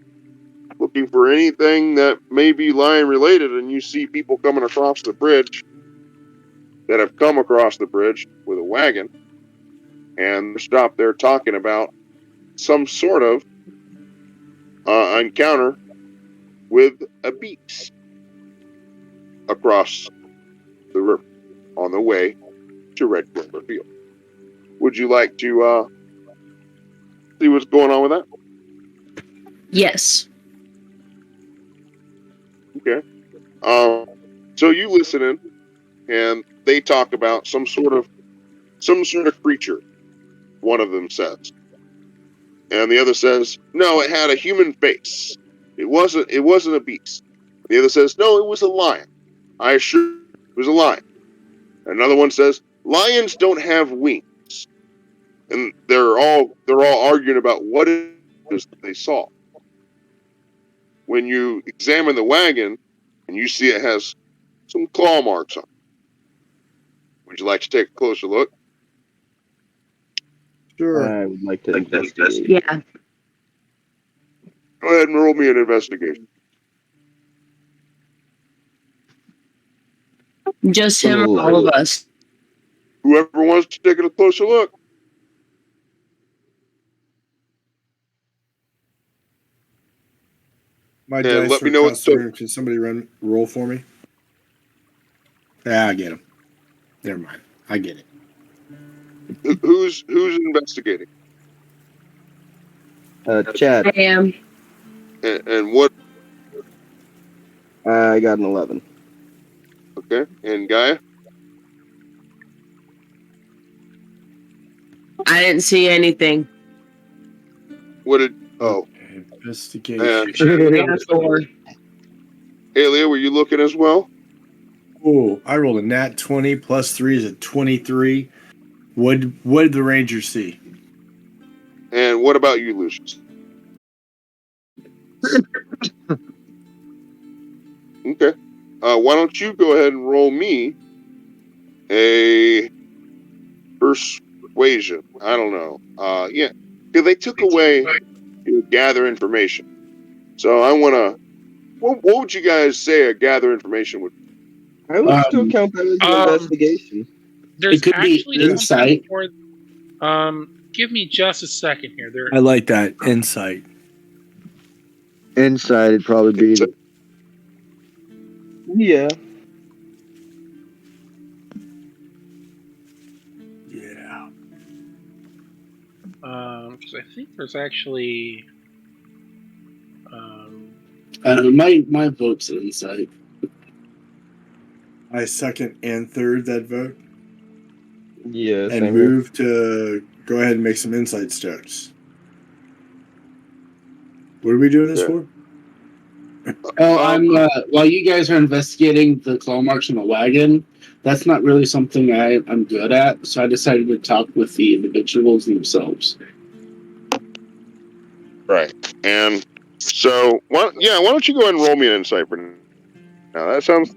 looking for anything that may be lion related, and you see people coming across the bridge that have come across the bridge with a wagon, and they're stopped there talking about some sort of encounter with a beast across the river on the way to Red Clover Field. Would you like to see what's going on with that? Yes. Okay. So you listen in, and they talk about some sort of creature. One of them says, and the other says, "No, it had a human face. It wasn't a beast." The other says, "No, it was a lion. I assure you, it was a lion." Another one says, "Lions don't have wings," and they're all arguing about what it is that they saw. When you examine the wagon, and you see it has some claw marks on it. Would you like to take a closer look? Sure. I would like to investigate. Yeah. Go ahead and roll me an investigation. Just him or all of us? Whoever wants to take a closer look. My And dice let me are know across the room. Can somebody roll for me? Yeah, I get him. Never mind. I get it. Who's investigating? Chad. I am. And what? I got an 11. Okay. And Gaia? I didn't see anything. What did? Oh. Investigation. Alia, were you looking as well? Oh, I rolled a nat 20 plus 3 is a 23. What did the Ranger see? And what about you, Lucius? Okay. Why don't you go ahead and roll me a persuasion? I don't know. Yeah. Because they took away gather information. So I want to... What would you guys say a gather information would be? I would still count that as an investigation. There's It could be actually insight. Give me just a second here. I like that. Insight. Inside would probably be Yeah. think there's actually. My vote's insight. I second and third that vote. Yeah, And same here. move to go ahead and make some insight checks. What are we doing this Yeah. for? Oh, I'm while you guys are investigating the claw marks on the wagon, that's not really something I'm good at, so I decided to talk with the individuals themselves. Right. And so, why don't you go ahead and roll me an insight for now? That sounds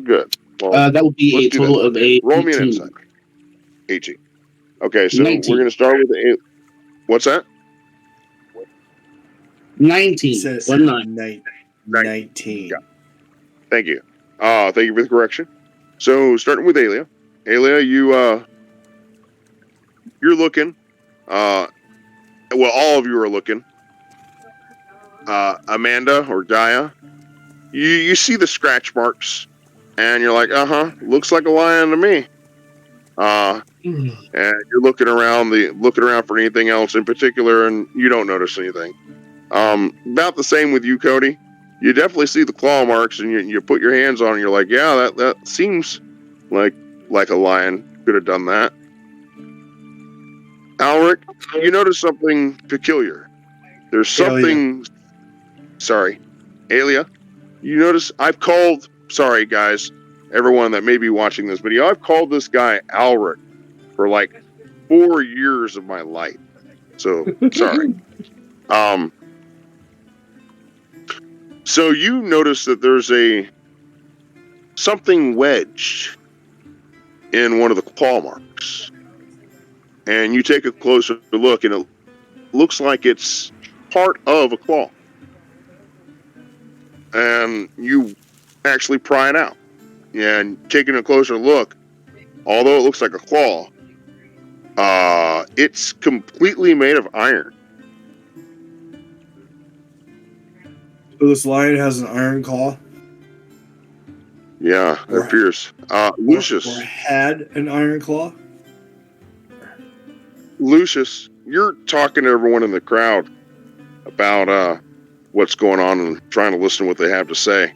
good. Well, That would be let's a do total that. of 18. Roll me an insight. 18. Okay, so 19. we're going to start with the. What's that? 19. Says 19. 19. Yeah. Thank you. Thank you for the correction. So, starting with Alia. Alia, you're looking. Well, all of you are looking. Amanda or Gaia, you see the scratch marks, and you're like, looks like a lion to me. And you're looking around for anything else in particular, and you don't notice anything. About the same with you, Cody. You definitely see the claw marks, and you put your hands on it, and you're like, yeah, that seems like a lion could have done that. Alric, you notice something peculiar. There's something. Sorry, Alia. You notice I've called. Sorry, guys, everyone that may be watching this video. I've called this guy Alric for like 4 years of my life. So sorry. So you notice that there's something wedged in one of the claw marks, and you take a closer look, and it looks like it's part of a claw, and you actually pry it out. And taking a closer look, although it looks like a claw, it's completely made of iron. So this lion has an iron claw? Yeah, it appears. Lucius. Or had an iron claw? Lucius, you're talking to everyone in the crowd about what's going on and trying to listen to what they have to say.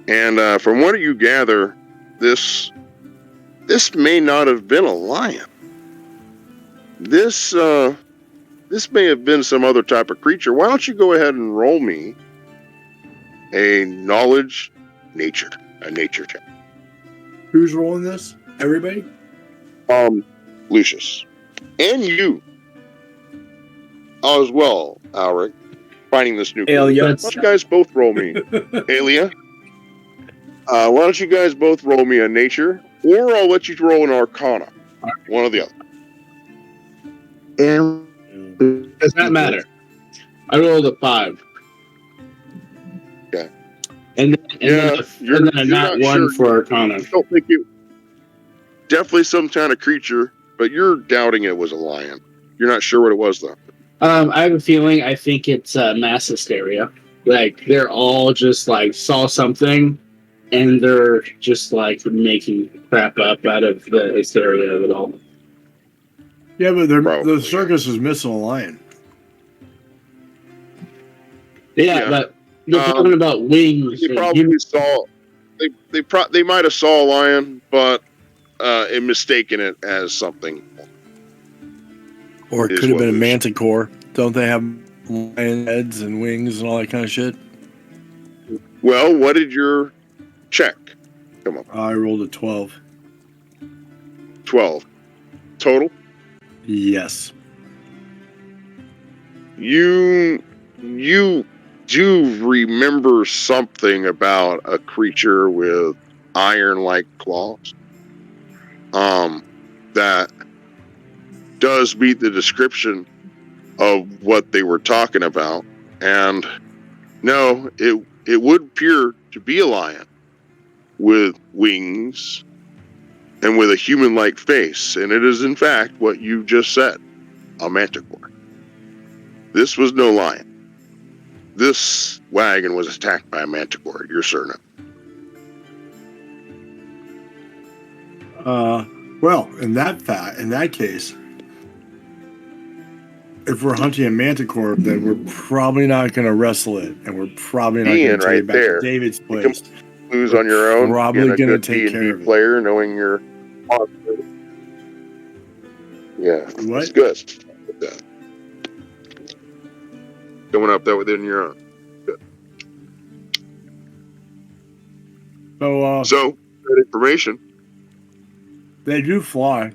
And from what you gather, this may not have been a lion. This may have been some other type of creature. Why don't you go ahead and roll me a nature check? Who's rolling this? Everybody? Lucius. And you as well, Alric, finding this new clue. Alia. Why don't you guys both roll me? Alia? Why don't you guys both roll me a nature, or I'll let you roll an arcana. One or the other. And Does not matter. I rolled a 5. Okay. And then a nat 1 for arcana. I don't think you. Definitely some kind of creature, but you're doubting it was a lion. You're not sure what it was, though. I have a feeling. I think it's mass hysteria. Like they're all just like saw something, and they're just like making crap up out of the hysteria of it all. Yeah, but the circus is missing a lion. Yeah, but they're talking about wings. They probably saw. They might have saw a lion, but and mistaken it as something. Or it could have been a manticore. Don't they have lion heads and wings and all that kind of shit? Well, what did your check come up? I rolled a 12. 12. Total? Yes. You do remember something about a creature with iron-like claws. That does meet the description of what they were talking about. And no, it would appear to be a lion with wings and with a human-like face. And it is, in fact, what you just said, a manticore. This was no lion. This wagon was attacked by a manticore, you're certain. Well, in that case, if we're hunting a manticore, then we're probably not going to wrestle it, and we're probably not going Being to take right it back there, to David's you place. lose We're on your own. probably Being a gonna good take care D&D of it. player, knowing your yeah, What? it's good. Coming up that within your own. Good. So, So that information. they do fly,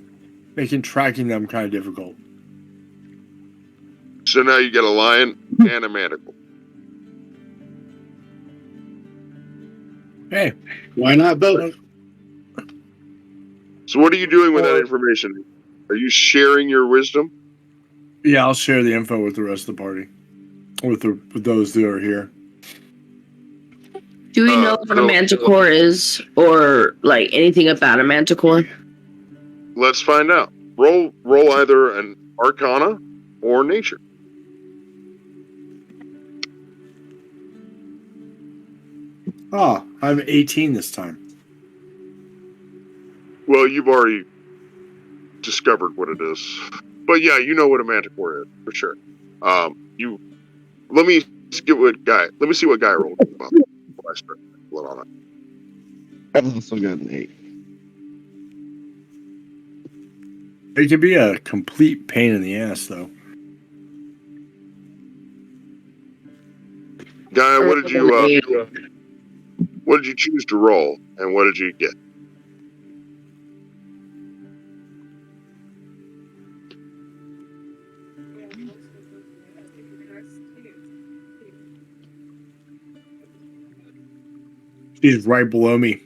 making tracking them kind of difficult. So now you got a lion and a manticore. Hey, Why not both? So what are you doing with that information? Are you sharing your wisdom? yeah, I'll share the info with the rest of the party, with those that are here. Do we know what a manticore is, or like anything about a manticore? Let's find out. Roll either an Arcana or Nature. Oh, I'm 18 this time. Well, you've already discovered what it is, but yeah, you know what a manticore is for sure. Let me see what guy rolled. Before I start on it. I've also got an 8. It can be a complete pain in the ass, though. Guy, what did you choose to roll, and what did you get? She's right below me,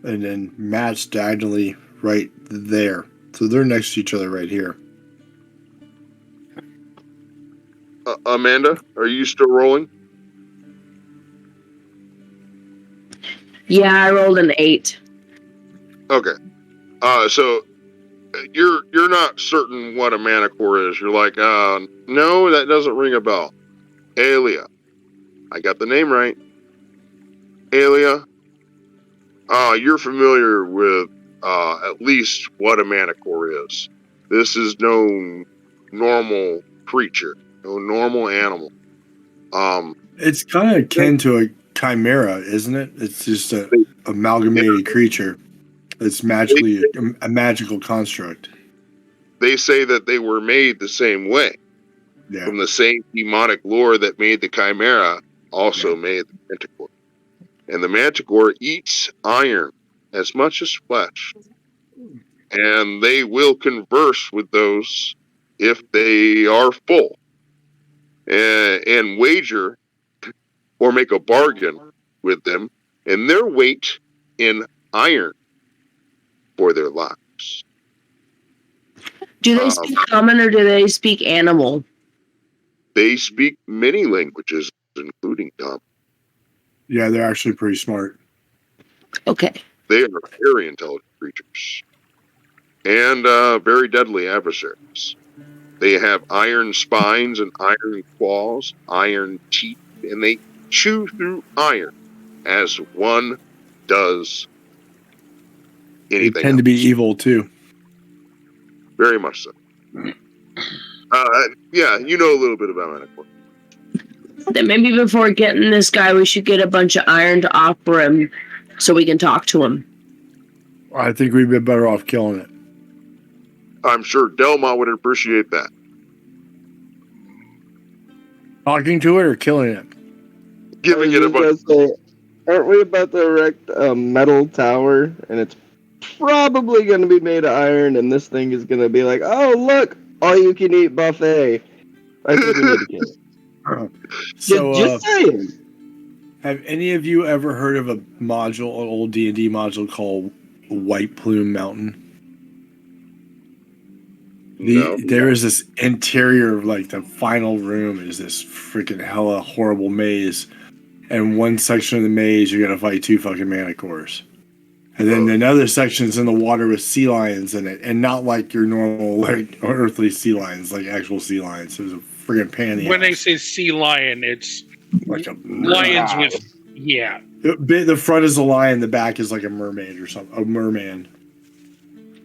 and then Matt's diagonally right there. So they're next to each other right here. Amanda, are you still rolling? Yeah, I rolled an 8. Okay. So you're not certain what a manticore is. You're like, no, that doesn't ring a bell. Aelia. I got the name right. Aelia. You're familiar with at least what a manticore is. This is no normal creature, no normal animal. It's kind of akin to a chimera, isn't it? It's just a amalgamated creature. It's magically a magical construct. They say that they were made the same way. Yeah. From the same demonic lore that made the chimera also made the manticore. And the manticore eats iron as much as flesh. And they will converse with those if they are full. And wager or make a bargain with them and their weight in iron for their lives. Do they speak common or do they speak animal? They speak many languages, including common. Yeah, they're actually pretty smart. Okay. They are very intelligent creatures and very deadly adversaries. They have iron spines and iron claws, iron teeth, and they chew through iron as one does anything They tend to be evil too. Very much so. Yeah, you know a little bit about manticore. Then maybe before getting this guy, we should get a bunch of iron to offer him so we can talk to him. I think we'd be better off killing it. I'm sure Delma would appreciate that. Talking to it or killing it? Giving it a bunch. Aren't we about to erect a metal tower, and it's probably going to be made of iron, and this thing is going to be like, oh, look, all-you-can-eat buffet. I think we need to kill it. So, just saying. Have any of you ever heard of a module, an old D&D module called White Plume Mountain? There is this interior of like the final room is this freaking hella horrible maze. And one section of the maze, you're going to fight 2 fucking manticores. And then another section's in the water with sea lions in it. And not like your normal like earthly sea lions, like actual sea lions. There's a freaking pain in the When ass. they say sea lion, it's like a lions with, yeah. The front is a lion, the back is like a mermaid or something. A merman.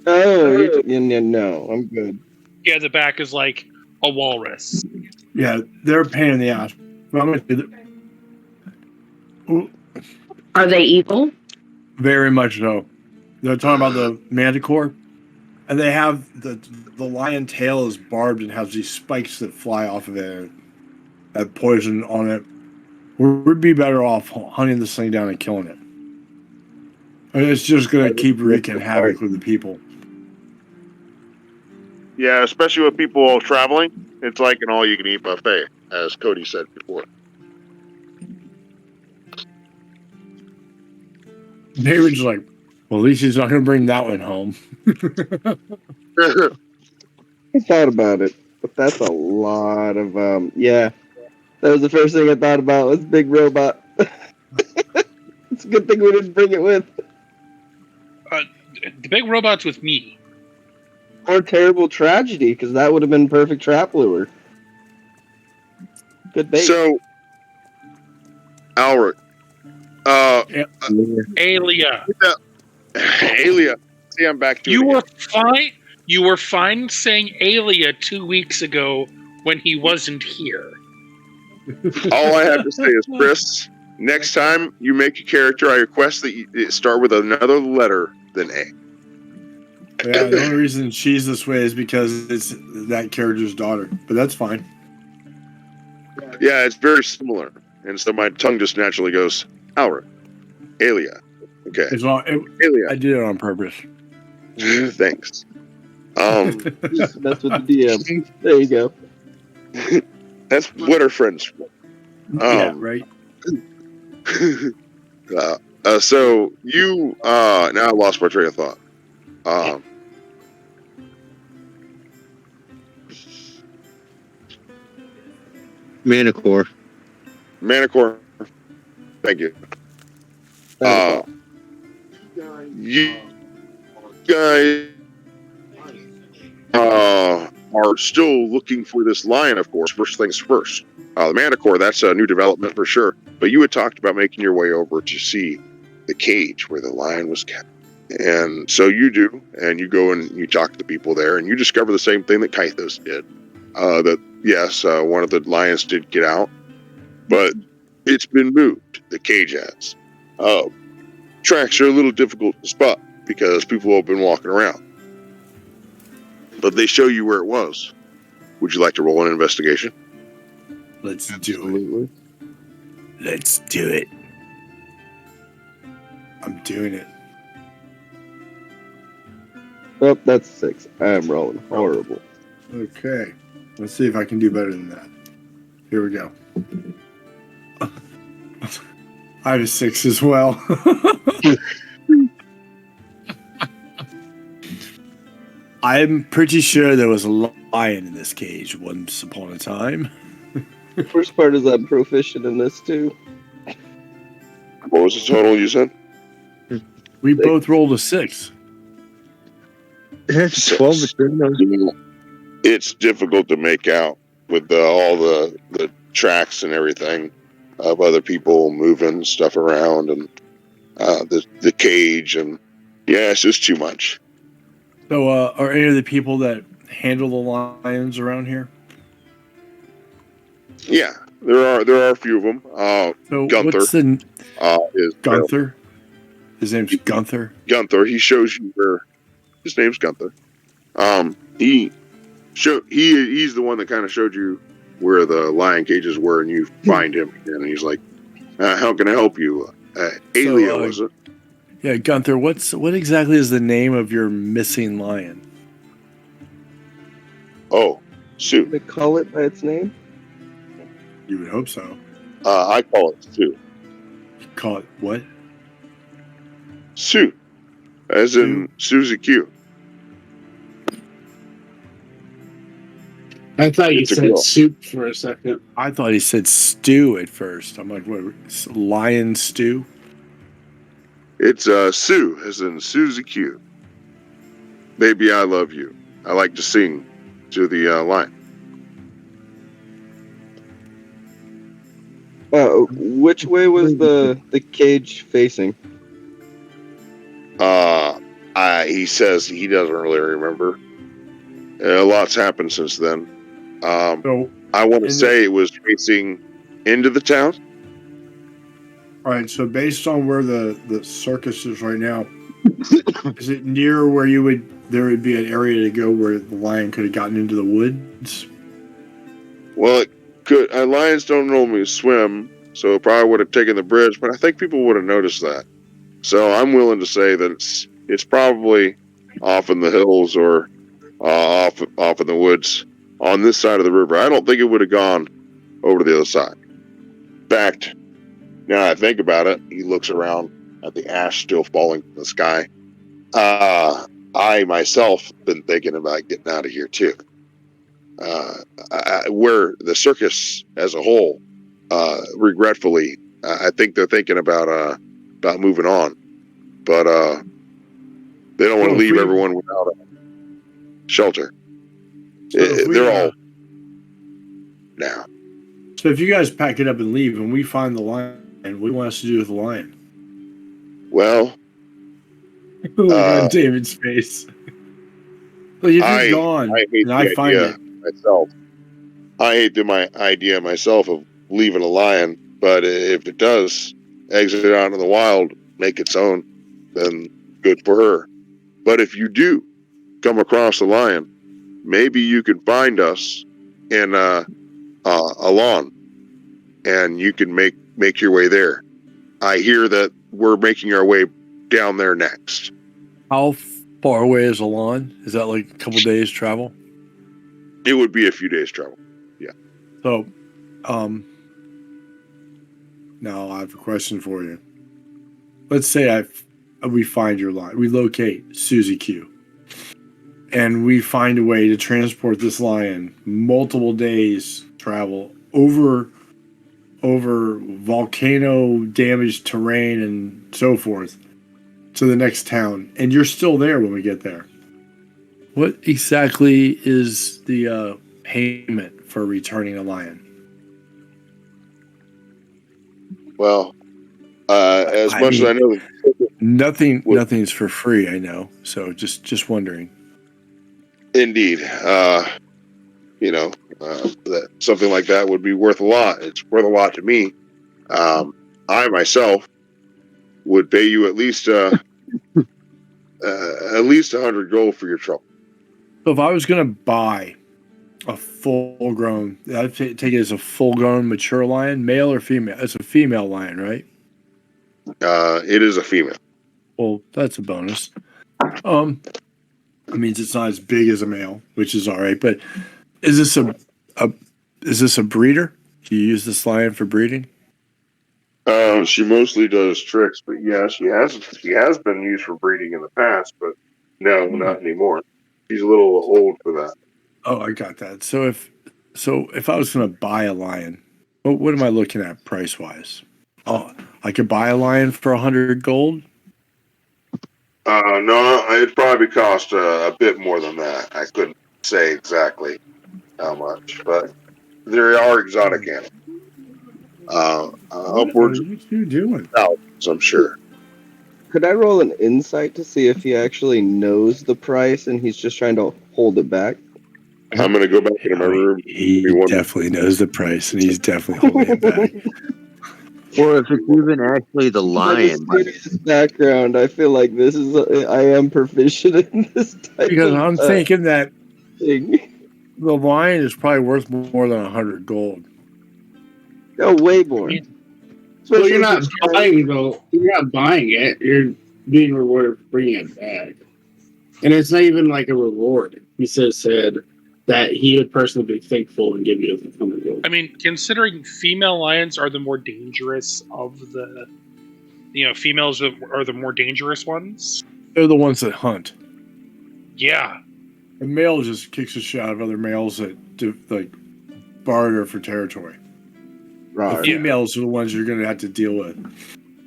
Oh, no, I'm good. Yeah, the back is like a walrus. Yeah, they're a pain in the ass. But I'm gonna do Are they evil? very much so. They're talking about the manticore, and they have the lion tail is barbed and has these spikes that fly off of it that poison on it. We'd be better off hunting this thing down and killing it. And it's just gonna keep wreaking havoc with the people. Yeah, especially with people traveling, it's like an all-you-can-eat buffet, as Cody said before. David's like, well, at least he's not gonna bring that one home. I thought about it, but that's a lot of yeah. That was the first thing I thought about was big robot. It's a good thing we didn't bring it with. The big robot's with me. Or terrible tragedy, because that would have been perfect trap lure. Good bait. So, Alric, Alia. Alia. See, I'm back to You it were again. fine. You were fine saying Alia 2 weeks ago when he wasn't here. All I have to say is, Chris, next time you make a character, I request that you start with another letter than A. Yeah, the only reason she's this way is because it's that character's daughter, but that's fine. Yeah, it's very similar. And so my tongue just naturally goes, Alric, Alia. Okay. It's not, Alia. I did it on purpose. Thanks. That's with the DM. There you go. That's what our friends for. Yeah, right. So you now I lost my train of thought. Manicore. Thank you. You guys are still looking for this lion, of course. First things first. The Manticore, that's a new development for sure. But you had talked about making your way over to see the cage where the lion was kept. And so you do, and you go and you talk to the people there, and you discover the same thing that Kythos did. That, yes, one of the lions did get out, but it's been moved. The cage has. Tracks are a little difficult to spot because people have been walking around. But they show you where it was. Would you like to roll an investigation? Let's do it. Let's do it. I'm doing it. Oh, that's 6. I am rolling horrible. Okay. Let's see if I can do better than that. Here we go. I have a 6 as well. I'm pretty sure there was a lion in this cage once upon a time. The first part is I'm proficient in this too. What was the total you said? We both rolled a 6. That's 12 It's difficult to make out with all the tracks and everything of other people moving stuff around and the cage, and yeah, it's just too much. So, are any of the people that handle the lions around here? Yeah, there are a few of them. So Gunther what's the is Gunther? His name's Gunther. Gunther. He shows you where his name's Gunther. He's the one that kind of showed you where the lion cages were, and you find him, and he's like, "How can I help you?" Alia, was it? Yeah, Gunther. What exactly is the name of your missing lion? Oh, Sue. They call it by its name? You would hope so. I call it Sue. Call it what? Sue, as in Susie Q. I thought you It's a said girl. soup for a second. I thought he said stew at first. I'm like, what? Lion stew? It's Sue, as in Susie Q. Baby, I love you. I like to sing to the lion. Which way was the cage facing? He says he doesn't really remember. A lot's happened since then. I want to say it was facing into the town. All right, so based on where the circus is right now, is it near where there would be an area to go where the lion could have gotten into the woods? Well, it could. Lions don't normally swim, so it probably would have taken the bridge. But I think people would have noticed that. So I'm willing to say that it's probably off in the hills or off in the woods on this side of the river. I don't think it would have gone over to the other side. In fact, now that I think about it, he looks around at the ash still falling from the sky. I myself been thinking about getting out of here too. Where the circus as a whole, regretfully, I think they're thinking about moving on, but they don't want to leave everyone without a shelter. They're all now. So if you guys pack it up and leave, and we find the lion, what do you want us to do with the lion? Well, look on David's face. Well, if he's gone, and I find it myself. I hate the idea myself of leaving a lion, but if it does exit out into the wild, make its own, then good for her. But if you do come across a lion, maybe you can find us in a lawn, and you can make your way there. I hear that we're making our way down there next. How far away is Alon? Is that like a couple days travel? It would be a few days travel. Yeah. So, now I have a question for you. Let's say we find your lion. We locate Susie Q. And we find a way to transport this lion multiple days travel over volcano damaged terrain and so forth to the next town, and you're still there when we get there. What exactly is the payment for returning a lion? Well, as much as I know, nothing's for free. I know, so just wondering. Indeed, that something like that would be worth a lot. It's worth a lot to me. I myself would pay you at least 100 gold for your trouble. So if I was going to buy a full-grown, I'd take it as a full-grown mature lion, male or female? It's a female lion, right? It is a female. Well, that's a bonus. It means it's not as big as a male, which is all right. But is this a breeder? Do you use this lion for breeding? She mostly does tricks, but yeah, she has been used for breeding in the past, but no, not anymore. She's a little old for that. Oh, I got that. So if I was going to buy a lion, what am I looking at price wise? Oh, I could buy a lion for 100 gold. No, it'd probably cost a bit more than that. I couldn't say exactly how much, but there are exotic animals. Upwards what you doing? Thousands, I'm sure. Could I roll an insight to see if he actually knows the price and he's just trying to hold it back? I'm going to go back into my room. He definitely knows the price, and he's definitely holding it back. Or if it's even actually the lion. Background, I feel like I am proficient in this type because of I'm thinking that thing. The lion is probably worth more than 100 gold. No, way more. Well, you're not buying though. You're not buying it. You're being rewarded for bringing it back, and it's not even like a reward. He said that he would personally be thankful and give you 100 gold. I mean, considering female lions are the more dangerous of the, females are the more dangerous ones. They're the ones that hunt. Yeah. The male just kicks the shit out of other males that do, like, barter for territory. Right. The females are the ones you're going to have to deal with.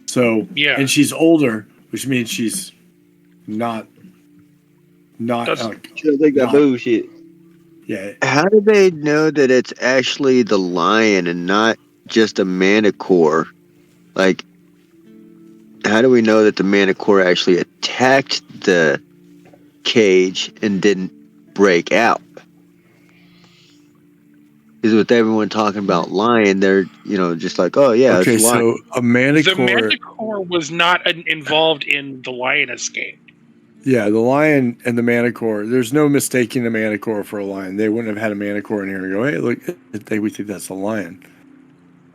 So, yeah. And she's older, which means she's not. She'll take that bullshit. Yeah. How do they know that it's actually the lion and not just a manicore? Like, how do we know that the manicore actually attacked the cage and didn't break out? Because with everyone talking about lion, they're just like, oh yeah, Okay, it's lion. so a The manticore. manticore was not involved in the lion escape. Yeah, the lion and the manticore. There's no mistaking the manticore for a lion. They wouldn't have had a manticore in here and go, "Hey, look, we think that's a lion."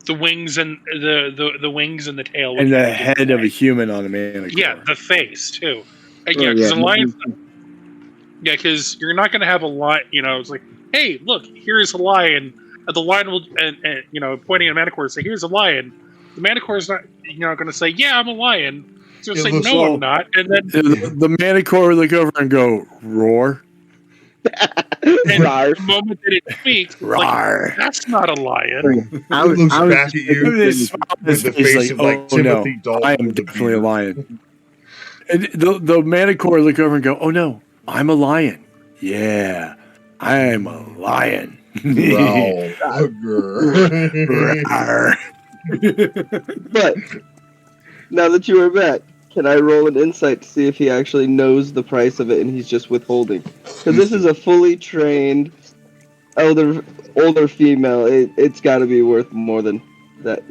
The wings and the wings and the tail. would And the kinda give it head of a away. human on a manticore. Yeah, the face too. Oh, Yeah, because yeah. a lion. Yeah, because you're not going to have a lion. It's like, hey, look, here's a lion. The lion will, and pointing at a manticore, say, "Here's a lion." The manticore is not, going to say, "Yeah, I'm a lion." It's going to say, "No, I'm not." And then the manticore would look over and go, "Roar." and the moment that it speaks, it's like, Roar. that's not a lion. It looks back at you with the face of like Timothy Dalton. I am definitely a lion. And the manticore look over and go, "Oh no, I'm a lion. Yeah, I'm a lion." Growl. But now that you are back, can I roll an insight to see if he actually knows the price of it and he's just withholding? Because this is a fully trained older female. It's got to be worth more than that.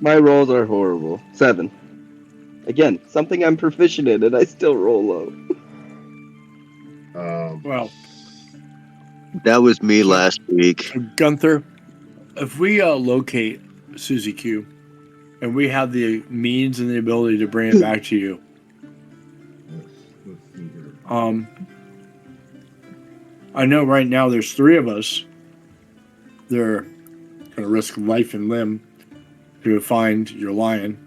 My rolls are horrible. 7. Again, something I'm proficient in, and I still roll low. Well, that was me last week. Gunther, if we locate Susie Q, and we have the means and the ability to bring it back to you, I know right now there's 3 of us. They're going to risk life and limb to find your lion.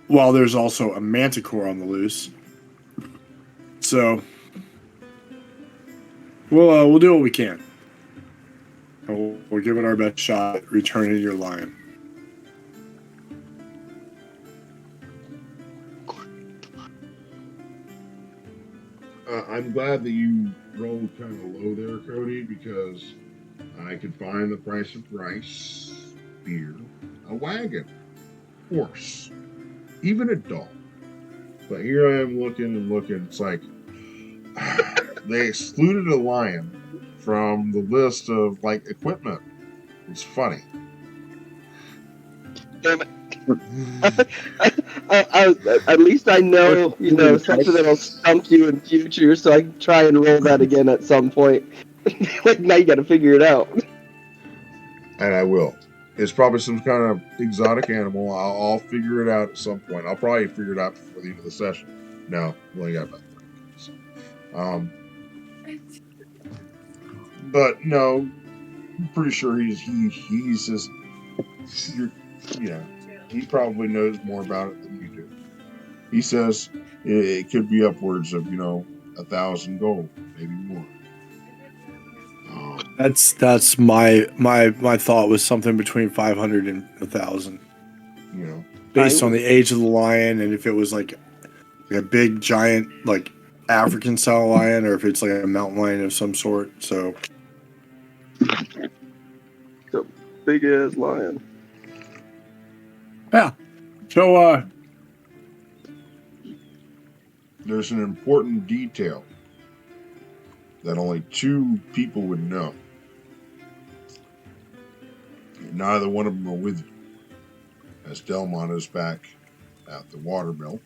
While there's also a manticore on the loose. So we'll do what we can. We'll give it our best shot at returning your lion. I'm glad that you rolled kind of low there, Cody, because I could find the price of rice, beer, a wagon, horse, even a dog. But here I am looking and looking. It's like they excluded a lion from the list of like equipment. It's funny. Damn it. At least I know, something that'll stump you in future, so I can try and roll that again at some point. Like, now you gotta figure it out. And I will. It's probably some kind of exotic animal. I'll figure it out at some point. I'll probably figure it out before the end of the session. No, we only got about 30 minutes. But no, I'm pretty sure he's just, he probably knows more about it than you do. He says it could be upwards of 1,000 gold, maybe more. That's my thought was something between 500 and 1,000. Based on the age of the lion, and if it was like a big giant like African style lion, or if it's like a mountain lion of some sort. So It's a big ass lion. Yeah. So there's an important detail that only 2 people would know. Neither one of them are with you, as Delmont is back at the watermill,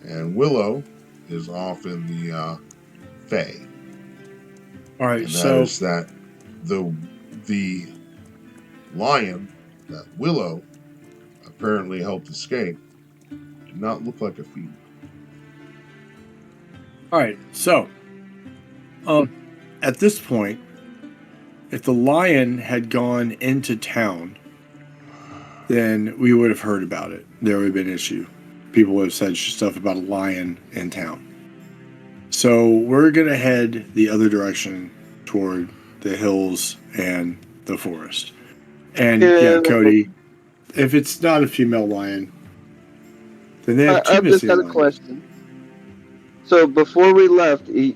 and Willow is off in the Fae. All right, and that so is that the lion that Willow apparently helped escape did not look like a female. All right, so at this point, if the lion had gone into town, then we would have heard about it. There would have been an issue. People would have said stuff about a lion in town. So we're going to head the other direction toward the hills and the forest. And yeah, Cody, if it's not a female lion, then they have I've just got a question. So before we left, we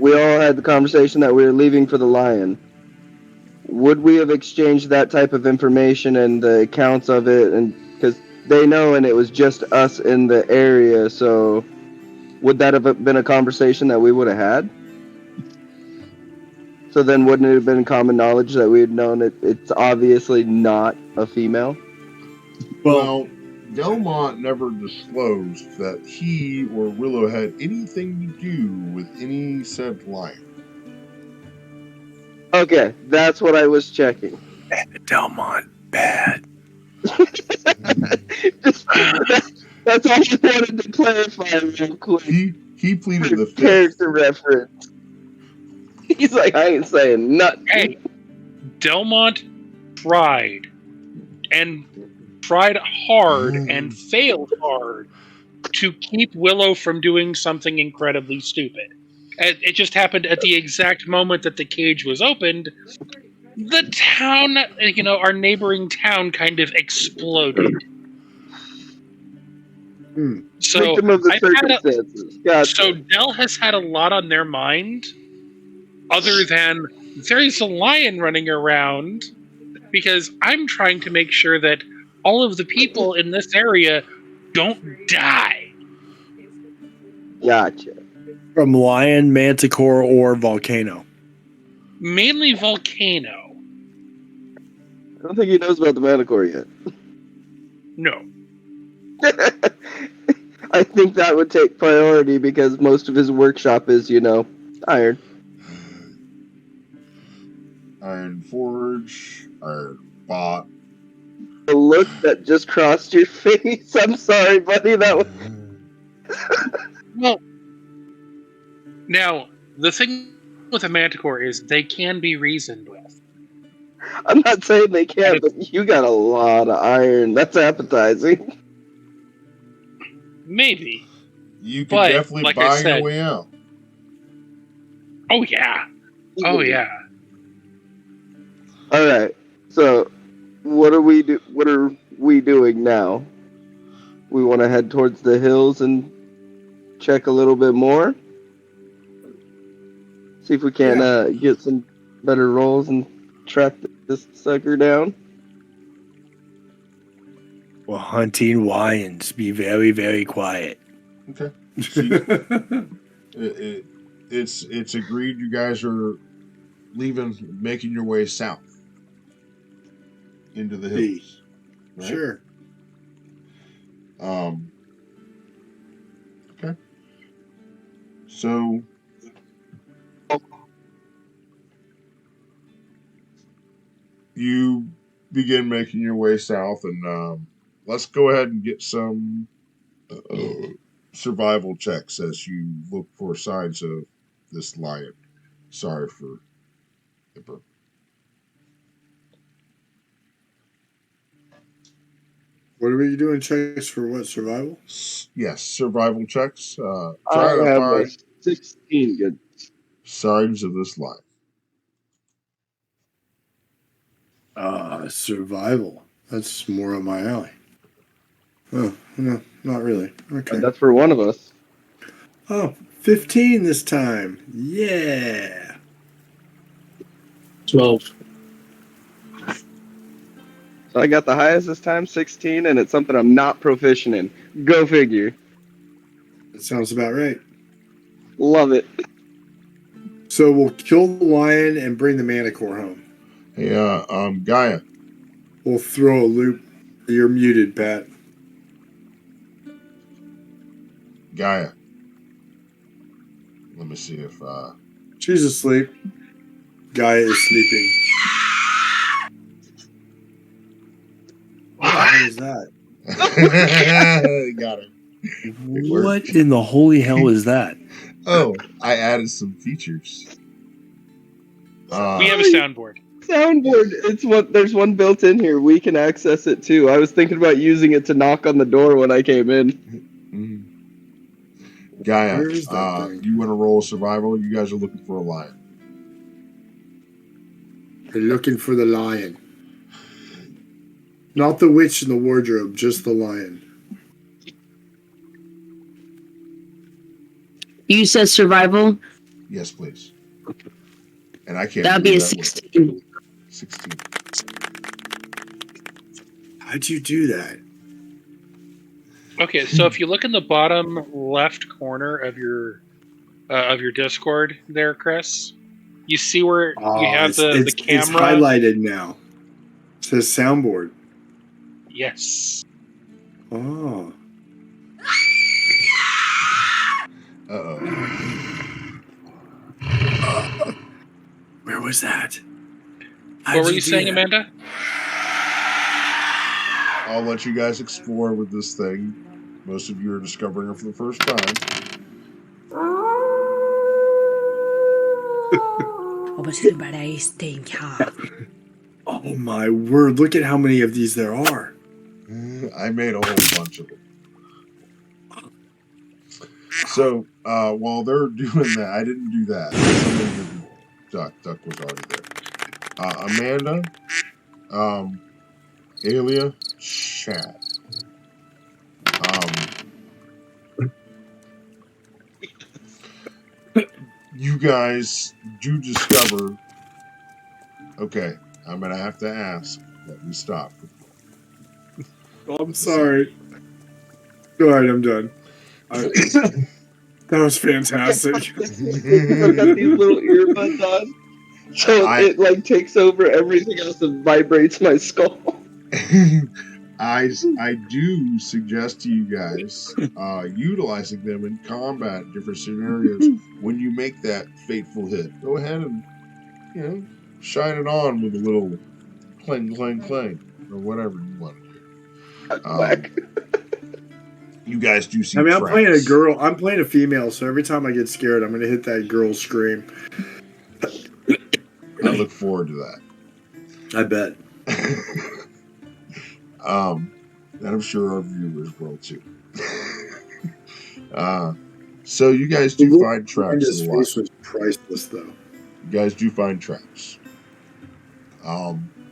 all had the conversation that we were leaving for the lion. Would we have exchanged that type of information and the accounts of it? And because they know, and it was just us in the area, so would that have been a conversation that we would have had? So then wouldn't it have been common knowledge that we had known it's obviously not a female? Well, Delmont never disclosed that he or Willow had anything to do with any said lion. Okay, that's what I was checking. Delmont, bad. That's all I wanted to clarify real quick. He pleaded the fifth. Character reference. He's like, I ain't saying nothing. Hey, Delmont tried hard and failed hard to keep Willow from doing something incredibly stupid. It just happened at the exact moment that the cage was opened. The town, our neighboring town kind of exploded. So Victim of the circumstances. Gotcha. So Dell has had a lot on their mind other than there's a lion running around, because I'm trying to make sure that all of the people in this area don't die. Gotcha. From lion, manticore, or volcano? Mainly Volcano. I don't think he knows about the manticore yet. No. I think that would take priority because most of his workshop is, iron. Iron Forge, Iron Bot. The look that just crossed your face. I'm sorry, buddy. That was. Well, now, the thing with a manticore is they can be reasoned with. I'm not saying they can't, but you got a lot of iron. That's appetizing. Maybe. You can definitely buy your way out. Oh, yeah. Oh, yeah. All right. So, what are we doing now? We want to head towards the hills and check a little bit more. See if we can get some better rolls and track this sucker down. Well, hunting lions. Be very, very quiet. Okay. It's agreed. You guys are making your way south into the hills. Right? Sure. Okay. So you begin making your way south, and let's go ahead and get some survival checks as you look for signs of this lion. Sorry for the burp. What are we doing? Checks for what? Survival? Yes, survival checks. Try I to have find 16 good signs of this lion. Survival. That's more up my alley. Oh, no, not really. Okay. That's for one of us. Oh, 15 this time. Yeah. 12. So I got the highest this time, 16, and it's something I'm not proficient in. Go figure. That sounds about right. Love it. So we'll kill the lion and bring the manticore home. Hey, Gaia. We'll throw a loop. You're muted, Pat. Gaia. Let me see if She's asleep. Gaia is sleeping. What the hell is that? got it. What in the holy hell is that? Oh, I added some features. We have a soundboard. There's one built in here. We can access it too. I was thinking about using it to knock on the door when I came in. Gaia, Where is that thing? you want to roll survival? You guys are looking for a lion. They're looking for the lion. Not the witch in the wardrobe, just the lion. You said survival? Yes, please. And I can't. That'd be a 16. 16. How'd you do that? Okay, so if you look in the bottom left corner of your Discord there, Chris, you see where you have the camera. It's highlighted now. It says soundboard. Yes. Oh. Where was that? What were you saying, Amanda? I'll let you guys explore with this thing. Most of you are discovering it for the first time. Oh my word, look at how many of these there are. I made a whole bunch of them. So, while they're doing that, I didn't do that. Duck was already there. Amanda, Alia, Chad. You guys do discover. Okay, I'm gonna have to ask that we stop. Oh, I'm sorry. All right, I'm done. That was fantastic. I've got these little earbuds on, so it like takes over everything else and vibrates my skull. I do suggest to you guys utilizing them in combat, different scenarios. When you make that fateful hit, go ahead and shine it on with a little clang, clang, clang, or whatever you want to do. You guys do see. I mean, I'm playing a girl. I'm playing a female, so every time I get scared, I'm going to hit that girl scream. I look forward to that. I bet. And I'm sure our viewers will too. So you guys do find traps. His face was priceless, though. You guys do find traps.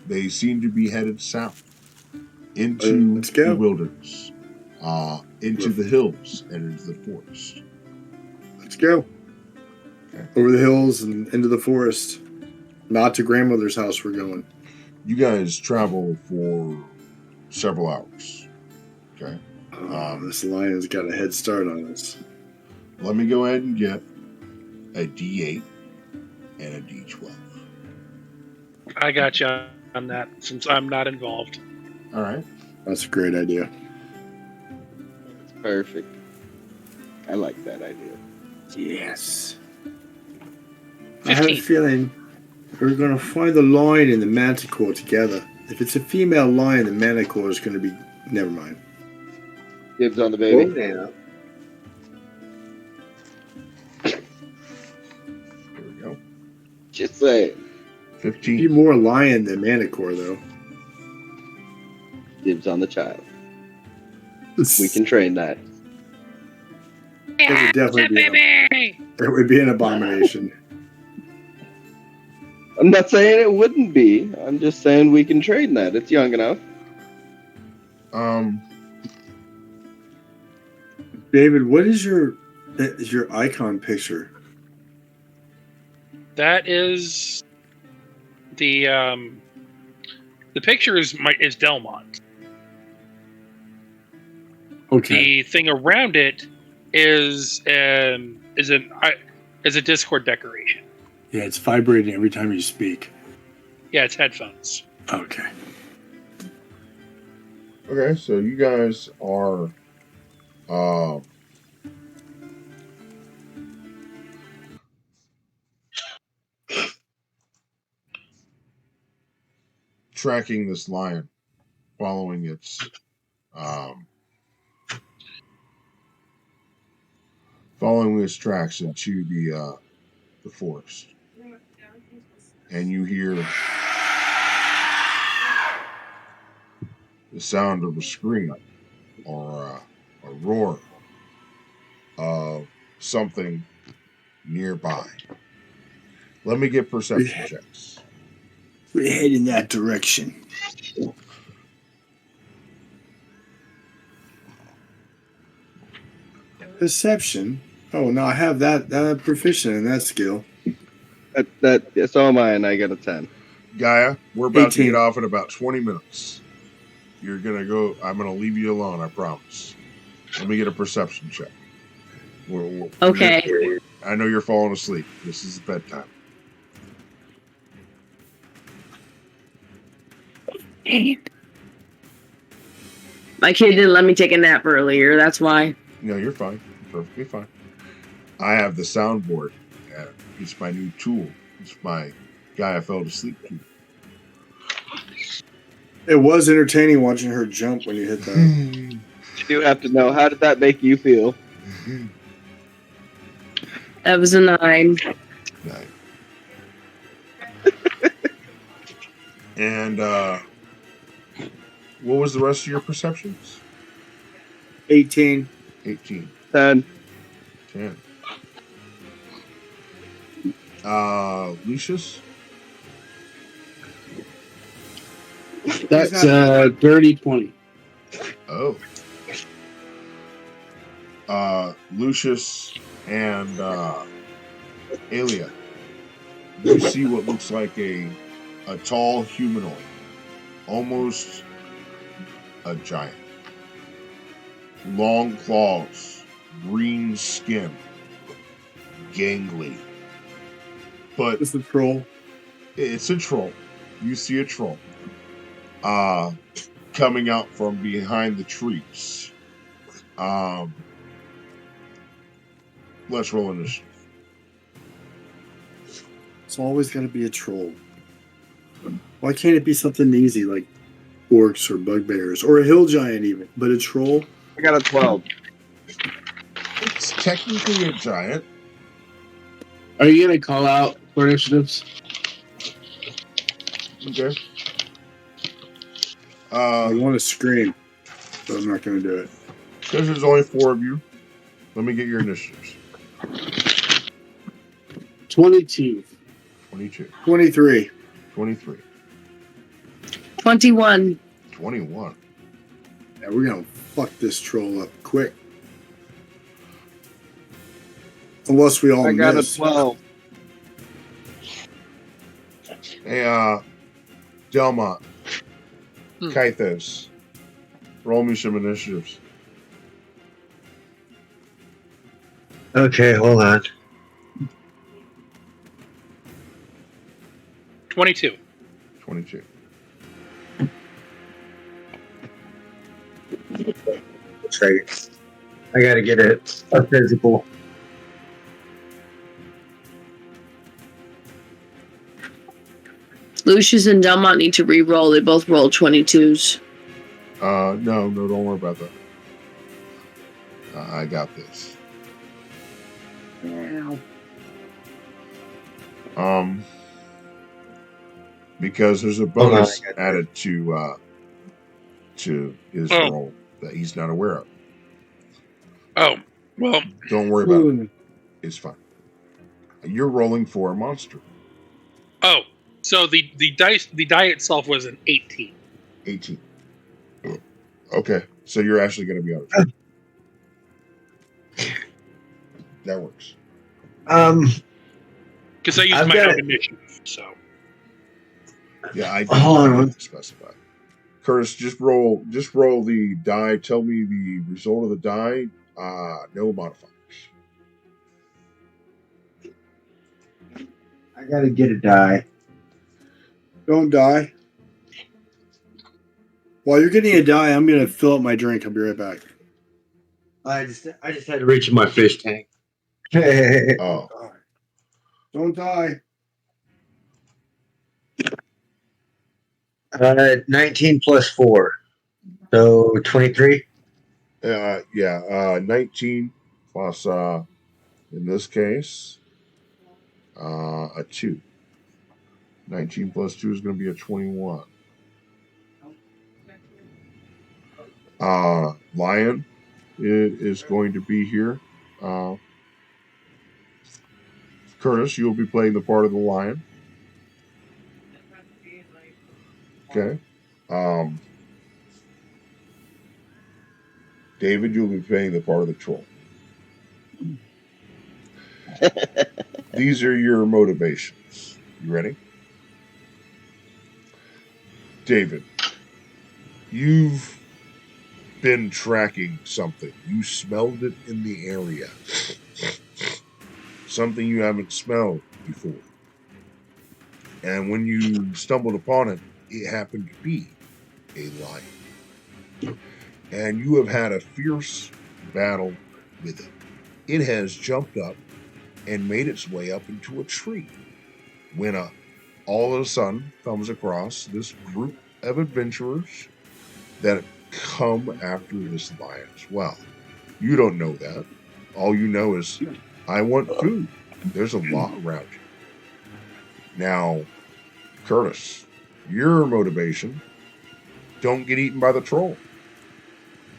They seem to be headed south into the wilderness, into the hills, and into the forest. Let's go. Okay. Over the hills and into the forest. Not to grandmother's house we're going. You guys travel for several hours. Okay. This lion's got a head start on us. Let me go ahead and get a D8 and a D12. I got you on that since I'm not involved. All right. That's a great idea. That's perfect. I like that idea. Yes. 15. I have a feeling we're going to find the lion and the manticore together. If it's a female lion, the manticore is going to be... Never mind. Dibs on the baby. There we go. Just saying. 15. Be more lion than manticore, though. Dibs on the child. We can train that. It would definitely it would be an abomination. I'm not saying it wouldn't be. I'm just saying we can train that. It's young enough. David, what is your icon picture? That is the picture is Delmont. Okay. The thing around it is a Discord decoration. Yeah, it's vibrating every time you speak. Yeah, it's headphones. Okay. Okay, so you guys are tracking this lion, following its tracks into the forest, and you hear the sound of a scream or a roar of something nearby. Let me get perception checks. We head in that direction. Perception? Oh, no, I have that proficient in that skill. That's all mine. I got a 10. Gaia, we're about 18. to get off in about 20 minutes. You're going to go. I'm going to leave you alone, I promise. Let me get a perception check. Okay. I know you're falling asleep. This is bedtime. My kid didn't let me take a nap earlier. That's why. No, you're fine. You're perfectly fine. I have the soundboard. It's my new tool. It's my guy I fell asleep to. It was entertaining watching her jump when you hit that. You do have to know, how did that make you feel? That was a 9. 9. And what was the rest of your perceptions? 18. 18. 10. 10. Lucius? That's dirty 20. Oh. Lucius and Alia, you see what looks like a tall humanoid, almost a giant. Long claws, green skin, gangly. But it's a troll. It's a troll. You see a troll. Coming out from behind the trees. Let's roll initiative. It's always got to be a troll. Why can't it be something easy like orcs or bugbears or a hill giant even? But a troll? I got a 12. It's technically a giant. Are you going to call out for initiatives? Okay. I want to scream, but I'm not going to do it. Because there's only 4 of you, let me get your initiatives. 22. 22. 23. 23. 21. 21. Yeah, we're going to fuck this troll up quick. Unless we all I got miss. a 12. Hey, Delmont. Kythos. Roll me some initiatives. Okay, hold on. 22. 22. Second. I gotta get it a physical. Lucius and Delmont need to re-roll. They both rolled 22s. No, don't worry about that. I got this. Because there's a bonus added to his roll that he's not aware of. Oh, well. Don't worry about it. It's fine. You're rolling for a monster. Oh, so the die itself was an 18. 18. Okay, so you're actually going to be out of trouble. That works. Because I used my own initiative, so. Yeah, I didn't specify. Curtis, just roll the die. Tell me the result of the die. No modifiers. I gotta get a die. Don't die. While you're getting a die, I'm gonna fill up my drink. I'll be right back. I just had to reach in my fish tank. Oh. Don't die. 19 plus 4. So 23? 19 plus, in this case, a 2. 19 plus 2 is going to be a 21. Lion is going to be here. Curtis, you'll be playing the part of the lion. Okay. David, you'll be playing the part of the troll. These are your motivations. You ready? David, you've been tracking something. You smelled it in the area. Something you haven't smelled before. And when you stumbled upon it, it happened to be a lion. And you have had a fierce battle with it. It has jumped up and made its way up into a tree. When all of a sudden comes across this group of adventurers that come after this lion as well. You don't know that. All you know is, I want food. There's a lot around you. Now, Curtis, your motivation, don't get eaten by the troll.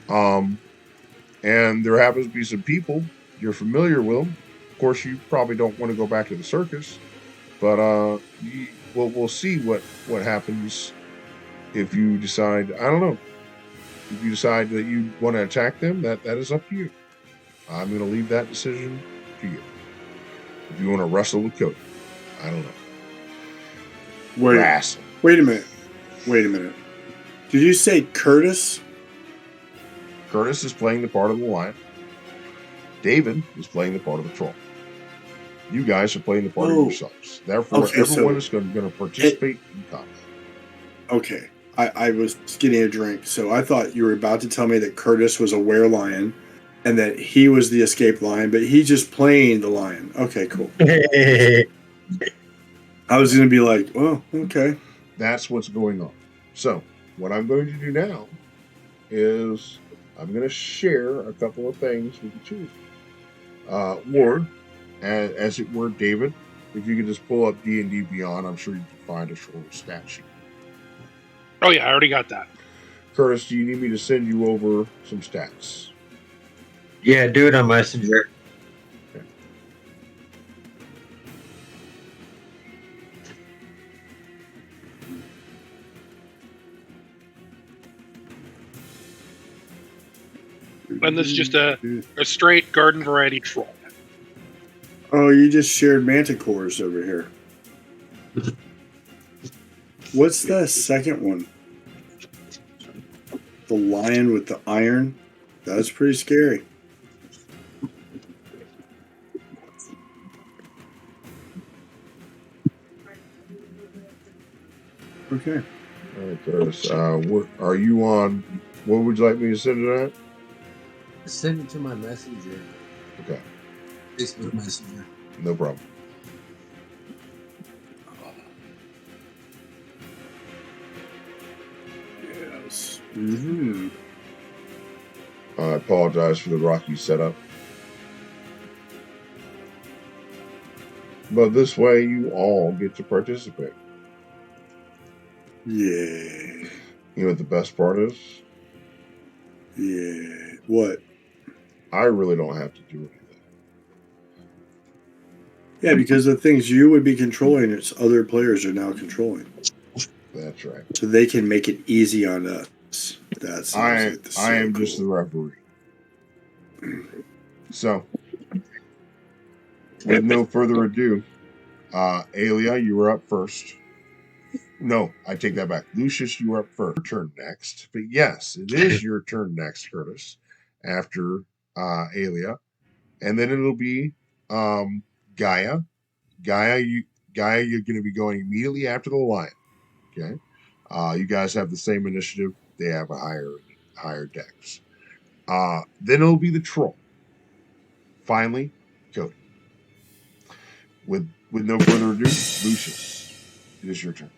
And there happens to be some people you're familiar with them. Of course, you probably don't want to go back to the circus, but we'll see what happens if you decide. I don't know. If you decide that you want to attack them, that is up to you. I'm going to leave that decision to you. If you want to wrestle with Cody, I don't know. Wait a minute. Did you say Curtis? Curtis is playing the part of the lion. David is playing the part of the troll. You guys are playing the part of yourselves. Therefore, everyone is going to participate in combat. Okay. I was getting a drink, so I thought you were about to tell me that Curtis was a were-lion and that he was the escaped lion, but he's just playing the lion. Okay, cool. I was going to be like, oh, okay. That's what's going on. So, what I'm going to do now is I'm going to share a couple of things with the two. Or, as it were, David, if you could just pull up D&D Beyond, I'm sure you can find a short stat sheet. Oh yeah, I already got that. Curtis, do you need me to send you over some stats? Yeah, do it on Messenger. Okay. And this is just a straight garden variety troll. Oh, you just shared manticores over here. What's the second one? The lion with the iron? That's pretty scary. Okay. All right, Curtis. Are you on? What would you like me to send it at? Send it to my messenger. Okay. Facebook Messenger. No problem. Yes. Mm-hmm. I apologize for the rocky setup. But this way, you all get to participate. Yeah. You know what the best part is? Yeah. What? I really don't have to do anything. Yeah, because the things you would be controlling, it's other players are now controlling. That's right. So they can make it easy on us. That's I am just the referee. So, with no further ado, Alia, you were up first. No, I take that back. Lucius, you were up first. Your turn next. But yes, it is your turn next, Curtis, after Alia. And then it'll be Gaia. Gaia, you're going to be going immediately after the lion. Okay? You guys have the same initiative. They have a higher dex. Then it'll be the troll. Finally, Cody. With no further ado, Lucius, it is your turn.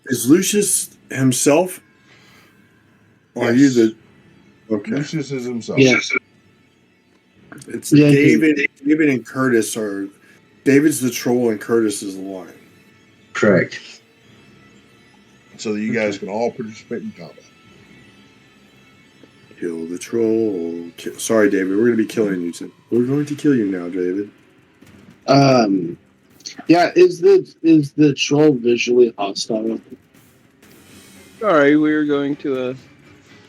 Is Lucius himself? Or Yes. are you the? Okay. Lucius is himself. Yes. It's David. David and Curtis are. David's the troll and Curtis is the lion. Correct. So that you guys can all participate in combat. Kill the troll. Sorry, David. We're going to be killing you. We're going to kill you now, David. Yeah. Is the troll visually hostile? Sorry, we were going to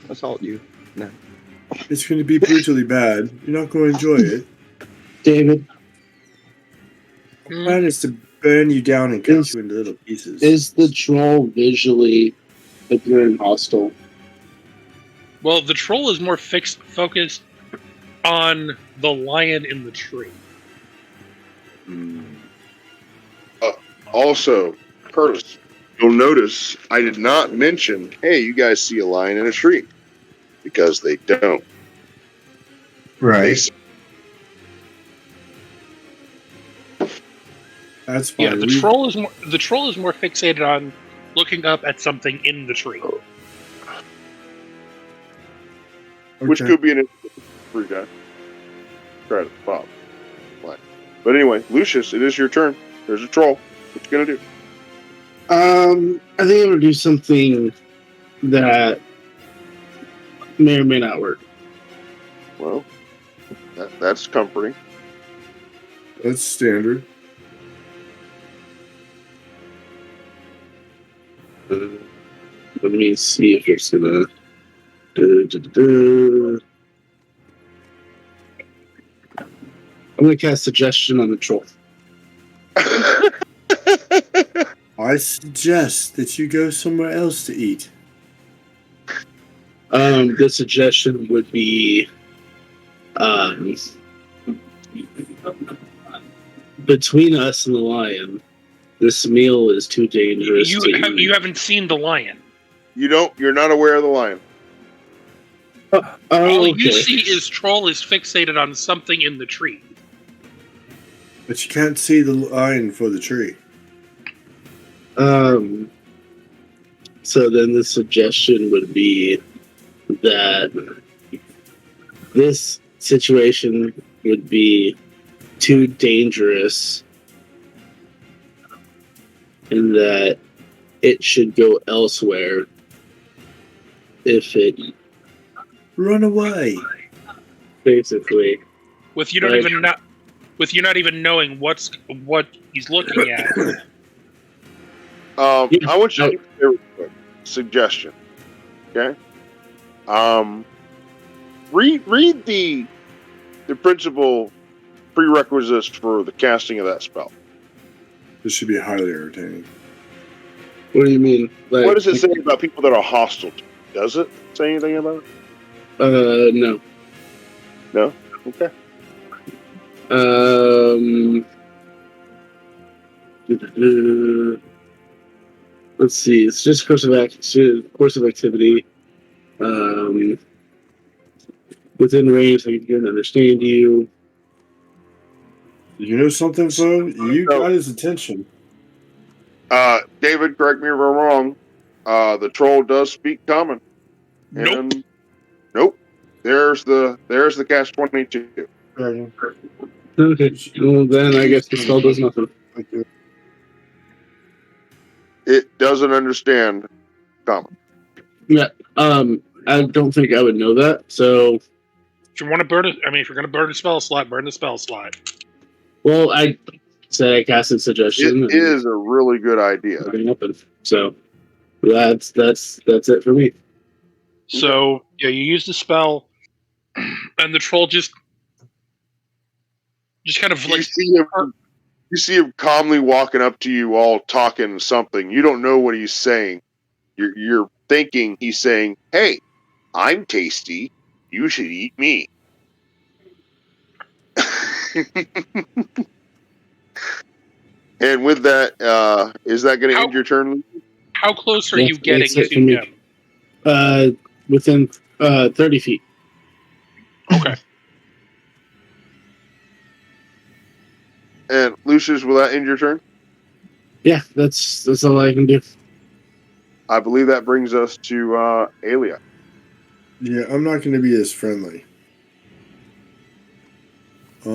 assault you. No. It's going to be brutally bad. You're not going to enjoy it. David, The plan is to burn you down and cut you into little pieces. is the troll visually appearing hostile? Well, the troll is more focused on the lion in the tree. Also, Curtis, you'll notice I did not mention, hey, you guys see a lion in a tree. Because they don't. Right. That's fine. Yeah, the troll is more fixated on looking up at something in the tree. Which could be an free guy. Try to pop. But anyway, Lucius, it is your turn. There's a troll. What you gonna do? I think I'm gonna do something that may or may not work. Well, that's comforting. That's standard. Let me see if it's gonna. I'm gonna cast suggestion on the troll. I suggest that you go somewhere else to eat. The suggestion would be between us and the lion, this meal is too dangerous. You haven't seen the lion. You're not aware of the lion. All you see is troll is fixated on something in the tree. But you can't see the lion for the tree. So then the suggestion would be that this situation would be too dangerous and that it should go elsewhere if it run away. Basically. With you not even knowing what he's looking at. I want you to do a suggestion. Okay? Read the principal prerequisites for the casting of that spell. This should be highly entertaining. What do you mean? What does it say about people that are hostile? Does it say anything about it? No. No? Okay. Let's see. It's just course of activity. Within range, I can understand you. You know something, Fo? You got his attention. David, correct me if I'm wrong. The troll does speak common. Nope. Nope. There's the cast 22. Okay. Well, then I guess the spell does nothing. It doesn't understand common. Yeah. I don't think I would know that. So, if you want to burn it, if you're going to burn a spell slot, burn the spell slot. Well, I said I casted suggestion. It is a really good idea. So that's it for me. So yeah, you use the spell, and the troll just kind of like you see him calmly walking up to you, all talking something. You don't know what he's saying. You're thinking he's saying, "Hey, I'm tasty. You should eat me." And with that, is that going to end your turn? How close are you getting to him? Within 30 feet. Okay. And Lucius, will that end your turn? Yeah, that's all I can do. I believe that brings us to Alia. Yeah, I'm not going to be as friendly. I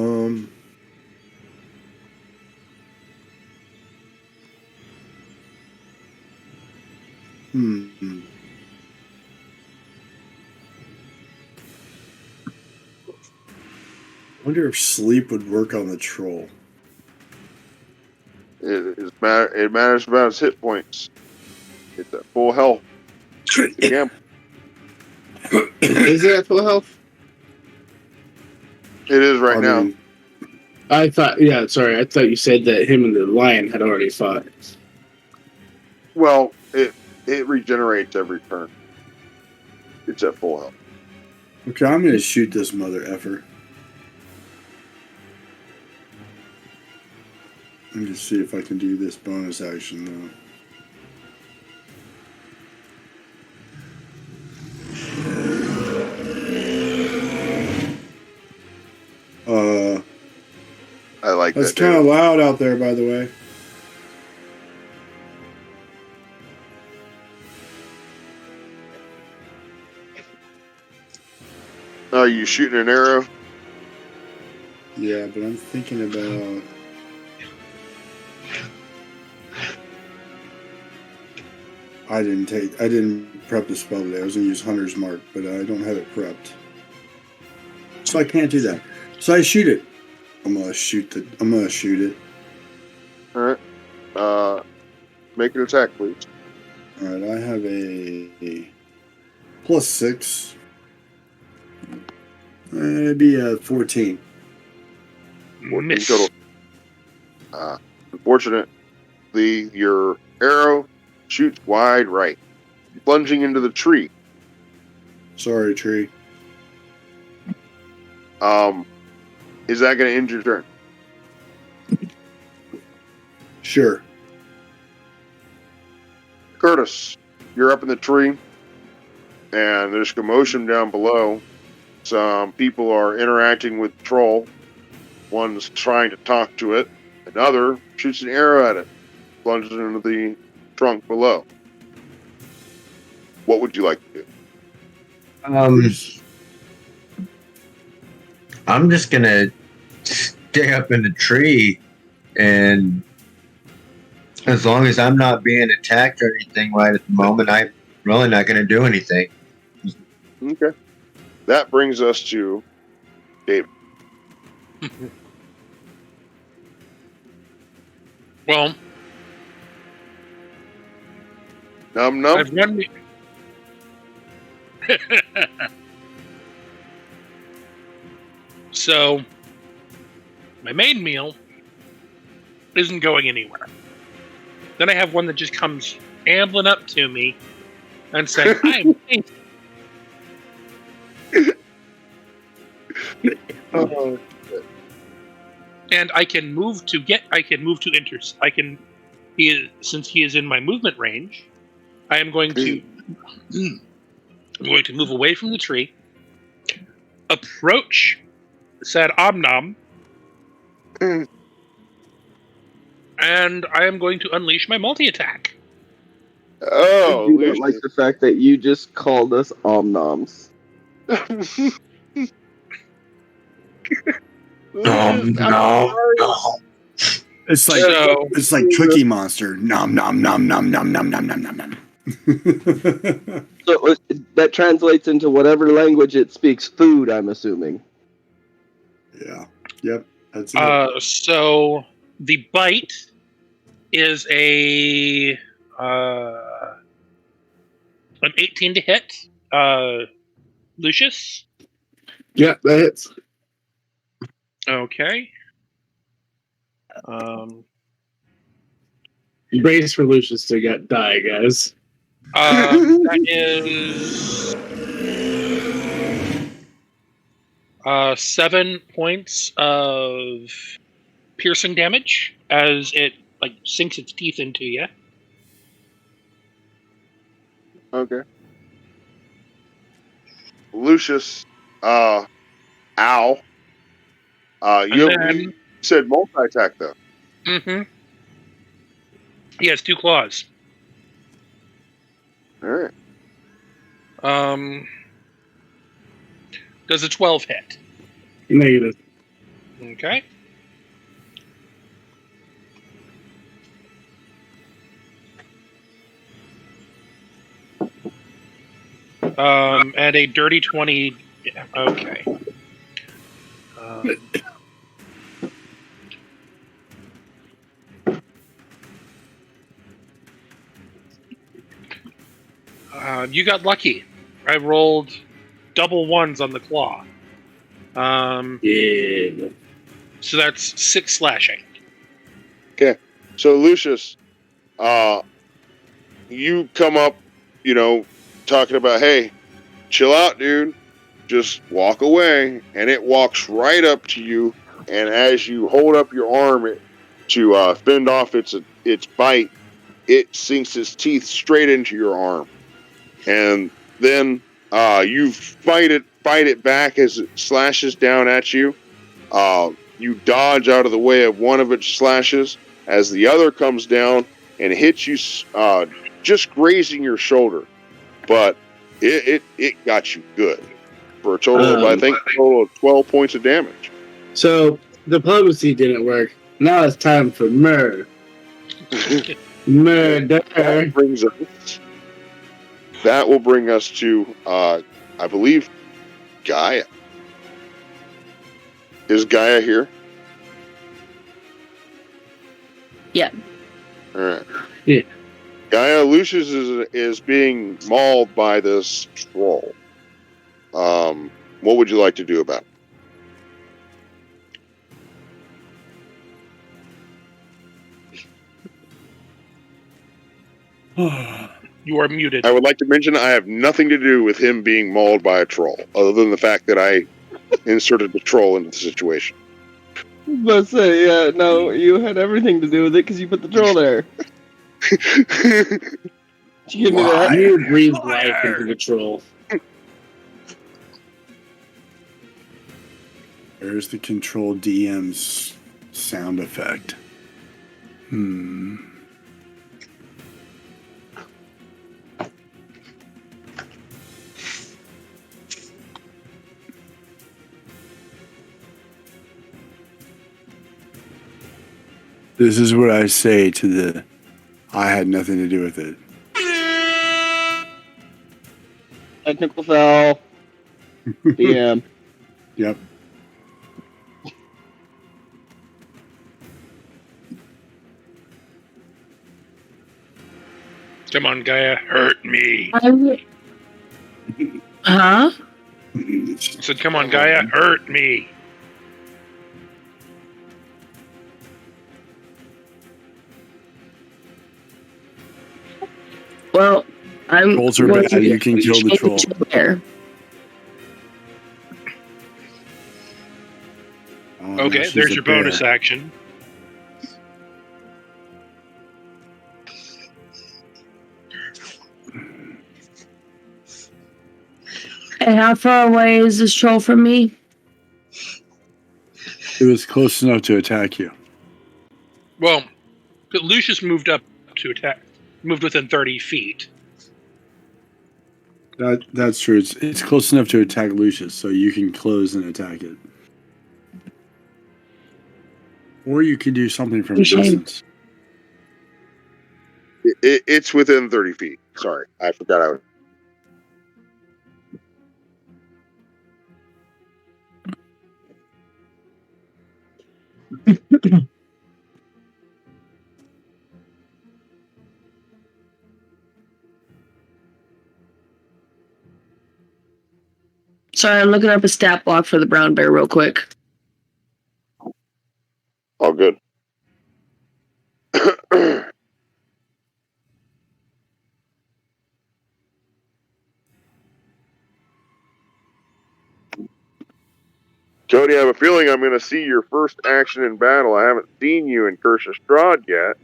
wonder if sleep would work on the troll. It matters about his hit points. It's at full health. Is it at full health? It is right now. I thought you said that him and the lion had already fought. Well, it regenerates every turn. It's at full health. Okay, I'm gonna shoot this mother effer. Let me just see if I can do this bonus action though. I like That's that. kind of loud out there, by the way. Are you shooting an arrow? Yeah, but I'm thinking about. I didn't prep the spell today. I was gonna use Hunter's Mark, but I don't have it prepped, so I can't do that. So I shoot it. I'm gonna shoot it. All right. Make an attack, please. All right, I have a +6. It'd be a 14. 14 Miss. total. Unfortunately, your arrow shoots wide right, plunging into the tree. Sorry, tree. Is that going to end your turn? Sure. Curtis, you're up in the tree, and there's commotion down below. Some people are interacting with the troll. One's trying to talk to it. Another shoots an arrow at it, plunges into the trunk below. What would you like to do? I'm just gonna stay up in the tree, and as long as I'm not being attacked or anything right at the moment, I'm really not gonna do anything. Okay. That brings us to David. Well, Num. I've run. So, my main meal isn't going anywhere. Then I have one that just comes ambling up to me and saying, "I'm tasty." And I can move to enter. Since he is in my movement range, I am going to move away from the tree, approach said Omnom, and I am going to unleash my multi-attack. Oh, you don't like the fact that you just called us omnoms. No. It's like Cookie Monster. Nom nom nom nom nom nom nom nom nom nom. So that translates into whatever language it speaks. Food, I'm assuming. Yeah. Yep. That's it. So the bite is an 18 to hit. Lucius. Yeah, that hits. Okay. Brace for Lucius to die, guys. That is 7 points of piercing damage as it sinks its teeth into you. Okay. Lucius, ow. You said multi-attack, though. Mm-hmm. He has 2 claws. All right. Does a 12 hit? Negative. Okay. And a dirty 20. Okay. You got lucky. I rolled double ones on the claw. Yeah. So that's 6 slashing. Okay. So Lucius, you come up, talking about, hey, chill out, dude. Just walk away. And it walks right up to you. And as you hold up your arm to fend off its bite, it sinks its teeth straight into your arm. And then you fight it back as it slashes down at you. You dodge out of the way of one of its slashes as the other comes down and hits you, just grazing your shoulder. But it got you good for a total of, I think, 12 points of damage. So diplomacy didn't work. Now it's time for murder. Murder. That will bring us to, I believe, Gaia. Is Gaia here? Yeah. All right. Yeah. Gaia, Lucius is being mauled by this troll. What would you like to do about it? You are muted. I would like to mention I have nothing to do with him being mauled by a troll, other than the fact that I inserted the troll into the situation. But say, yeah, no, you had everything to do with it because you put the troll there. Did you give me that? You breathed life into the troll. There's the control DM's sound effect. This is what I say to the I had nothing to do with it. Technical foul. DM. Yep. Come on, Gaia, hurt me. Huh? I said, come on, Gaia, hurt me. Well, I'm. Trolls are bad. You can kill the troll. There. Okay, there's your bonus action. And how far away is this troll from me? It was close enough to attack you. Well, Lucius moved up to attack, moved within 30 feet. That's true. It's close enough to attack Lucius, so you can close and attack it. Or you could do something from a distance. It's within 30 feet. Sorry, I forgot I was. Sorry, I'm looking up a stat block for the brown bear real quick. All good. Cody, I have a feeling I'm going to see your first action in battle. I haven't seen you in Curse of Strahd yet.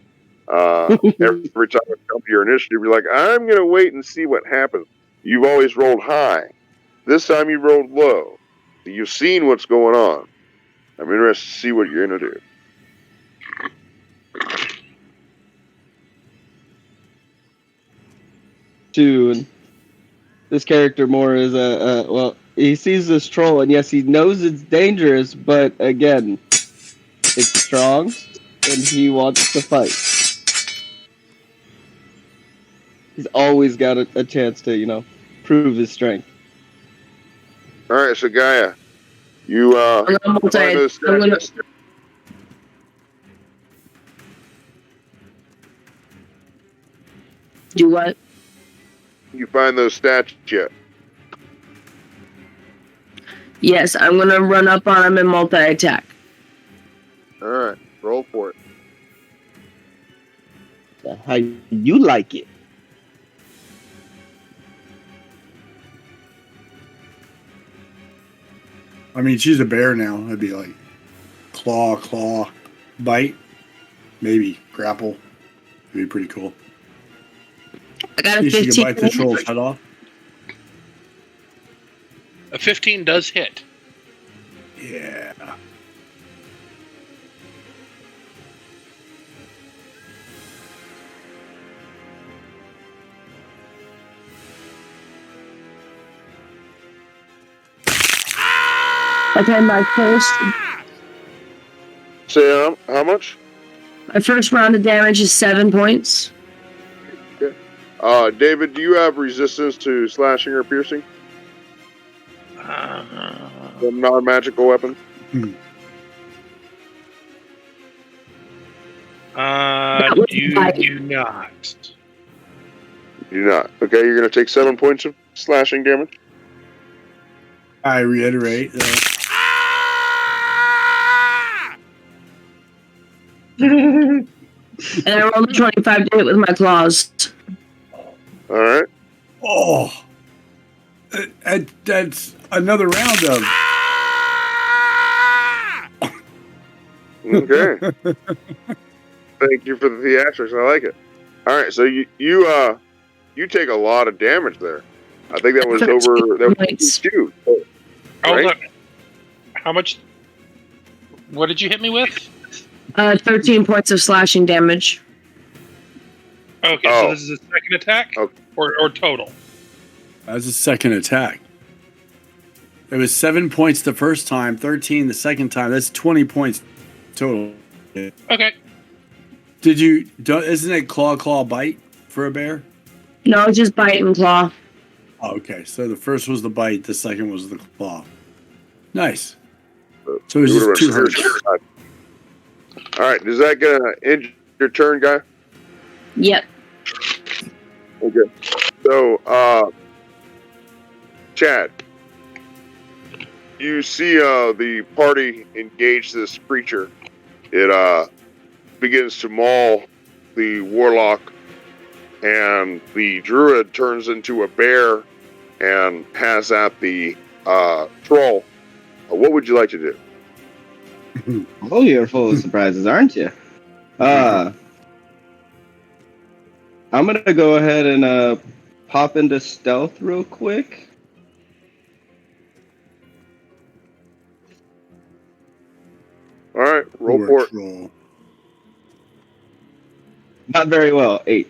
Every time I come to your initiative, you're like, I'm going to wait and see what happens. You've always rolled high. This time you rolled low. You've seen what's going on. I'm interested to see what you're going to do. Dude, this character more is well, he sees this troll, and yes, he knows it's dangerous, but again, it's strong, and he wants to fight. He's always got a chance to, prove his strength. All right, so Gaia, you Do what? You find those stats yet? Yes, I'm gonna run up on him and multi-attack. Roll for it. How you like it? I mean, she's a bear now. It'd be like claw, bite, maybe grapple. It'd be pretty cool. I got a You could 15. bite the troll's head off. A 15 does hit. Yeah. Okay, my Say how much? first round of damage is 7 points. Okay. David, do you have resistance to slashing or piercing? The non-magical weapon? Do you not? You do not. Okay, you're going to take 7 points of slashing damage. I reiterate. And I rolled a 25 to hit with my claws. All right. Oh, that's another round of. Okay. Thank you for the theatrics. I like it. All right, so you take a lot of damage there. I think that was over. That was 2. Oh, right? look. How much? What did you hit me with? 13 points of slashing damage. Okay, so this is a second attack? Okay. Or total? That's a second attack. It was 7 points the first time, 13 the second time. That's 20 points total. Okay. Isn't it claw, bite for a bear? No, just bite and claw. Oh, okay, so the first was the bite, the second was the claw. Nice. So it was just 2 hurts. All right, is that gonna end your turn, guy? Yep. Okay. So, Chad, you see the party engage this creature. It begins to maul the warlock, and the druid turns into a bear and has at the troll. What would you like to do? Oh, you're full of surprises, aren't you? I'm gonna go ahead and pop into stealth real quick. All right, roll for it. Not very well. 8.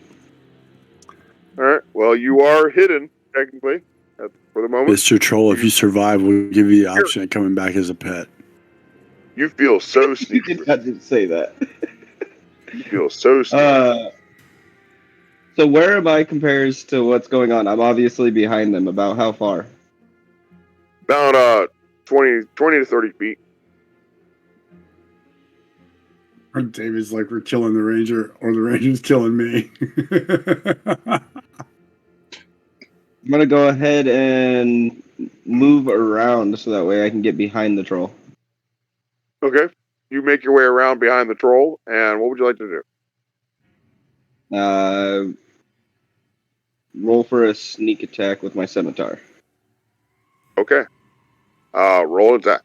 All right. Well, you are hidden technically for the moment. Mr. Troll, if you survive, we'll give you the option of coming back as a pet. You feel so sneaky. I didn't say that. You feel so sneaky. So where am I compares to what's going on? I'm obviously behind them. About how far? About 20 to 30 feet. David's like, we're killing the ranger, or the ranger's killing me. I'm gonna go ahead and move around so that way I can get behind the troll. Okay. You make your way around behind the troll, and what would you like to do? Roll for a sneak attack with my scimitar. Okay. Roll attack.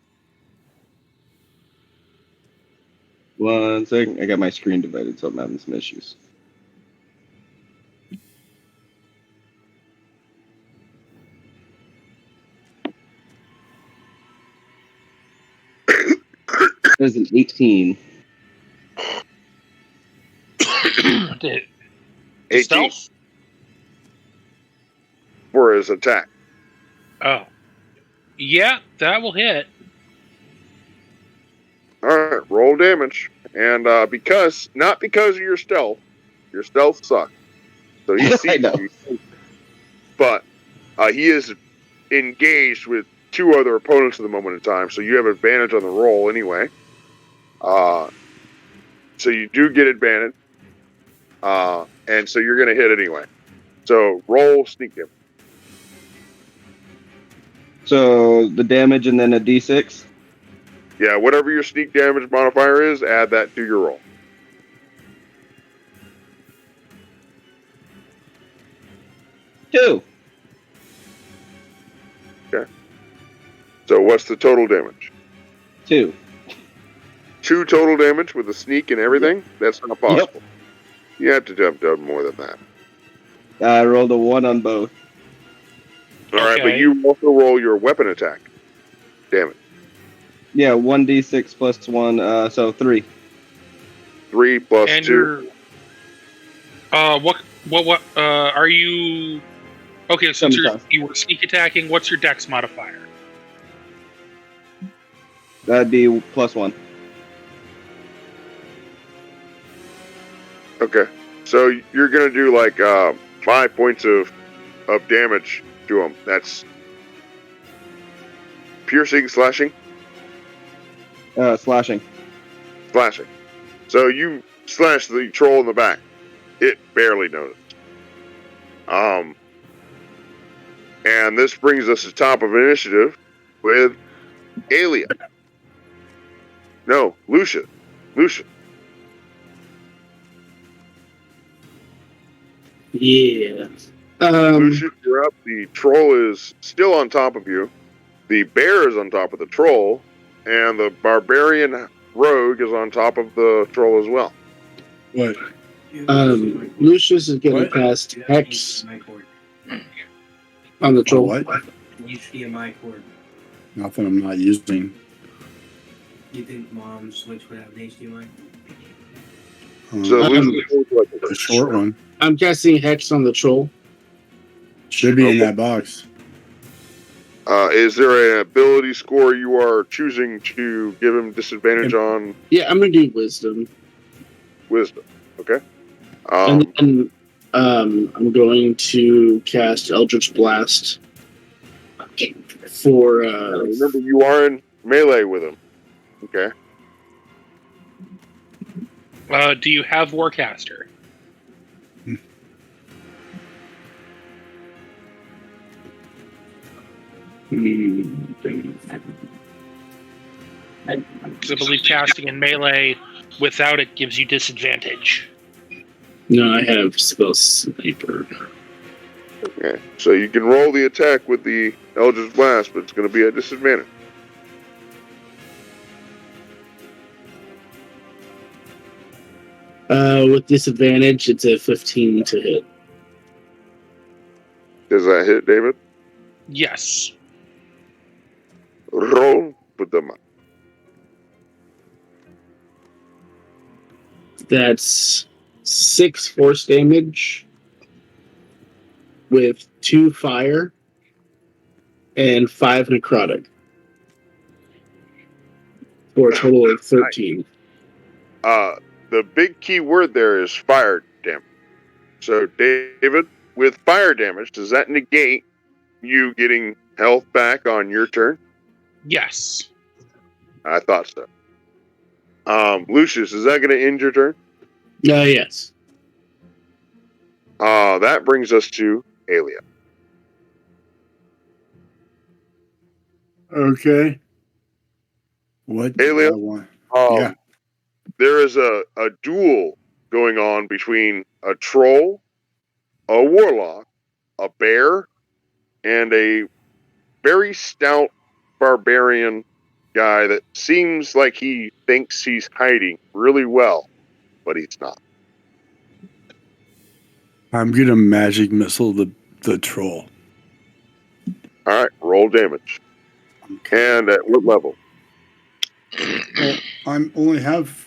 1 second. I got my screen divided, so I'm having some issues. There's an 18. 18 Stealth? for his attack. Oh. Yeah, that will hit. All right, roll damage, and not because of your stealth sucks. So he sees you, but he is engaged with 2 other opponents at the moment in time, so you have advantage on the roll anyway. So you do get advantage, and so you're going to hit anyway. So roll sneak damage. So the damage and then a d6? Yeah, whatever your sneak damage modifier is, add that to your roll. Two. Okay. So what's the total damage? 2. 2 total damage with a sneak and everything? That's not possible. Yep. You have to have done more than that. I rolled a 1 on both. All right, but Okay. you also roll your weapon attack damage. Yeah, 1d6 plus 1, so 3. 3 plus And 2. your what are you? Okay, since Sometimes. you were sneak attacking, what's your dex modifier? That'd be plus 1. Okay. So you're going to do like 5 points of damage to him. That's piercing, slashing? Slashing. Slashing. So you slash the troll in the back. It barely noticed. And this brings us to top of initiative with Alia. No, Lucia. Yeah. Lucia, you're up. The troll is still on top of you. The bear is on top of the troll. And the barbarian rogue is on top of the troll as well. What? Lucius is getting What? past Hex on the troll. What? HDMI cord. Nothing I'm not using. You think Mom's Switch would have an HDMI? So Lucia is like a short one. I'm guessing Hex on the troll. Should be in that box. Is there an ability score you are choosing to give him disadvantage on? Yeah, I'm gonna do Wisdom. Wisdom. Okay. And then I'm going to cast Eldritch Blast for remember, you are in melee with him. Okay. Do you have Warcaster? Because I believe casting in melee without it gives you disadvantage. No, I have Spell Sniper. Okay. So you can roll the attack with the Eldritch Blast, but it's going to be a disadvantage. With disadvantage, it's a 15 to hit. Does that hit, David? Yes. Roll with them. That's 6 force damage with 2 fire and 5 necrotic for a total of 13. The big key word there is fire damage. So, David, with fire damage, does that negate you getting health back on your turn? Yes. I thought so. Lucius, is that going to end your turn? Yes. That brings us to Alia. Okay. What? Alia? Yeah. There is a duel going on between a troll, a warlock, a bear, and a very stout barbarian guy that seems like he thinks he's hiding really well, but he's not. I'm gonna magic missile the troll. All right, roll damage. And at what level? Well, I only have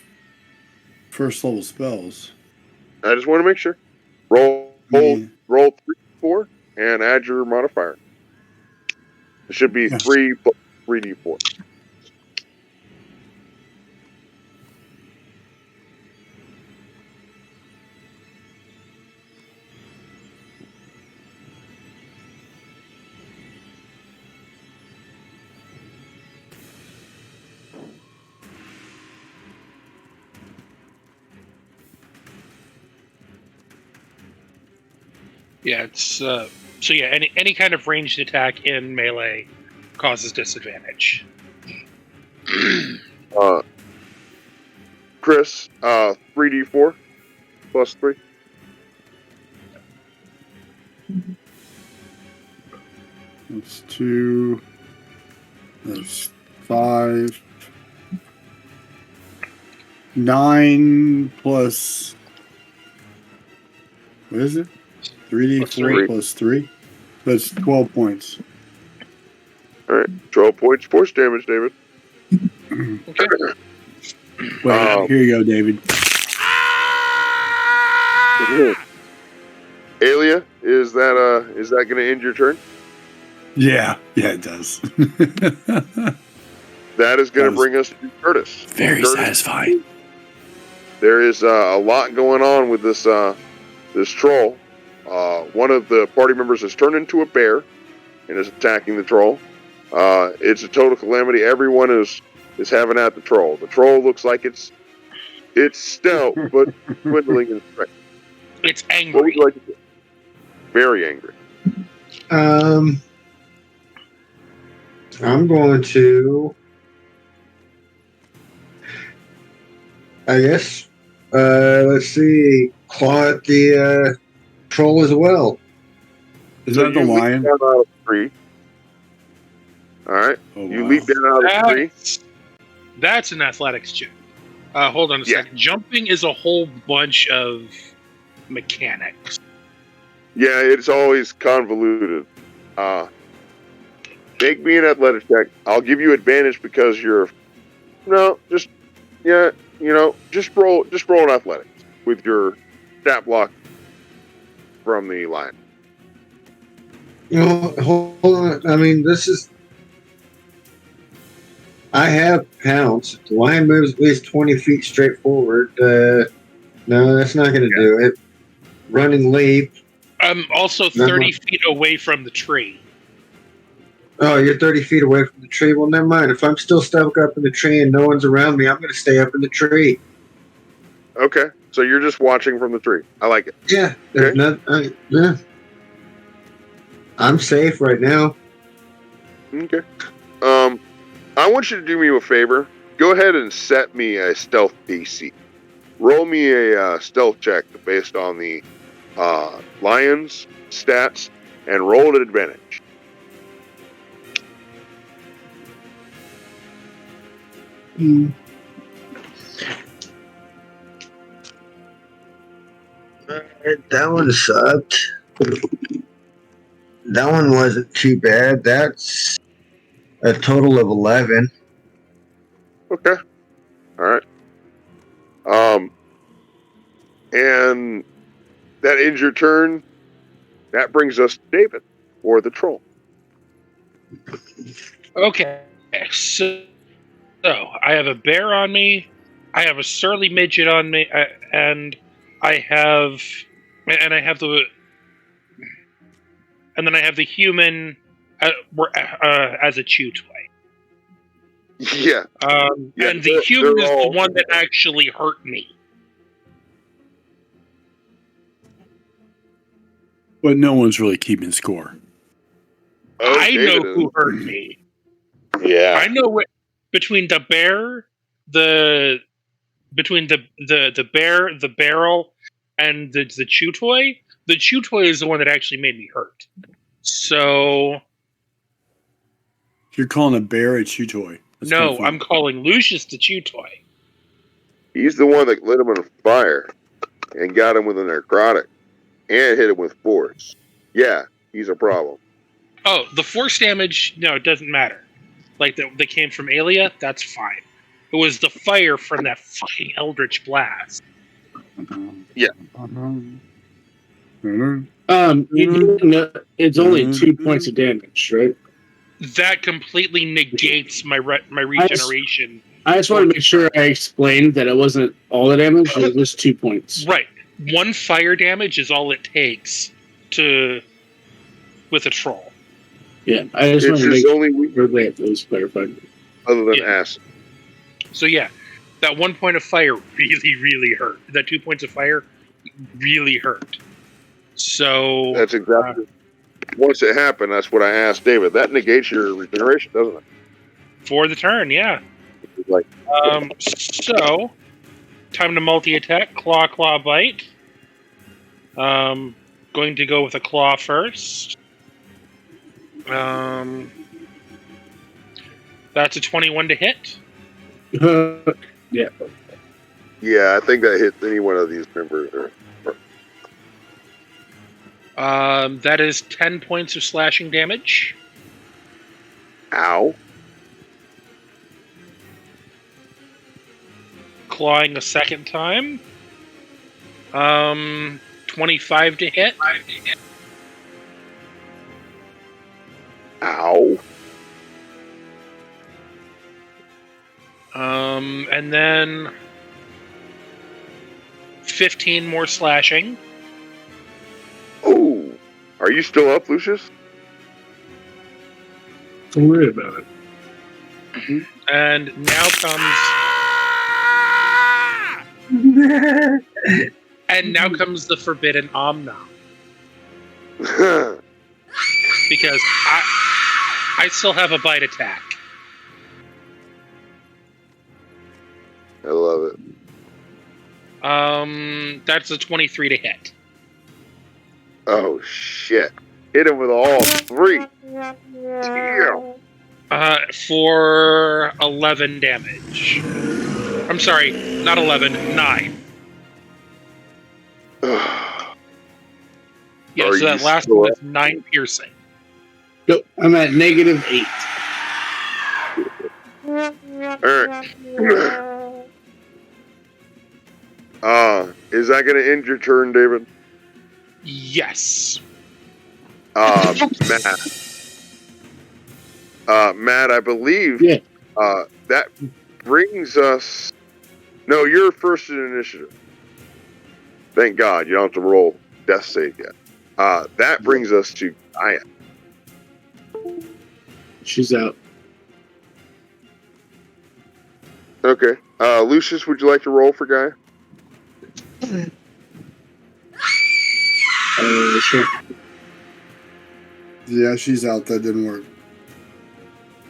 first level spells. I just want to make sure. Roll 3d4 and add your modifier. It should be 3 plus 3d4. Yeah, it's so yeah, any kind of ranged attack in melee causes disadvantage. Chris, 3d4 plus 3. That's 2. That's 5. 9 plus. What is it? 3d4 plus 3? That's 12 points. All right, 12 points force damage, David. Okay. Wait, here you go, David. Alia, is that going to end your turn? Yeah, it does. That is going to bring us to Curtis. Very Curtis, satisfying. There is a lot going on with this troll. One of the party members has turned into a bear and is attacking the troll. It's a total calamity. Everyone is having at the troll. The troll looks like it's stout, but dwindling in strength. It's angry. What would you like to do? Very angry. I'm going to, I guess, let's see, claw at the troll as well. Is that the lion? Leap down out of the tree. All right. Oh, You wow. leap down out of the tree. That's an athletics check. Hold on a second. Jumping is a whole bunch of mechanics. Yeah, it's always convoluted. Make me an athletics check. I'll give you advantage because just roll an athletics with your stat block from the lion. Hold on. I mean, I have pounce. If the lion moves at least 20 feet straight forward, no, that's not going to do it. Running leap. I'm also 30 feet away from the tree. Oh, you're 30 feet away from the tree? Well, never mind. If I'm still stuck up in the tree and no one's around me, I'm going to stay up in the tree. Okay, so you're just watching from the tree. I like it. Yeah. Okay. Yeah. I'm safe right now. Okay. I want you to do me a favor. Go ahead and set me a stealth DC. Roll me a stealth check based on the lion's stats and roll at advantage. That one sucked. That one wasn't too bad. That's a total of 11. Okay. All right. And that ends your turn. That brings us to David, or the troll. Okay, so I have a bear on me, I have a surly midget on me, and I have the human as a chew toy. Yeah. And the human is the one that actually hurt me. But no one's really keeping score. I know who hurt me. Yeah. I know what between the bear, the bear, the barrel, and the chew toy. The chew toy is the one that actually made me hurt. So you're calling a bear a chew toy? No, I'm calling Lucius the chew toy. He's the one that lit him on fire and got him with a necrotic and hit him with force. Yeah, he's a problem. Oh, the force damage, no, it doesn't matter. Like, that came from Alia, that's fine. It was the fire from that fucking Eldritch Blast. Yeah. It's only 2 points of damage, right? That completely negates my regeneration. I just wanted to make sure I explained that it wasn't all the damage, it was 2 points. Right. 1 fire damage is all it takes with a troll. Yeah, I just wanted to make sure that was clarified. Other than acid. So yeah, that 1 point of fire really, really hurt. That 2 points of fire really hurt. So that's exactly. Once it happened, that's what I asked David. That negates your regeneration, doesn't it? For the turn, yeah. Like, So, time to multi-attack. Claw, bite. Going to go with a claw first. That's a 21 to hit. Yeah. yeah, I think that hits any one of these members. That is 10 points of slashing damage. Ow. Clawing a second time. 25 to hit. Ow. And then 15 more slashing. Oh, are you still up, Lucius? Don't worry about it. And now comes the forbidden Omna. Because I still have a bite attack. I love it. That's a 23 to hit. Oh, shit. Hit him with all three. Damn. For 11 damage. I'm sorry, not 11, 9. Yeah, Are so that you last still one up? is 9 piercing. Nope, I'm at -8. Alright. Is that going to end your turn, David? Yes. Matt. Matt, I believe Yeah. that brings us... No, you're first in initiative. Thank God, you don't have to roll death save yet. That brings us to Gaia. She's out. Okay. Lucius, would you like to roll for Gaia? Sure. Yeah, she's out. That didn't work.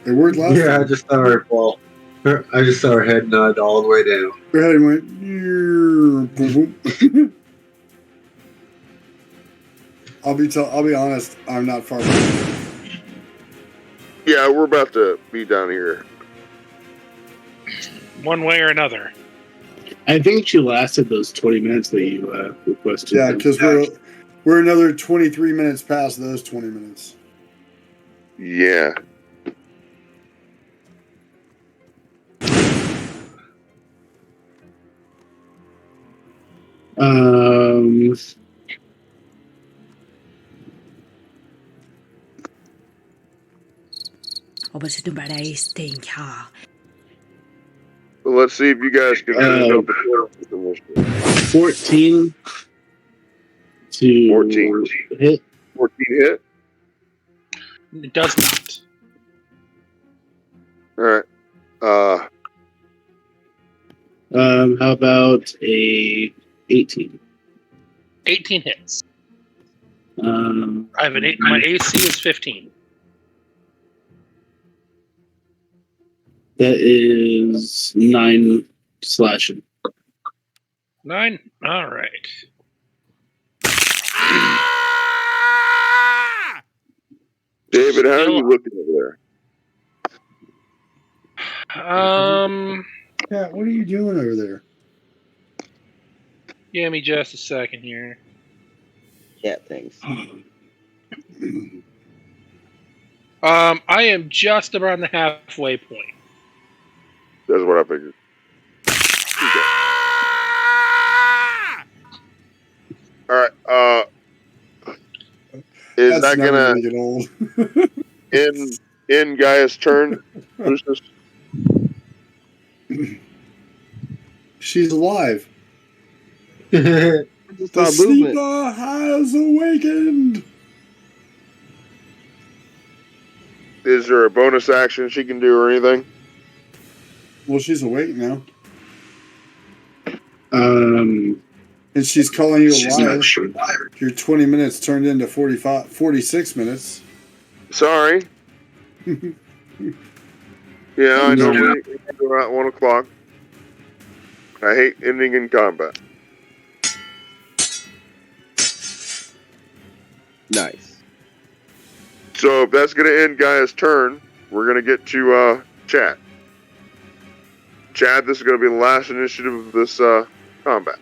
It worked last Yeah, I time. just saw her fall. I just saw her head nod all the way down. Her head went. Boom, boom. I'll be honest. I'm not far from her. Yeah, we're about to be down here. One way or another. I think she lasted those 20 minutes that you requested. Yeah, because we're another 23 minutes past those 20 minutes. Yeah. Well, let's see if you guys can finish up the 14 to 14 hit. 14 hit. It does not. All right. How about a 18? 18 hits. I have an 8. My AC is 15. That is 9 slashing. 9? All right. David, how are you looking over there? Yeah, what are you doing over there? Give me just a second here. Yeah, thanks. I am just around the halfway point. That's what I figured. All right. Is That's that never gonna gonna get old. end Gaia's turn, Lucius? She's alive. Just The saw movement. sleeper has awakened. Is there a bonus action she can do or anything? Well, she's awake now, Um, and she's calling you she's alive. not sure. Your 20 minutes turned into 46 minutes. Sorry. Yeah, I know. No. We at 1 o'clock. I hate ending in combat. Nice. So if that's going to end Gaia's turn, we're going to get to Chad. Chad, this is going to be the last initiative of this combat.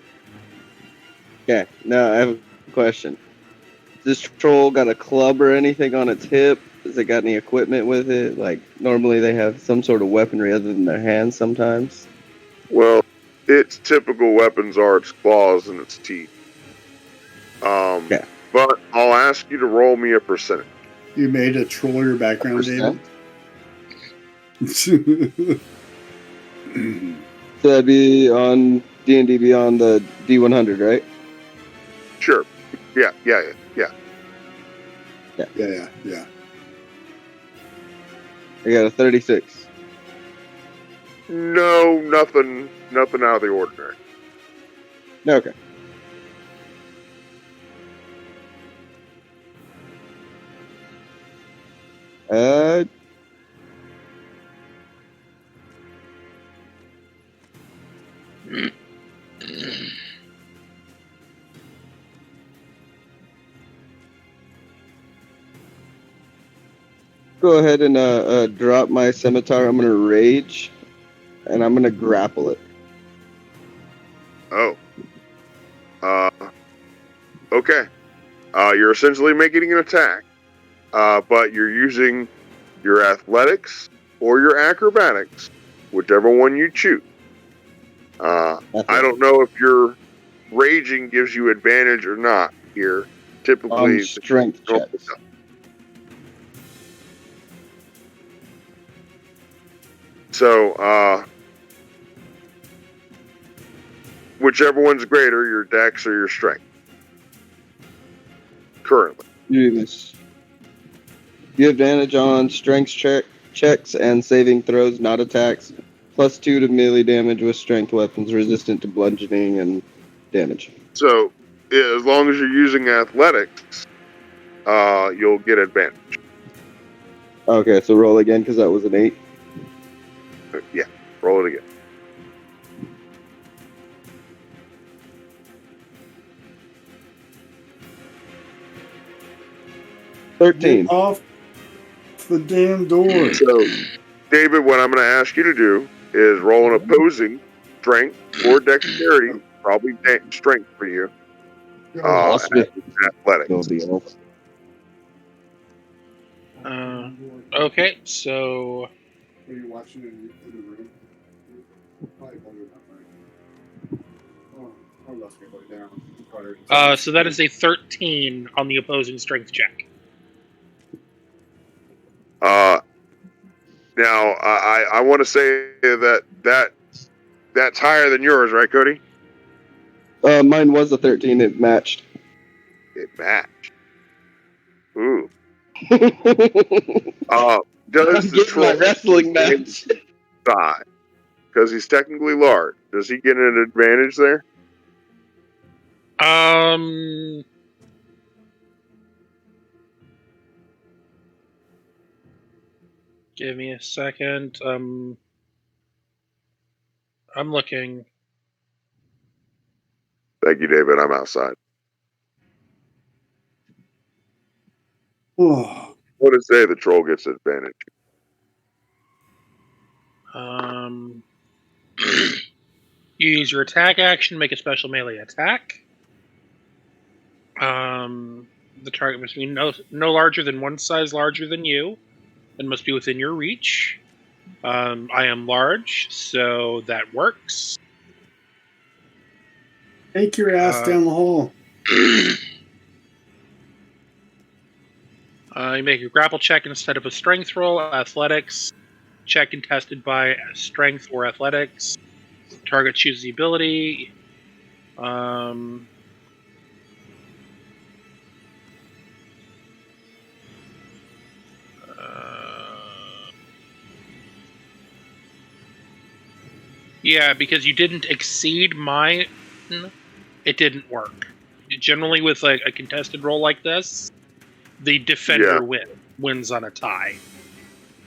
Okay, now I have a question. Does this troll got a club or anything on its hip? Has it got any equipment with it? Like, normally they have some sort of weaponry other than their hands sometimes. Well, its typical weapons are its claws and its teeth. Okay. But I'll ask you to roll me a percentage. You made a troll your background, David? So that'd be on D&D Beyond the D100, right? Sure. Yeah. Yeah. I got a 36. No, nothing out of the ordinary. Okay. Go ahead and drop my scimitar. I'm gonna rage, and I'm gonna grapple it. Oh. Okay. You're essentially making an attack, but you're using your athletics or your acrobatics, whichever one you choose. I don't know if your raging gives you advantage or not here. Typically, strength checks. So, whichever one's greater, your dex or your strength. Currently. You have advantage on strength checks and saving throws, not attacks. +2 to melee damage with strength weapons, resistant to bludgeoning and damage. So, as long as you're using athletics, you'll get advantage. Okay, so roll again because that was an 8. Yeah, roll it again. Get off the damn door. So, David, what I'm going to ask you to do is roll an opposing strength or dexterity, probably strength for you. Athletics. Okay, so. Are you watching in the room? So that is a 13 on the opposing strength check. Now, I want to say that's higher than yours, right, Cody? Mine was a 13. It matched. It matched. Ooh. Does the troll my wrestling match? Die? Because he's technically large. Does he get an advantage there? Give me a second. I'm looking. Thank you, David. I'm outside. What does say the troll gets advantage? You use your attack action, make a special melee attack. The target must be no larger than one size larger than you, and must be within your reach. I am large, so that works. Take your ass down the hole. You make a grapple check instead of a strength roll. Athletics check contested by strength or athletics. Target chooses the ability. Yeah, because you didn't exceed mine, it didn't work. Generally, with a contested roll like this, the defender wins on a tie.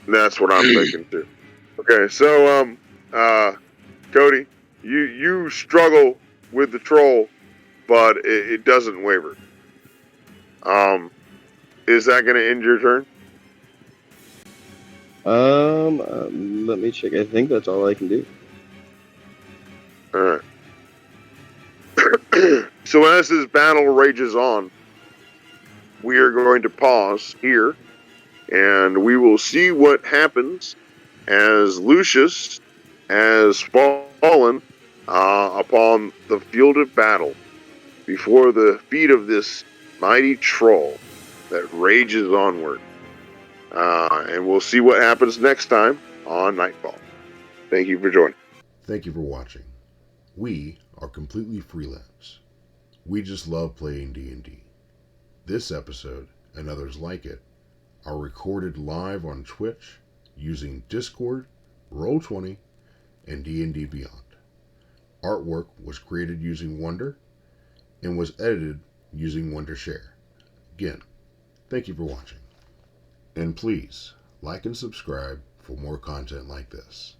That's what I'm thinking too. Okay, so Cody, you struggle with the troll, but it doesn't waver. Is that going to end your turn? Let me check. I think that's all I can do. All right. So as this battle rages on, we are going to pause here, and we will see what happens as Lucius has fallen upon the field of battle before the feet of this mighty troll that rages onward. And we'll see what happens next time on Nightfall. Thank you for joining. Thank you for watching. We are completely freelance. We just love playing D&D. This episode, and others like it, are recorded live on Twitch using Discord, Roll20, and D&D Beyond. Artwork was created using Wonder and was edited using Wondershare. Again, thank you for watching. And please, like and subscribe for more content like this.